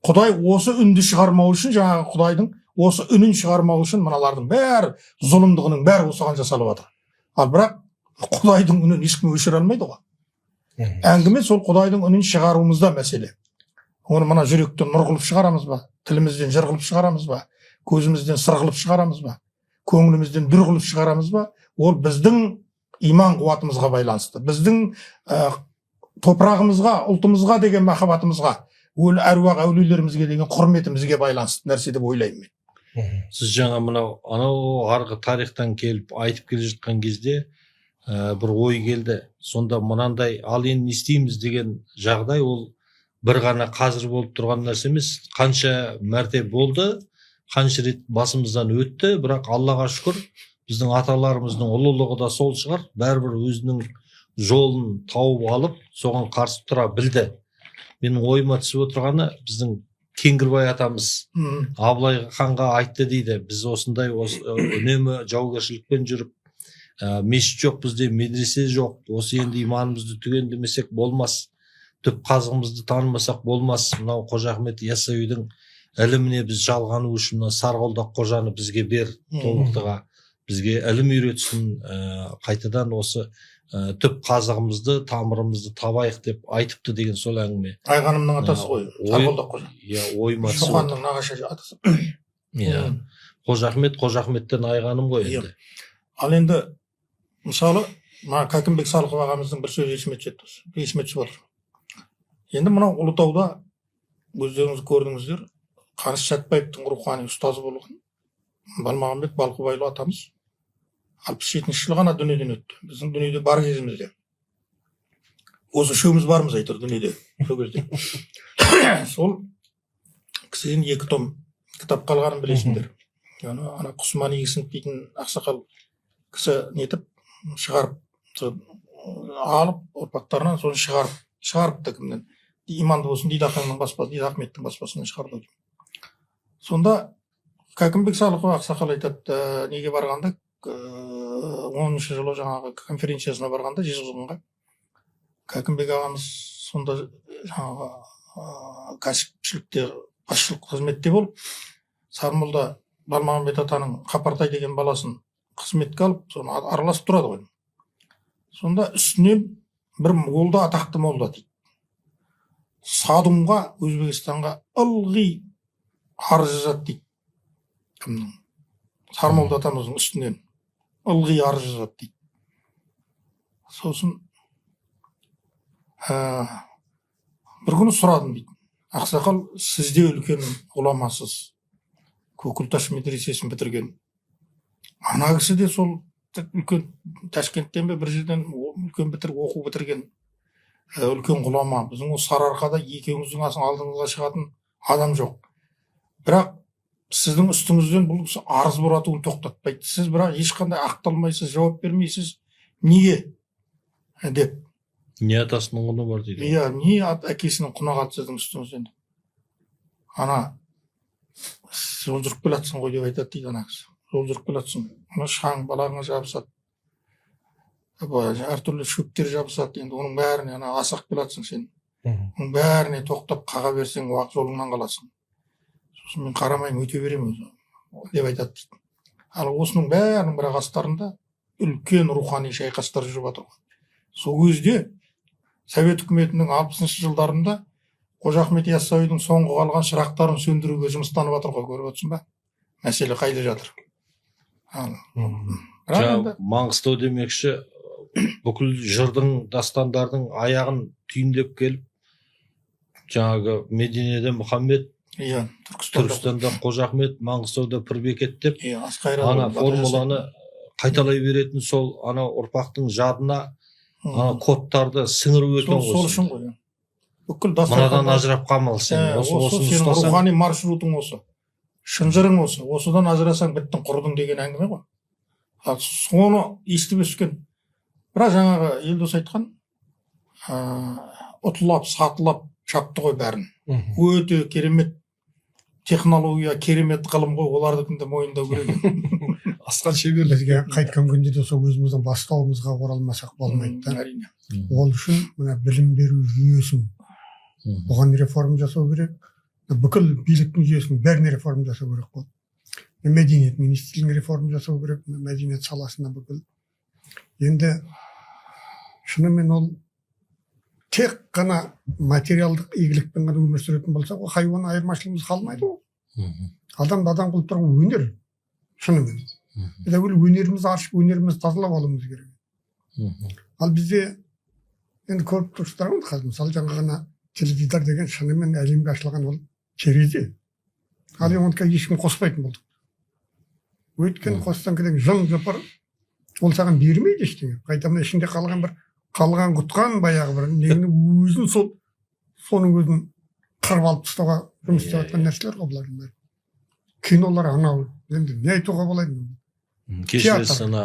Құдай осы үнді шығармау үшін, жаңағы Құдайдың осы үнін шығармау үшін мыналардың бәрі, зұлымдығының бәрі осыған жасалып жатыр. Ал бірақ Құдайдың үнін ешкім өшіре алмайды ғой. Әңгіме сол Құдайдың үнін шығаруымызда мәселе. Оны мына жүректен нұр қылып шығарамыз ба, тілімізден жыр қылып шығарамыз ба, көзімізден сыр қылып шығарамыз ба, көңілімізден дүр қылып шығарамыз ба, ол біздің иман қуатымызға байланысты. Біздің топырағымызға, ұлтымызға деген махаббатымызға, әруақ әулиелерімізге деген құрметімізге байланысты нәрсе деп ойлаймын мен. Сіз жаңа анау арғы тарихтан келіп айтып келе жатқан кезде бір ой келді. Сонда мынандай, ал енді не істейміз деген жағдай, ол бір ғана қазір болып тұрған нәрсе емес. Қанша мәрте болды, қанша рет басымыздан өтті, бірақ Аллаға шүкір, біздің аталарымыздың ұлылығы да сол шығар. Бәрібір өзінің жолын тауып алып, соған қарсы тұра білді. Менің ойыма түсіп отырғаны, біздің Кеңгірбай атамыз Абылай ханға айтты дейді, біз осындай үнемі жаугершілікпен жүріп, мешіт жоқ бізде, медресе жоқ, осы енді иманымызды түгендемесек болмас, түп қазығымызды танымасақ болмас. Мынау Қожа Ахмет Яссауидің іліміне біз жалғану үшін Сарқолдақ қожаны бізге бер, тобықтыға бізге ілім үйретсін, қайтадан осы түп қазығымызды, тамырымызды табайық деп айтыпты деген сол әңгіме. Айғанымның атасы ғой, Сарқолдақ қожа. Ойыма түсіп. Шоқанның нағашы атасы. Қожа Ахметтен айғаным ғой енді. Ал енді мысалы, Кәкімбек Салықов ағамыздың бір сөзі есіме түсіп отыр. Енді мынау Ұлытауда өздеріңіз көрдіңіздер, Қаныш Сәтбаевтың рухани ұстазы болған Балмағамбет Балқыбайлы атамыз 67 жылы ғана дүниеден өтті. Біздің дүниеде бар кезімізде. Осы үшеуміз бармыз айтыр дүниеде сол кезде. Сол кісіден 2 том кітап қалғанын білесіңдер. Ана Құсман Егісінов дейтін ақсақал кісі нетіп шығарып алып ұрпақтарынан соны шығарыпты кімнен. Иманды болсын Дидаханның баспасы, Дидахметтің баспасынан шығарды. Сонда Кәкімбек Салықов ақсақал айтады, неге барғанда 10-шы жылы жаңағы конференциясына барғанда Жезқазғанға, Кәкімбек ағамыз сонда жаңағы кәсіпшілікте, басшылық қызметте болып, Сармолда Балмағамбет атаның Қапартай деген баласын қызметке алып, соны араласып тұрады ғой. Сонда үстінен бір молда, атақты молда дейді. Садумға, Өзбекстанға ылғи арыз жазады дейді. Кімнің? Сармолда атамыздың үстінен ылғи арыз жазады дейді. Сосын бір күні сұрадым дейді. Ақсақал, сізде үлкен ғұламасыз, Көкілташ медресесін бітірген. Ана кісі де сол үлкен Ташкенттен бе бір жерден үлкен оқу бітірген үлкен ғұлама. Біздің осы Сарыарқада екеуіңіздің алдыңызға шығатын адам жоқ. Бірақ сіздің үстіңізден бұл кісі арыз бұратуын тоқтатпайды. Сіз бірақ ешқандай ақталмайсыз, жауап бермейсіз. Неге? Деп. Не атасының құны бар дейді. Иә, не әкесінің құнағаты сіздің үстіңізден. Ана жол жүріп келатсың ғой деп айтады дейді ана кісі. Жол жүріп келатсың. Ана шаң балағыңа жабысады. Әртүрлі шөптер жабысады. Енді оның бәріне ана асық келатсың сен. Оның бәріне тоқтап қаға берсең, уақыт жолыңнан қаласың. Сосын мен қарамаймын, өте беремін деп айтады дейді. Ал осының бәрінің бірақ астарында үлкен рухани шайқастар жүріп жатыр. Сол кезде Совет үкіметінің 60-шы жылдарында Қожа Ахмет Яссауидің соңғы қалған шырақтарын сөндіруге жұмыстанып жатыр ғой, көріп отырсың ба? Мәселе қайда жатыр? Маңғыстау демекші бүкіл жырдың, дастандардың аяғын түйіндеп келіп, жаңағы Мединеден Мұхаммед, Түркістанда Қожа Ахмет, Маңғыстауда Пірбекет деп, ана формуланы қайталай беретін сол ана ұрпақтың жадына кодтарды сіңіру екен ғой. Сол үшін ғой. Мынадан ажырап қалмалсың. Осы сенің рухани маршрутың осы. Шынжырың осы. Осыдан ажырасаң біттің, құрдың деген әңгіме ғой. Соны естіп өскен. Бірақ жаңағы Елдос айтқан, ұтылап, сатылап шапты ғой бәрін. Өте керемет технология, керемет ғылым ғой, олардікінде мойындау керек. Асқан шеберлік. Бізге қайтқан күнде де сол өзіміздің бастауымызға оралмасақ болмайды. Әрине. Ол үшін мына білім беру жүйесін бұған реформа жасау керек. Бүкіл биліктің жүйесінің бәріне реформа жасау керек болды. Мәдениет министрлігіне реформа жасау керек, мәдениет саласына бүкіл. Енді шынымен ол тек қана материалдық игілікпен ғана өмір сүретін болса, хайуан айырмашылығымыз қалмайды ғой. Адамды адам қылып тұрған өнер, шынымен. Біз өнерімізді ашып, өнерімізді тазалап алуымыз керек. Ал бізде енді көріп тұрсыздар ғой, қазір мысалы жаңа ғана теледидар деген шынымен әлемге ашылған ол терезе. Ал ондыққа ешкім қоспайтын болдық. Өйткені қоссаң кейін жын жапыр, ол саған бермейді ештеңе. Қайта мына ішінде қалған құтқан баяғы бір негінің өзін соның өзін қырып алып тастауға жұмыс істеп жатқан нәрселер ғой бұлардың бәрі. Кинолар анау, енді не айтуға болады? Кешіресіз, ана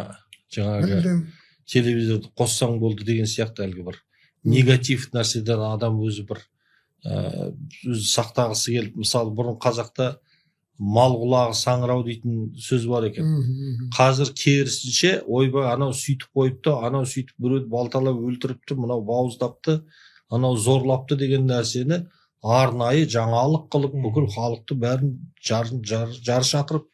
жаңағы телевизорды қоссаң болды деген сияқты әлгі бір негатив нәрседен адам өзі бір өзі сақтағысы келіп, мысалы бұрын қазақта мал құлағы саңырау дейтін сөз бар екен. Қазір керісінше ойбай анау сөйтіп қойыпты, анау сөйтіп біреуді балталап өлтіріпті, мынау бауыздапты, анау зорлапты деген нәрсені арнайы жаңалық қылып бүкіл халықты бәрін жар шақырып,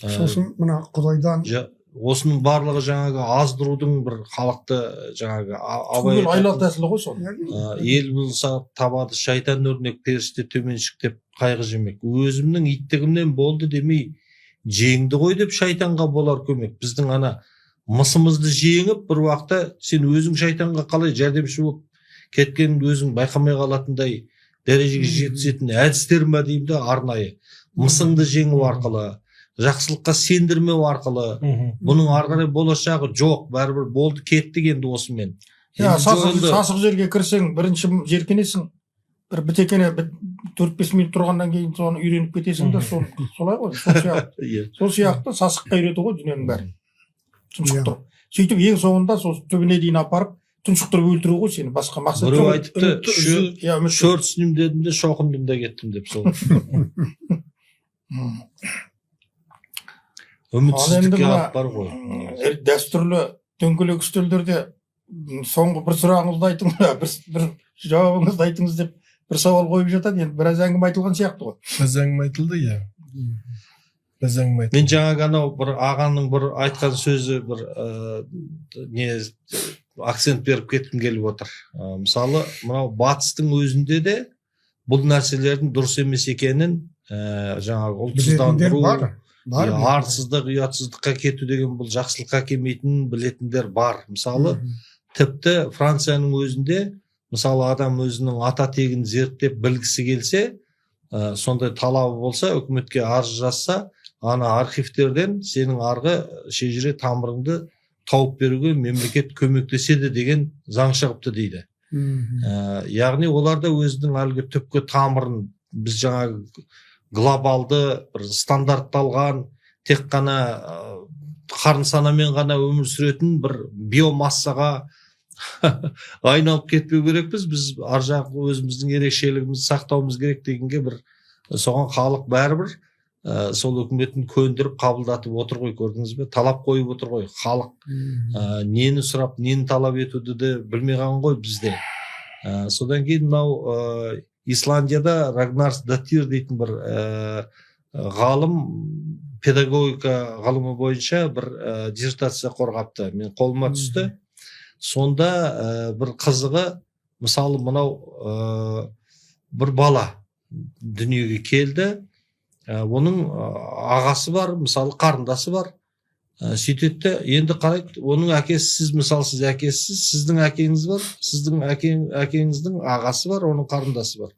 сосын мына Құдайдан осының барлығы жаңағы аздырудың бір халықты жаңағы абай айла тәсілі ғой сол. Ел болса табады шайтан өрнек, періште төменшіктеп қайғы жемек. Өзімнің иттігімнен болды демей жеңді ғой деп шайтанға болар көмек. Біздің ана мысымызды жеңіп бір уақытта сен өзің шайтанға қалай жәрдемші болып кеткенін өзің байқамай қалатындай дәрежеге жеткізетін әдістер ма деймін да, арнайы мысыңды жеңу арқылы, жақсылыққа сендірмеу арқылы, бұның ары қарай болашағы жоқ, бәрібір болды кеттік енді осымен. Сасық жерге кірсең бірінші жеркенесің, бір бітекене 4-5 минут тұрғаннан кейін соны үйреніп кетесің де, солай ғой. Сол сияқты сасыққа үйрету ғой дүниенің бәрін. Тұншықтыру. Сөйтіп ең соңында сол түбіне дейін апарып тұншықтырып өлтіру ғой сені, басқа мақсат жоқ. Біреу айтыпты, шорт түсінем дедім де шоқындым да кеттім деп сол. Үмітсіздікке алып бар ғой. Дәстүрлі дөңгелек үстелдерде соңғы бір сұрағыңызды айтыңыз, бір жауабыңызды айтыңыз деп бір сауал қойып жатады. Енді біраз әңгіме айтылған сияқты ғой. Біз әңгіме айтылды, иә. Мен жаңағы анау бір ағаның бір айтқан сөзі бір акцент беріп кеткім келіп отыр. Мысалы, мынау батыстың өзінде де бұл нәрселердің дұрыс емес екенін жаңағы ұлтсыздандыру, арсыздық, ұятсыздыққа кету деген бұл жақсылыққа келмейтінін білетіндер бар. Мысалы, тіпті Францияның өзінде, мысалы адам өзінің ата тегін зерттеп білгісі келсе, сондай талабы болса, үкіметке арыз жазса, ана архивтерден сенің арғы шежіре тамырыңды тауып беруге мемлекет көмектеседі деген заң шығыпты дейді. Яғни олар да өзінің әлгі түпкі тамырын, біз жаңағы глобалды бір стандартталған тек қана қарын санамен ғана өмір сүретін бір биомассаға айналып кетпеу керекпіз. Біз ар жақ өзіміздің ерекшелігімізді сақтауымыз керек дегенге бір соған халық бәрібір сол үкіметін көндіріп қабылдатып отыр ғой, көрдіңіз бе? Талап қойып отыр ғой. Халық нені сұрап, нені талап етуді де білмей қалған ғой бізде. Содан кейін мынау Исландияда Рагнарс Даттир дейтін бір ғалым, педагогика ғылымы бойынша бір диссертация қорғапты. Мен қолыма түсті. Сонда бір қызығы, мысалы мынау бір бала дүниеге келді, оның ағасы бар, мысалы қарындасы бар. Сөйтеді, енді қарайды, оның әкесі, сіз мысалы сіз әкесіз, сіздің әкеңіз бар, сіздің әкеңіздің ағасы бар, оның қарындасы бар.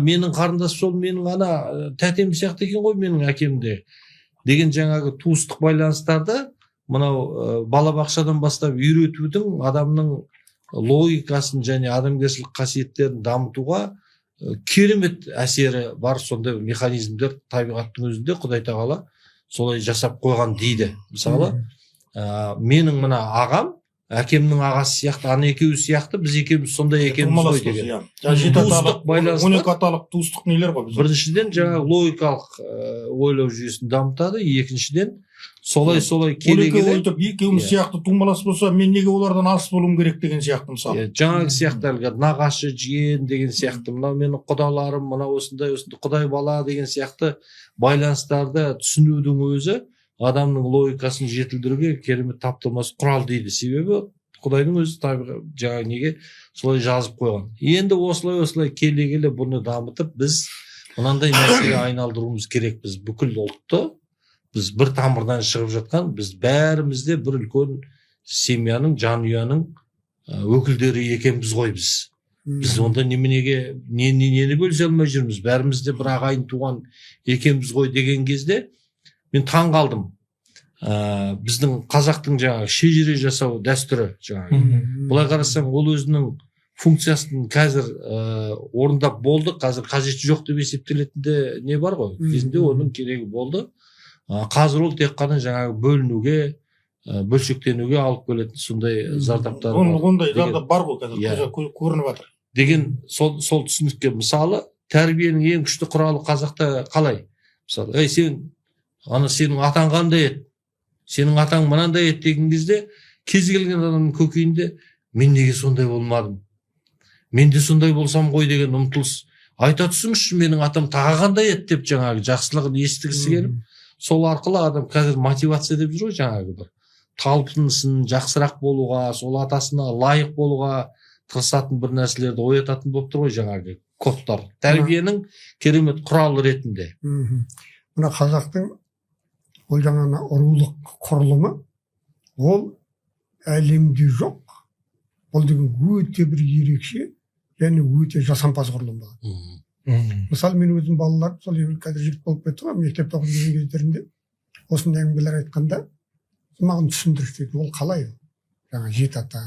Менің қарындасы сол менің ана тәтем сияқты екен ғой менің әкемде деген жаңағы туыстық байланыстарды мынау балабақшадан бастап үйретудің адамның логикасын және адамгершілік қасиеттерін дамытуға керемет әсері бар. Сондай механизмдер табиғаттың өзінде Құдай тағала солай жасап қойған дейді. Мысалы, менің мына ағам, әкемнің ағасы сияқты, ана екеуі сияқты, біз екеуміз сондай екенбіз ғой деген. Туыстық байланыс. 12 аталық туыстық нелер ғой. Біріншіден жаңағы логикалық ойлау жүйесін дамытады, екіншіден солай келе екеуміз сияқты тумалас болса, мен неге олардан алыс болуым керек деген сияқты мысалы. Жаңағы сияқты әлгі нағашы жиен деген сияқты, мынау менің құдаларым, мынау осындай құдай бала деген сияқты байланыстарды түсінудің өзі адамның логикасын жетілдіруге керемет таптырмас құрал дейді. Себебі Құдайдың өзі жаңағы неге солай жазып қойған. Енді осылай келе бұны дамытып, біз мынандай нәрсеге айналдыруымыз керекпіз. Бүкіл ұлтты біз бір тамырдан шығып жатқан, біз бәрімізде бір үлкен семьяның, жанұяның өкілдері екенбіз ғой біз. Біз онда нені бөлісе алмай жүрміз. Бәрімізде бір ағайын туған екенбіз ғой деген кезде мен таң қалдым. Біздің қазақтың жаңағы шежіре жасау дәстүрі жаңағы. Бұлай қарасаң, ол өзінің функциясын қазір орындап болды, қазір қажеті жоқ деп есептелетінде не бар ғой. Кезінде оның керегі болды. Қазір ол тек қана жаңағы бөлінуге, бөлшектенуге алып келетін сондай зардаптар бар. Ондай зардап бар ғой қазір, көрініп жатыр. Деген сол түсінікке, мысалы, тәрбиенің ең күшті құралы қазақта қалай? Мысалы, сенің атаң қандай еді? Сенің атаң мынандай еді деген кезде, кез келген адамның көкейінде мен неге сондай болмадым? Мен де сондай болсам ғой деген ұмтылыс. Айта түсіңізші, менің атам тағы қандай еді деп жаңағы жақсылығын естігісі келіп, сол арқылы адам қазір мотивация деп жүр ғой, жаңағы бір талпынысын жақсырақ болуға, сол атасына лайық болуға тырысатын бір нәрселерді оятатын болып тұр ғой жаңағы кодтар. Тәрбиенің керемет құралы ретінде. Мына қазақтың ол жаңағы рулық құрылымы, ол әлемде жоқ. Ол деген өте бір ерекше және өте жасампаз құрылым болады. Мысалы, мен өзім балалар, сол қазір жігіт болып кетті ғой, мектепте оқып жүрген кездерінде осындай әңгімелер айтқанда маған түсіндірсек, ол қалай? Жаңа жеті ата,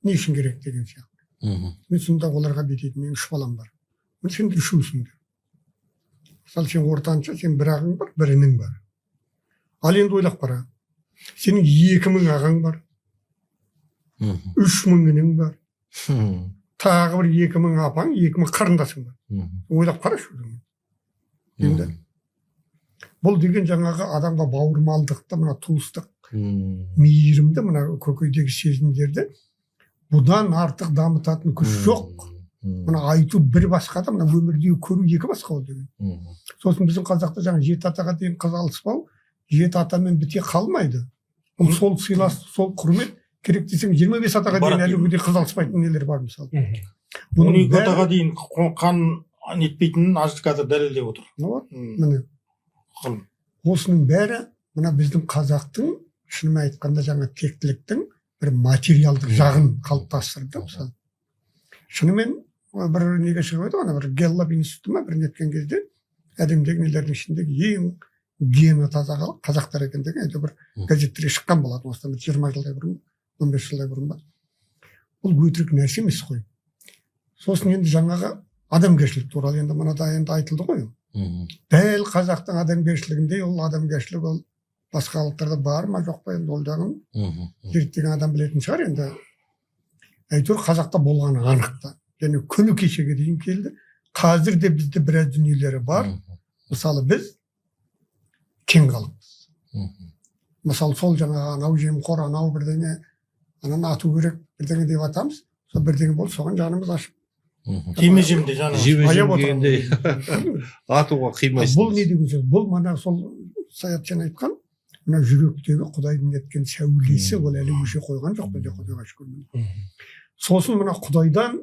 не үшін керек деген сияқты. Мен сонда оларға бүйтетін, менің 3 балам бар. Сендер үшеусіңдер. Мысалы, сен ортаншы, сен бір ағаң бар, бір інің бар. Ал енді ойлап қара. Сенің 2000 ағаң бар. 3000 інің бар. Тағы бір 2000 апаң, 2000 қарындасың бар. Ойлап қарашы. Енді бұл деген жаңағы адамға бауырмалдықты, мына туыстық, мейірімді, мына көкейдегі сезімдерді бұдан артық дамытатын күш жоқ. Мына айту бір басқада, мына өмірдегі көру екі басқа деген. Сосын біздің қазақта жаңа 7 атаға дейін қыз алыспау, 7 атамен біте қалмайды. Ол сол сыйлас, сол құрмет керек десең 25 атаға дейін әлі күнде қыз алыспайтын нелер бар мысалы. 12 атаға дейін қан нетпейтінін аз қазір дәлелдеп отыр. Міне. Осының бәрі мына біздің қазақтың шынымен айтқанда жаңа тектіліктің бір материалдық жағын қалыптастырды мысалы. Шынымен бір неге шығып еді, бір Гэллап институты ма бір неткен кезде әлемдегі нелердің ішіндегі ең гені таза қазақтар екендігі бір газеттерге шыққан болатын осыдан 20 жылдай бұрын, 15 жылдай бұрын ба. Бұл өтірік нәрсе емес қой. Сосын енді жаңағы адамгершілік туралы енді мынада енді айтылды ғой. Дәл қазақтың адамгершілігіндей ол адамгершілік ол басқа халықтарда бар ма жоқ па енді ол жағын зерттеген адам білетін шығар енді. Әйтеуір қазақта болғаны анық та. Және күні кешеге дейін келді. Қазір де бізде біраз дүниелері бар. Мысалы біз кең халықпыз. Мысалы сол жаңағы анау жемқор, анау бірдеңе, ананы ату керек бірдеңе деп атамыз. Сол бірдеңе болды, соған жанымыз ашып. Жеме-жемде жанымыз. Жеме-жемдегенде атуға қимайсың. Бұл не деген сөз? Бұл мана сол Саятжан айтқан, мына жүректегі Құдайдың еткен сәулесі ол әлі өше қойған жоқ бізде, Құдайға шүкір. Сосын мына Құдайдан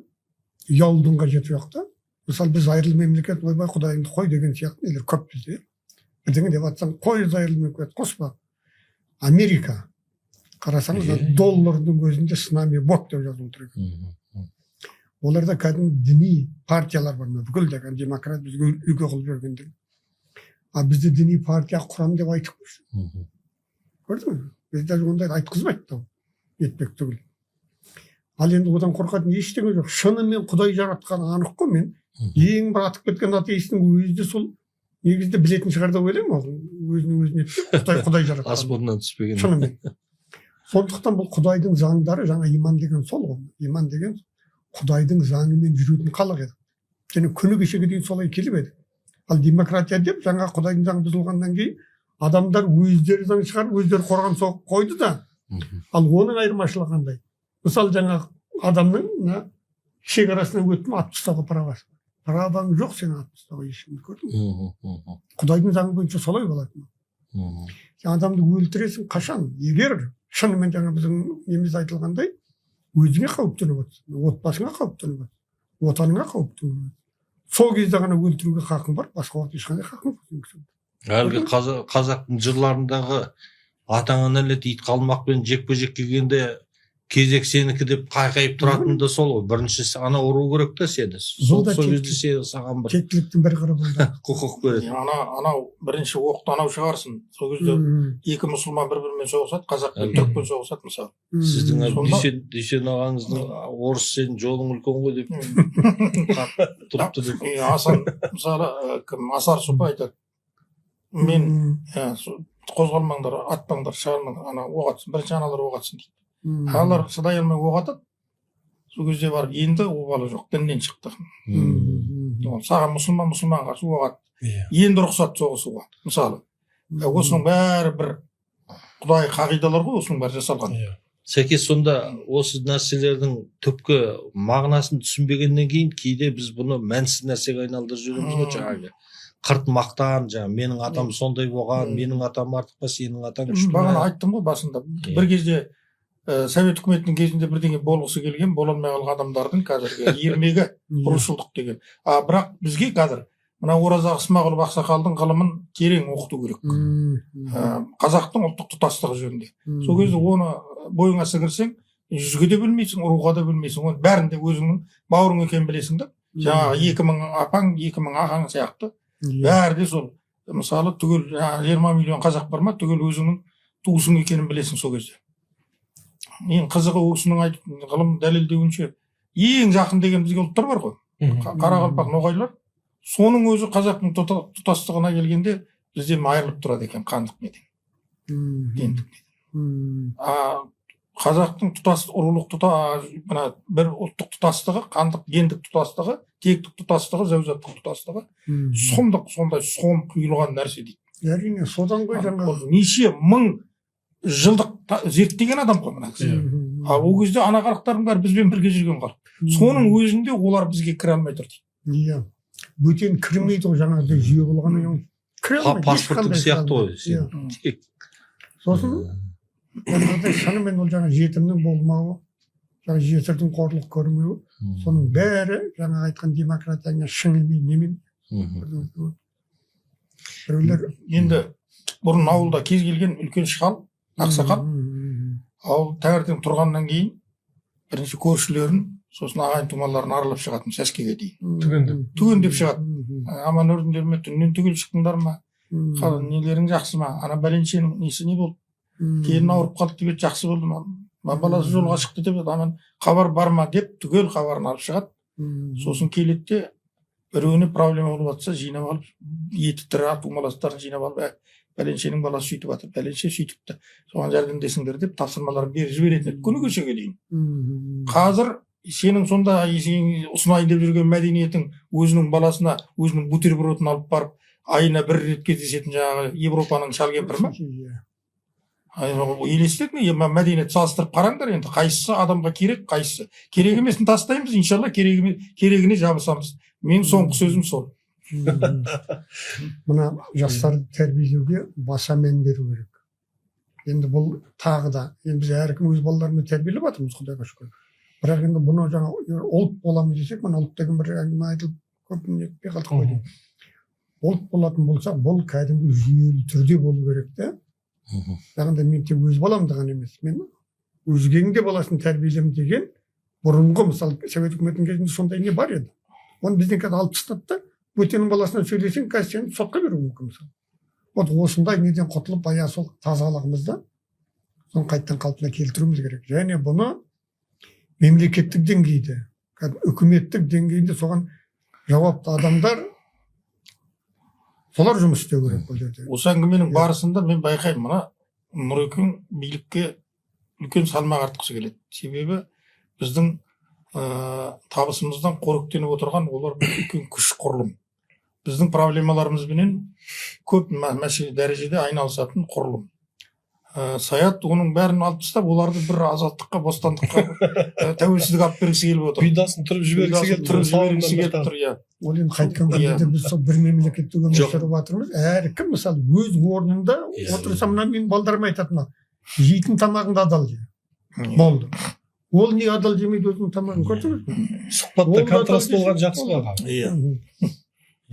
ұялудың қажеті жоқ та. Мысалы біз айырыл мемлекет, ойбай Құдайыңды қой деген сияқты нелер көп бізде. Бірдеңе деп атсаң, қой айырыл мемлекет, қоспа. Америка қарасаңыз, доллардың өзінде с нами Бог деп жазылып тұр. Оларда кәдімгі діни партиялар бар, бүкіл деген демократ бізге үлгі қылып жүргендер. А бізде діни партия құрам деп айтып көрсін. Көрдің бе? Бізде ондай айтқызбайды да, етпек түгіл. Ал енді одан қорқатын ештеңе жоқ. Шынымен Құдай жаратқан анық қой. Мен ең бір атып кеткен атеистің өзі де сол негізде білетін шығар деп ойлаймын. Өзіне Құдай жаратқан. Аспаннан түспеген. Шынымен. Сондықтан бұл Құдайдың заңдары, жаңа иман деген сол ғой. Иман деген Құдайдың заңымен жүретін халық еді. Және күні кешеге дейін солай келіп еді. Ал демократия деп жаңа Құдайдың заңы бұзылғаннан кейін адамдар өздері заң шығарып, өздері қорған соғып қойды да. Ал оның айырмашылығы қандай? Мысалы жаңа адамның шекарасынан өттім, ат тастауға правасы. Праваң жоқ сен ат тастауға ешкімді көрдің. Құдайдың заңы бойынша солай болады. Сен адамды өлтіресің қашан? Егер шынымен жаңа біздің неміз айтылғандай, өзіңе қауіп төніп отырсың, отбасыңа қауіп төніп отырсың, отаныңа қауіп төніп отырсың. Сол кезде ғана өлтіруге хақың бар, басқа уақытта ешқандай хақың жоқ. Әлгі қазақтың жырларындағы атаңа нәлет ит қалмақпен жекпе-жек келгенде кезек сенікі деп қайқайып тұратын да сол ғой. Біріншісі ана ұру керек та сені. Сол кезде сені саған бір тектіліктің бір қыры болды. құқық береді. Анау бірінші оқты анау шығарсын. Сол кезде екі мұсылман бір-бірімен соғысады, қазақ пен түрікпен соғысады мысалы. Сіздің Дүйсен ағаңыздың орыс сенің жолың үлкен ғой деп тұрыпты деп. Асан мысалы Асар Сұпа айтады. Мен қозғалмаңдар, атпаңдар, шығармаңдар, ана оқ атсын, бірінші аналар оқ атсын дейді. Аналар шыдай алмай оқ атады. Сол кезде барып енді обалы жоқ, діннен шықты. Саған мұсылман қарсы оқ атты. Енді рұқсат соғысуға. Мысалы, осының бәрі бір Құдай қағидалар ғой, осының бәрі жасалған. Сәйкес сонда осы нәрселердің түпкі мағынасын түсінбегеннен кейін кейде біз бұны мәнсіз нәрсеге айналдырып жүреміз ғой жаңағы. Қырт мақтан, менің атам сондай болған, менің атам артық па, сенің атаң күшті. Бағана айттым ғой басында. Бір кезде Совет үкіметінің кезінде бірдеңе болғысы келген, бола алмай қалған адамдардың қазіргі ермегі рушылдық деген. Бірақ бізге қазір мына Оразақ Ысмағұлов ақсақалдың ғылымын терең оқыту керек. Қазақтың ұлттық тұтастығы жөнінде. Сол кезде оны бойыңа сіңірсең, жүзге де білмейсің, ұруға да білмейсің, оны бәрінде өзіңнің бауырың екенін білесің да. Жаңағы 2000 апаң, 2000 ағаң сияқты. Бәрі де сол. Мысалы, түгел 20 миллион қазақ бар ма, түгел өзіңнің туысың екенін білесің сол кезде. Ең қызығы осының айтып ғылым дәлелдеуінше ең жақын деген бізге ұлттар бар ғой. Қарақалпақ, ноғайлар. Соның өзі қазақтың тұтастығына келгенде бізден айырылып тұрады екен қандық неден. Қазақтың рулық бір ұлттық тұтастығы, қандық гендік тұтастығы, тектік тұтастығы, зәузаттық тұтастығы сондай сом құйылған нәрсе дейді. Әрине, содан ғой жаңа неше мың жылдық зерттеген адам ғой мына кісі. Ал ол кезде ана халықтардың бәрі бізбен бірге жүрген халық. Соның өзінде олар бізге кіре алмай тұр дейді. Иә. Бөтен кірмейді ғой жаңағыдай жүйе болғаннан кейін. Паспорттың сияқты ғой. Сосын шынымен ол жаңа жетімнің болмауы, жаңа жесірдің қорлық көрмеуі, соның бәрі жаңа айтқан демократияға шыңылмей немен. Енді бұрын ауылда кез келген үлкен шал, ақсақал, ауыл таңертең тұрғаннан кейін бірінші көршілерін, сосын ағайын тумаларын аралап шығатын сәскеге дейін. Түгендеп шығады. Аман өрдіңдер ме, түннен түгел шықтыңдар ма? Нелерің жақсы ма? Ана бәленшенің несі не болды? Келін ауырып қалды деп жақсы болды ма? Баласы жолға шықты деп аман хабар бар ма деп түгел хабарын алып шығады. Сосын келеді де біреуіне проблема болып жатса жинап алып еті тірі тумаластарын жинап алып бәленшенің баласы сөйтіп жатыр, бәленше сөйтіпті, соған жәрдемдесіңдер деп тапсырмалар беріп жіберетін еді күні кешеге дейін. Қазір сенің сонда ұсынайын деп жүрген мәдениетің өзінің баласына өзінің бутербродын алып барып айына бір рет кездесетін жаңағы Европаның шал кемпірі ма? Елестетіңіз, мәдениет салыстырып қараңдар енді, қайсысы адамға керек, қайсысы керек емесін тастаймыз, иншалла керегіне жабысамыз. Мен соңғы сөзім сол. Мына жастарды тәрбиелеуге баса мән беру керек. Енді бұл тағы да, енді біз әркім өз балаларымен тәрбиелеп жатырмыз, Құдайға шүкір. Бірақ енді бұны жаңа ұлт боламыз десек, мына ұлт деген бір әңгіме айтылып көп нетпей қалдық қой деймін. Ұлт болатын болса, бұл кәдімгі жүйелі түрде болу керек те. Яғни мен тек өз баламды ғана емес, мен өзгенің де баласын тәрбиелеймін деген бұрынғы, мысалы, Совет үкіметінің кезінде сондай не бар еді. Оны бізден қазір алып тастады да, бөтеннің баласына сөйлесең, қазір сені сотқа беруі мүмкін мысалы. Вот осындай неден құтылып, баяғы сол тазалығымызды соны қайттан қалпына келтіруіміз керек. Және бұны мемлекеттік деңгейде, үкіметтік деңгейде соған жауапты адамдар солар жұмыс істеу керек бұл жерде. Осы әңгіменің барысында мен байқаймын, мына Нұрекең билікке үлкен салмақ артқысы келеді. Себебі біздің табысымыздан қоректеніп отырған олар бір үлкен күш құрылым. Біздің проблемаларымызбенен көп дәрежеде айналысатын құрылым. Саят оның бәрін алып тастап, оларды бір азаттыққа, бостандыққа, тәуелсіздік алып бергісі келіп отыр. Бидасын тұрып жібергісі келіп тұр, иә. Ол енді қайтқан кезде біз сол бір мемлекетте өмір сүріп жатырмыз. Әркім мысалы өз орнында отырса, мына мен балдарыма айтатыны, жейтін тамағыңды адал же. Болды. Ол не адал жемейді өзінің тамағын көрдіңіз бе? Сұхбатта контраст болған жақсы ғой. Иә.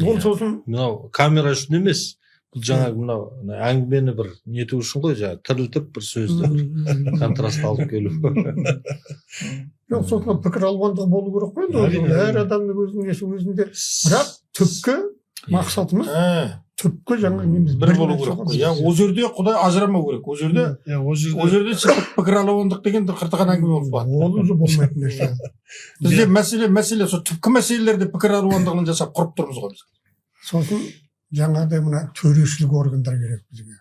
Ол сосын мынау камера үшін емес, бұл жаңағы мынау әңгімені бір нету үшін ғой, жаңағы тірілтіп бір сөзді контраст алып келу. жоқ, сосын пікір алуандығы болу керек қой енді. Әр адамның өзінің несі өзінде. Бірақ түпкі мақсатымыз түпкі жаңа неміз бір болу керек қой. Иә, ол жерде Құдай ажырамау керек. Ол жерде шығып пікір алуандық деген қыртыған әңгіме болып қалады. ол уже болмайтын нәрсе. Бізде мәселе сол түпкі мәселелерде пікір алуандығын жасап құрып тұрмыз ғой біз. Сосын жаңағыдай мына төрешілік органдар керек бізге.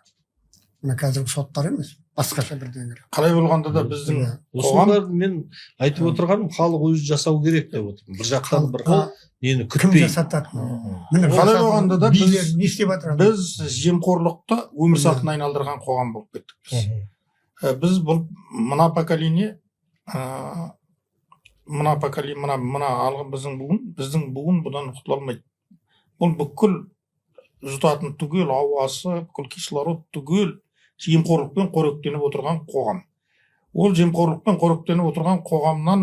Мына қазіргі соттар емес, басқаша бірдеңе керек. Қалай болғанда да біздің Осылар мен айтып отырғаным, халық өзі жасау керек деп отырмын. Бір жақтан бір нені кім күтпей. жасатады? Қалай болғанда да билер не істеп жатыр? біз жемқорлықты өмір салтына айналдырған қоғам болып кеттік. Біз бұл мына поколение алған біздің буын бұдан құтыла алмайды. Бұл бүкіл жұтатын түгел ауасы, бүкіл кислород түгел жемқорлықпен қоректеніп отырған қоғам. Ол жемқорлықпен қоректеніп отырған қоғамнан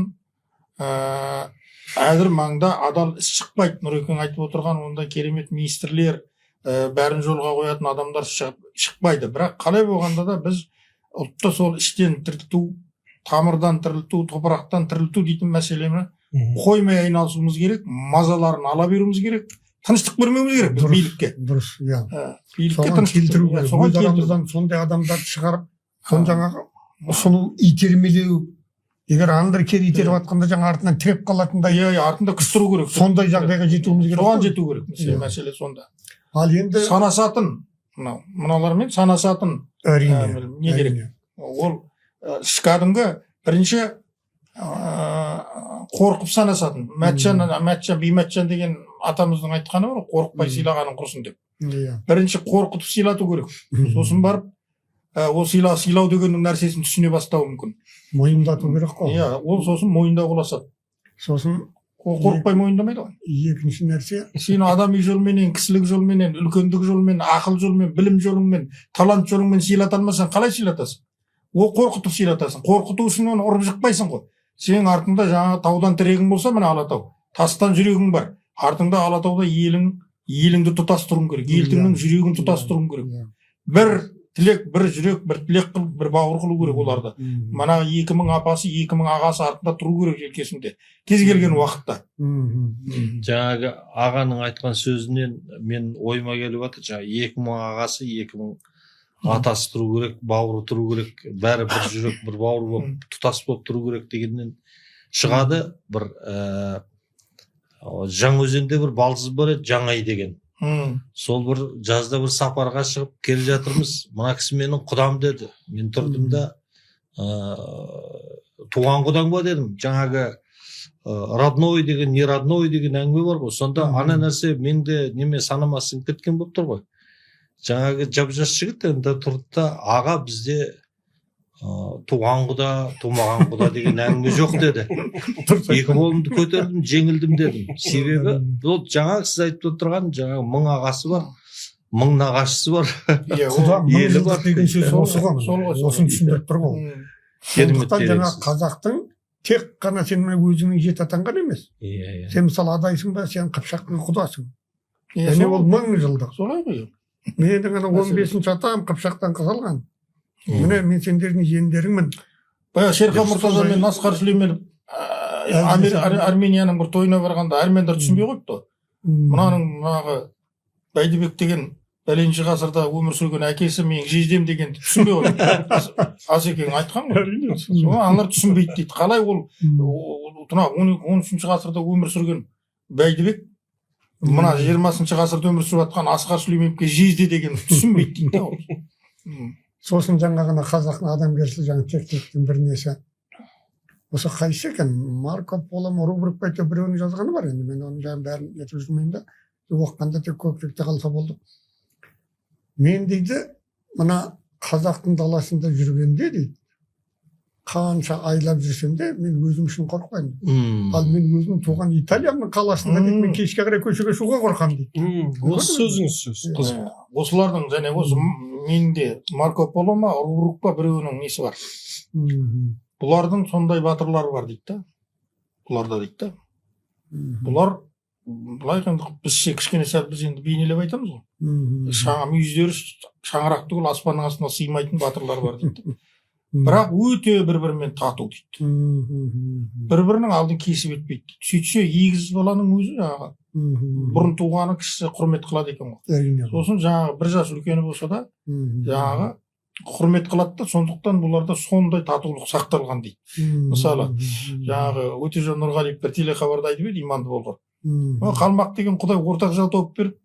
әзір маңда адал іс шықпайды. Нұрекең айтып отырған ондай керемет министрлер, бәрін жолға қоятын адамдар шықпайды. Бірақ қалай болғанда да біз ұлтты сол іштен тірілту, тамырдан тірілту, топырақтан тірілту дейтін мәселені қоймай айналысуымыз керек, мазаларын ала беруіміз керек, тыныштық бермеуіміз керек біз билікке. Дұрыс, иә. Билікке соған келтіру керек. Өз арамыздан сондай адамдарды шығарып, соны жаңағы ұсыну, итермелеу, егер аңдар кері итеріп жатқанда жаңа артынан тіреп қалатындай, артында күш тұру керек. Сондай жағдайға жетуіміз керек. Соған жету керек. Мәселе сонда. Ал енді санасатын, мыналармен санасатын не керек? Ол кәдімгі бірінші қорқып санасатын. Беймәтжан деген атамыздың айтқаны бар, қорықпай сыйлағаның құрсын деп. Бірінші қорқытып сыйлату керек. Сосын барып ол сыйлау дегеннің нәрсесін түсіне бастауы мүмкін. Мойындату керек қой. Иә, ол сосын мойындау ұласады. Сосын қорықпай мойындамайды ғой. Екінші нәрсе, сен адами жолменен, кісілік жолменен, үлкендік жолмен, ақыл жолмен, білім жолымен, талант жолымен сыйлата алмасаң, қалай сыйлатасың? Ол қорқытып сыйлатасың. Қорқыту үшін оны ұрып жықпайсың ғой. Сен артында жаңа таудан тірегің болса, міне Алатау. Тастан жүрегің бар. Артыңда Алатауда еліңді тұтастыруың керек. Елтіңнің жүрегін тұтастыруың керек. Бір тілек, бір жүрек, бір тілек қылып, бір бауыр қылу керек оларды. Мана 2000 апасы, 2000 ағасы артында тұру керек желкесінде. Кез келген уақытта. Жаңағы ағаның айтқан сөзінен мен ойыма келіп жатыр. Жаңағы 2000 ағасы, 2000 атасы тұру керек, бауыры тұру керек, бәрі бір жүрек, бір бауыр болып, тұтас болып тұру керек дегеннен шығады. Бір Жаңаөзенде бір балсыз бар еді, Жаңай деген. Сол бір жазда бір сапарға шығып келе жатырмыз. Мына кісі менің құдам деді. Мен тұрдым да туған құдаң ба дедім. Жаңағы родной деген, не родной деген әңгіме бар ғой. Сонда ана нәрсе менде неме санамасын кеткен болып тұр ғой. Жаңағы жап-жас жігіт енді тұрды да, аға бізде туған құда, тумаған құда деген әңгіме жоқ деді. Екі қолымды көтердім, жеңілдім дедім. Себебі ол жаңағы сіз айтып отырған жаңағы 1000 ағасы бар, 1000 нағашысы бар. Құда 1000 жылдық деген сөз осы ғой. Осыны түсіндіріп тұр ғой. Сондықтан жаңағы қазақтың тек қана сен өзіңнің жет атанған емес. Сен мысалы адайсың ба, сен Қыпшақтың құдасың. Және ол 1000 жылдық. Солай ғой. Менің 15-ші атам Қыпшақтан қыз алған. Міне мен сендердің жиендеріңмін. Баяғы Шерхан Мұртаза мен Асқар Сүлейменов Арменияның бір тойына барғанда армяндар түсінбей қойыпты. Мынаның Бәйдібек деген бәленші ғасырда өмір сүрген әкесі менің жездем деген түсінбей қойыпты. Асекең айтқан ғой. Соны аналар түсінбейді дейді. Қалай ол 13-ші ғасырда өмір сүрген Бәйдібек мына 20-ші ғасырда өмір сүріп жатқан Асқар Сүлейменовке жезде деген түсінбейді дейді. Сосын жаңағына қазақтың адамгершілік жаңа тектіліктің бір несі. Осы қайсы екен? Марко Поло Рубрик бәйте біреуінің жазғаны бар енді. Мен оның жаңа бәрін етіп жүрмеймін да. Оқығанда тек көкіректе қалса болды. Мен дейді, мына қазақтың даласында жүргенде дейді, қанша айлап жүрсем де, мен өзім үшін қорықпаймын. Ал мен өзім туған Италияның қаласында дейді, мен кешке қарай көшеге шығуға қорқамын дейді. Осы сөзіңіз сөз. Осылардың және осы менде Марко Поло ма, Рубрик па біреуінің несі бар. Бұлардың сондай батырлары бар дейді да. Бұларда дейді да. Бұлар былай біз кішкене сәл біз енді бейнелеп айтамыз ғой. Мүйіздері шаңырақ түгіл аспанның астына сыймайтын батырлар бар дейді. Бірақ өте бір-бірімен тату дейді. Бір-бірінің алдын кесіп етпейді дейді. Сөйтсе егіз баланың өзі жаңағы бұрын туғаны кішісі құрмет қылады екен ғой. Сосын жаңағы бір жас үлкені болса да жаңағы құрмет қылады да, сондықтан бұларда сондай татулық сақталған дейді. Мысалы жаңағы Өтежан Нұрғалиев бір телехабарда айтып еді, иманды болғыр. Қалмақ деген құдай ортақ жау тауып беріп,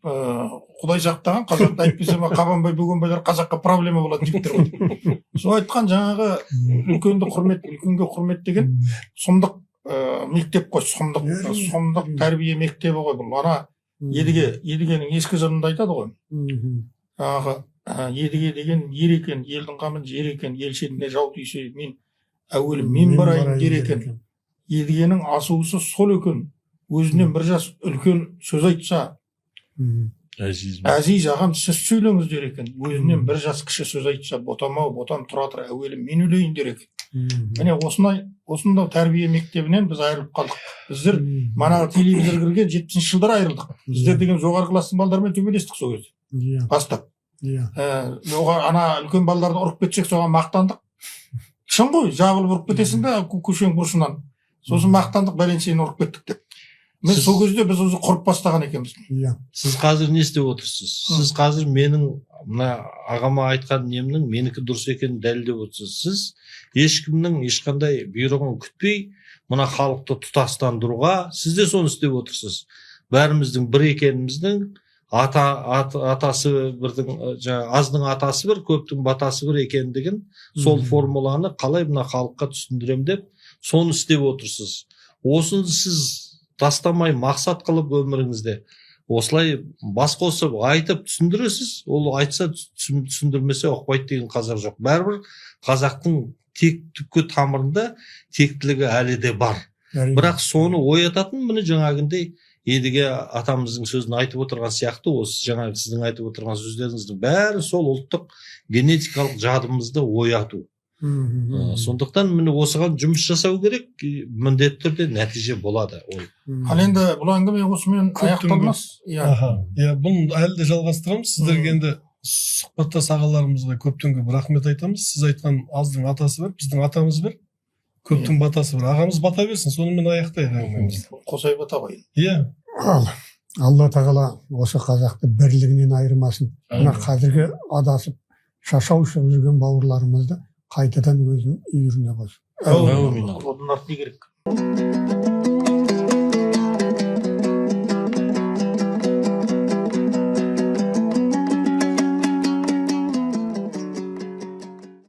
құдай жақтаған қазақты әйтпесе Қабанбай Бөгенбайлар қазаққа проблема болады жігіттер ғой. Сол айтқан жаңағы үлкенге құрмет деген сұмдық мектеп қой, сұмдық тәрбие мектебі ғой бұл. Ана Едігенің ескі жырында айтады ғой. Жаңағы Едіге деген ер екен, елдің қамын жер екен, ел шетіне жау тисе мен әуелі мен барайын дер екен. Едігенің асуысы сол екен. Өзінен бір жас үлкен сөз айтса, әзиз ағам сіз сөйлеңіз дер екен. Өзінен бір жас кіші сөз айтса, ботам-ау, ботам тұра тұра әуелі мен өлейін дер екен. Міне осындай тәрбие мектебінен біз айырылып қалдық. Біздер манағы телевизор кірген 70-ші жылдар айырылдық. Біздер деген жоғары кластың балдармен төбелестік сол кезде. Бастап. Ана үлкен балдарды ұрып кетсек соған мақтандық. Шын ғой, жабылып ұрып кетесің бе көшенің бұрышынан. Сосын мақтандық бәленшені ұрып кеттік деп. Мен сол кезде біз өзі құрып бастаған екенбіз. Сіз қазір не істеп отырсыз? Сіз қазір менің мына ағама айтқан немнің менікі дұрыс екенін дәлелдеп отырсыз. Сіз ешкімнің ешқандай бұйрығын күтпей, мына халықты тұтастандыруға сіз де соны істеп отырсыз. Бәріміздің бір екеніміздің атасы бірдің, аздың атасы бір, көптің батасы бір екендігін, сол формуланы қалай мына халыққа түсіндірем деп, соны істеп отырсыз. Осыны сіз тастамай мақсат қылып өміріңізде осылай бас қосып айтып түсіндіресіз. Ол айтса түсіндірмесе ұқпайды деген қазақ жоқ. Бәрібір қазақтың түпкі тамырында тектілігі әлі де бар. Бірақ соны оятатын міне жаңағындай Едіге атамыздың сөзін айтып отырған сияқты, осы жаңағы сіздің айтып отырған сөздеріңіздің бәрі сол ұлттық генетикалық жадымызды ояту. Сондықтан міне осыған жұмыс жасау керек, міндетті түрде нәтиже болады. Ал енді бұл әңгіме осымен аяқталмас. Бұны әлі де жалғастырамыз. Сіздерге енді сұхбаттас ағаларымызға көптен көп рахмет айтамыз. Сіз айтқан аздың атасы бар, біздің атамыз бар, көптің батасы бар. Ағамыз бата берсін, сонымен аяқтайық. Қосай бата ғой. Алла тағала осы қазақты бірлігінен айырмасын. Мына қазіргі адасып шашау шығып жүрген бауырларымызды қайтадан өзінің үйіріне қоссын. Одан артын керек.